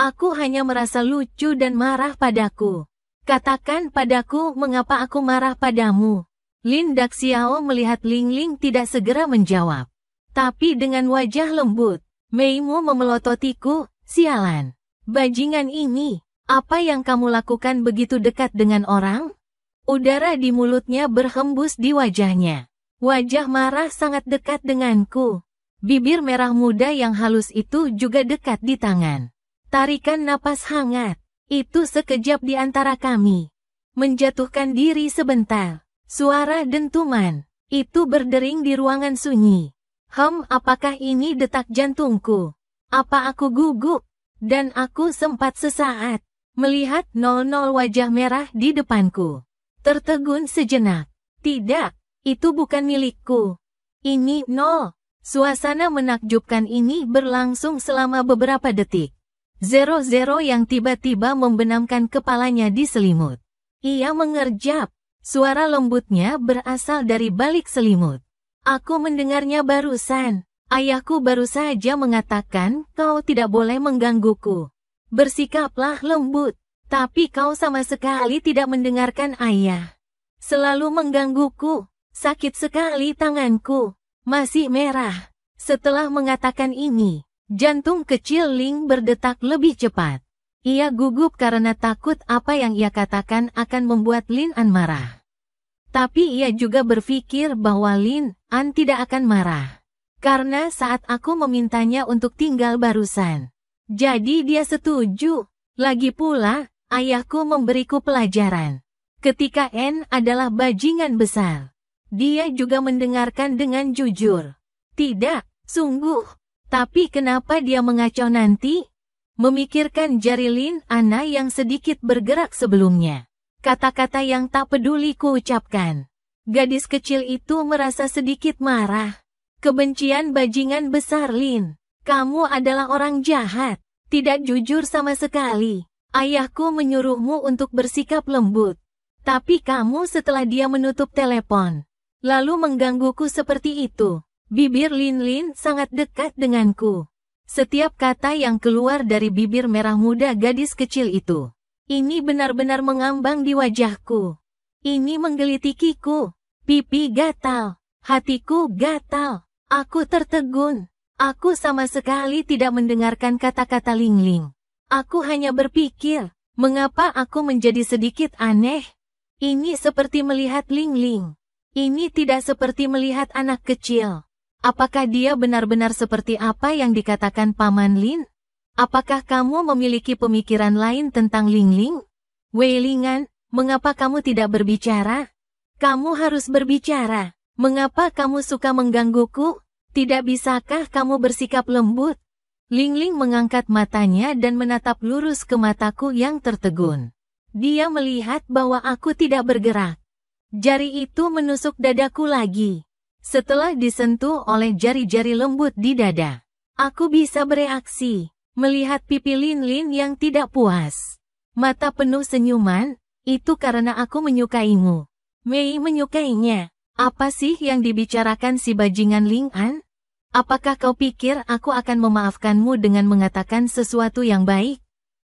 Aku hanya merasa lucu dan marah padaku. Katakan padaku mengapa aku marah padamu. Lin Daxiao melihat Ling Ling tidak segera menjawab. Tapi dengan wajah lembut, Meimu memelototiku, sialan. Bajingan ini. Apa yang kamu lakukan begitu dekat dengan orang? Udara di mulutnya berhembus di wajahnya. Wajah marah sangat dekat denganku. Bibir merah muda yang halus itu juga dekat di tangan. Tarikan napas hangat. Itu sekejap di antara kami. Menjatuhkan diri sebentar. Suara dentuman. Itu berdering di ruangan sunyi. Apakah ini detak jantungku? Apa aku gugup? Dan aku sempat sesaat melihat 00 wajah merah di depanku. Tertegun sejenak. Tidak, itu bukan milikku. Ini 0. Suasana menakjubkan ini berlangsung selama beberapa detik. 00 yang tiba-tiba membenamkan kepalanya di selimut. Ia mengerjap. Suara lembutnya berasal dari balik selimut. Aku mendengarnya barusan. Ayahku baru saja mengatakan kau tidak boleh menggangguku. Bersikaplah lembut, tapi kau sama sekali tidak mendengarkan ayah. Selalu menggangguku, sakit sekali tanganku, masih merah. Setelah mengatakan ini, jantung kecil Ling berdetak lebih cepat. Ia gugup karena takut apa yang ia katakan akan membuat Lin An marah. Tapi ia juga berpikir bahwa Lin An tidak akan marah. Karena saat aku memintanya untuk tinggal barusan. Jadi dia setuju. Lagi pula, ayahku memberiku pelajaran. Ketika N adalah bajingan besar. Dia juga mendengarkan dengan jujur. Tidak, sungguh. Tapi kenapa dia mengacau nanti? Memikirkan jari Lin Ana yang sedikit bergerak sebelumnya. Kata-kata yang tak peduli kuucapkan. Gadis kecil itu merasa sedikit marah. Kebencian bajingan besar Lin. Kamu adalah orang jahat. Tidak jujur sama sekali. Ayahku menyuruhmu untuk bersikap lembut. Tapi kamu setelah dia menutup telepon, lalu menggangguku seperti itu. Bibir Lin Lin sangat dekat denganku. Setiap kata yang keluar dari bibir merah muda gadis kecil itu, ini benar-benar mengambang di wajahku. Ini menggelitikiku. Pipi gatal, hatiku gatal. Aku tertegun. Aku sama sekali tidak mendengarkan kata-kata Ling Ling. Aku hanya berpikir, mengapa aku menjadi sedikit aneh? Ini seperti melihat Ling Ling. Ini tidak seperti melihat anak kecil. Apakah dia benar-benar seperti apa yang dikatakan Paman Lin? Apakah kamu memiliki pemikiran lain tentang Ling Ling? Wei Lingan, mengapa kamu tidak berbicara? Kamu harus berbicara. Mengapa kamu suka menggangguku? Tidak bisakah kamu bersikap lembut? Ling Ling mengangkat matanya dan menatap lurus ke mataku yang tertegun. Dia melihat bahwa aku tidak bergerak. Jari itu menusuk dadaku lagi. Setelah disentuh oleh jari-jari lembut di dada, aku bisa bereaksi, melihat pipi Lin Lin yang tidak puas. Mata penuh senyuman, itu karena aku menyukaimu. Mei menyukainya. Apa sih yang dibicarakan si bajingan Ling An? Apakah kau pikir aku akan memaafkanmu dengan mengatakan sesuatu yang baik?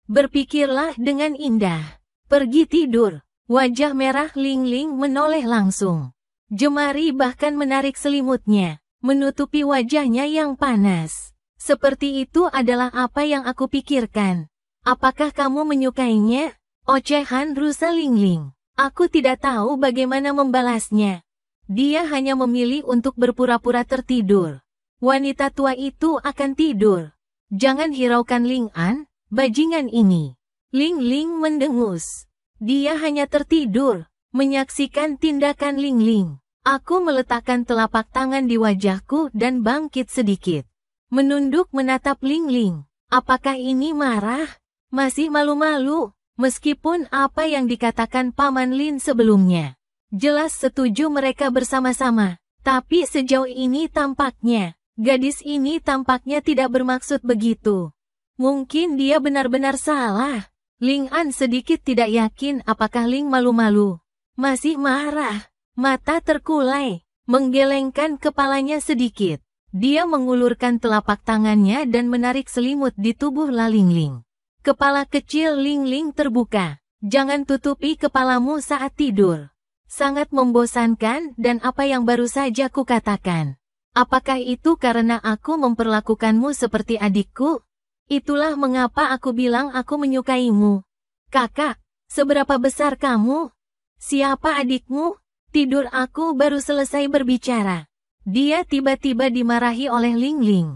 Berpikirlah dengan indah. Pergi tidur. Wajah merah Ling Ling menoleh langsung. Jemari bahkan menarik selimutnya, menutupi wajahnya yang panas. Seperti itu adalah apa yang aku pikirkan. Apakah kamu menyukainya? Ocehan rusa Ling Ling. Aku tidak tahu bagaimana membalasnya. Dia hanya memilih untuk berpura-pura tertidur. Wanita tua itu akan tidur. Jangan hiraukan Ling An, bajingan ini. Ling Ling mendengus. Dia hanya tertidur, menyaksikan tindakan Ling Ling. Aku meletakkan telapak tangan di wajahku dan bangkit sedikit. Menunduk menatap Ling Ling. Apakah ini marah? Masih malu-malu, meskipun apa yang dikatakan Paman Lin sebelumnya. Jelas setuju mereka bersama-sama. Tapi sejauh ini tampaknya, gadis ini tampaknya tidak bermaksud begitu. Mungkin dia benar-benar salah. Ling An sedikit tidak yakin apakah Ling malu-malu. Masih marah. Mata terkulai. Menggelengkan kepalanya sedikit. Dia mengulurkan telapak tangannya dan menarik selimut di tubuh Ling Ling. Kepala kecil Ling Ling terbuka. Jangan tutupi kepalamu saat tidur. Sangat membosankan dan apa yang baru saja kukatakan. Apakah itu karena aku memperlakukanmu seperti adikku? Itulah mengapa aku bilang aku menyukaimu. Kakak, seberapa besar kamu? Siapa adikmu? Tidur aku baru selesai berbicara. Dia tiba-tiba dimarahi oleh Ling Ling.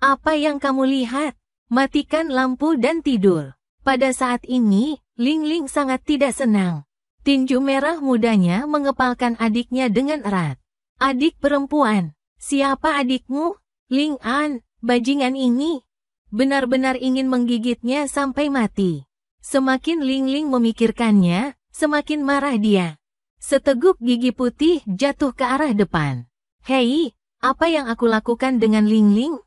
Apa yang kamu lihat? Matikan lampu dan tidur. Pada saat ini, Ling Ling sangat tidak senang. Tinju merah mudanya mengepalkan adiknya dengan erat. Adik perempuan. Siapa adikmu? Ling An, bajingan ini. Benar-benar ingin menggigitnya sampai mati. Semakin Ling Ling memikirkannya, semakin marah dia. Seteguk gigi putih jatuh ke arah depan. Hei, apa yang aku lakukan dengan Ling Ling?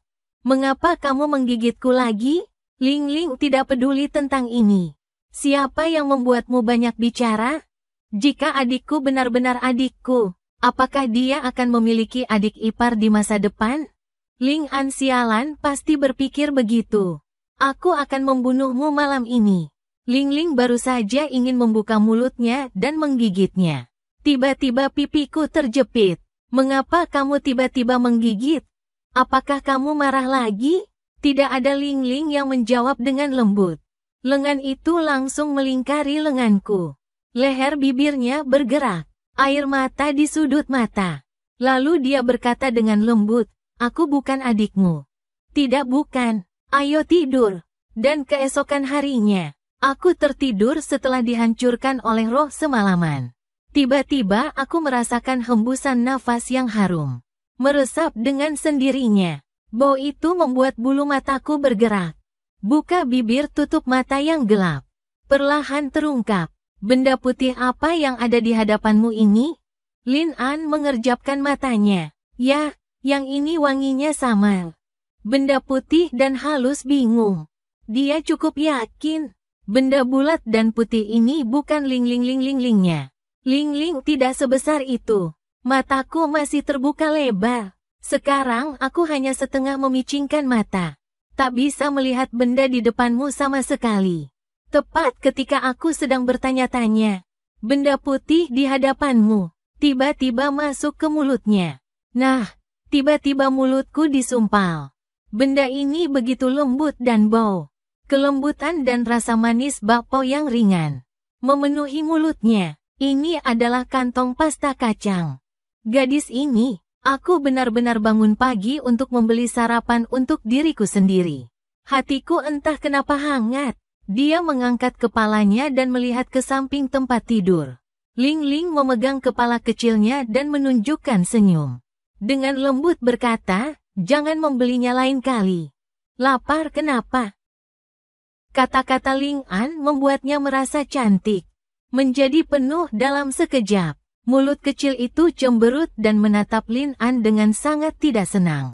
Mengapa kamu menggigitku lagi? Ling Ling tidak peduli tentang ini. Siapa yang membuatmu banyak bicara? Jika adikku benar-benar adikku, apakah dia akan memiliki adik ipar di masa depan? Ling An sialan pasti berpikir begitu. Aku akan membunuhmu malam ini. Ling Ling baru saja ingin membuka mulutnya dan menggigitnya. Tiba-tiba pipiku terjepit. Mengapa kamu tiba-tiba menggigit? Apakah kamu marah lagi? Tidak ada Ling Ling yang menjawab dengan lembut. Lengan itu langsung melingkari lenganku. Leher bibirnya bergerak. Air mata di sudut mata. Lalu dia berkata dengan lembut, aku bukan adikmu. Tidak bukan. Ayo tidur. Dan keesokan harinya, aku tertidur setelah dihancurkan oleh roh semalaman. Tiba-tiba aku merasakan hembusan nafas yang harum. Meresap dengan sendirinya. Bau itu membuat bulu mataku bergerak. Buka bibir tutup mata yang gelap. Perlahan terungkap. Benda putih apa yang ada di hadapanmu ini? Lin An mengerjapkan matanya. Ya, yang ini wanginya samar. Benda putih dan halus bingung. Dia cukup yakin. Benda bulat dan putih ini bukan ling-ling-ling-ling-lingnya. Ling Ling tidak sebesar itu. Mataku masih terbuka lebar. Sekarang aku hanya setengah memicingkan mata. Tak bisa melihat benda di depanmu sama sekali. Tepat ketika aku sedang bertanya-tanya, benda putih di hadapanmu tiba-tiba masuk ke mulutnya. Nah, tiba-tiba mulutku disumpal. Benda ini begitu lembut dan bau. Kelembutan dan rasa manis bakpao yang ringan memenuhi mulutnya. Ini adalah kantong pasta kacang. Gadis ini, aku benar-benar bangun pagi untuk membeli sarapan untuk diriku sendiri. Hatiku entah kenapa hangat. Dia mengangkat kepalanya dan melihat ke samping tempat tidur. Ling Ling memegang kepala kecilnya dan menunjukkan senyum. Dengan lembut berkata, jangan membelinya lain kali. Lapar kenapa? Kata-kata Ling An membuatnya merasa cantik. Menjadi penuh dalam sekejap. Mulut kecil itu cemberut dan menatap Lin An dengan sangat tidak senang.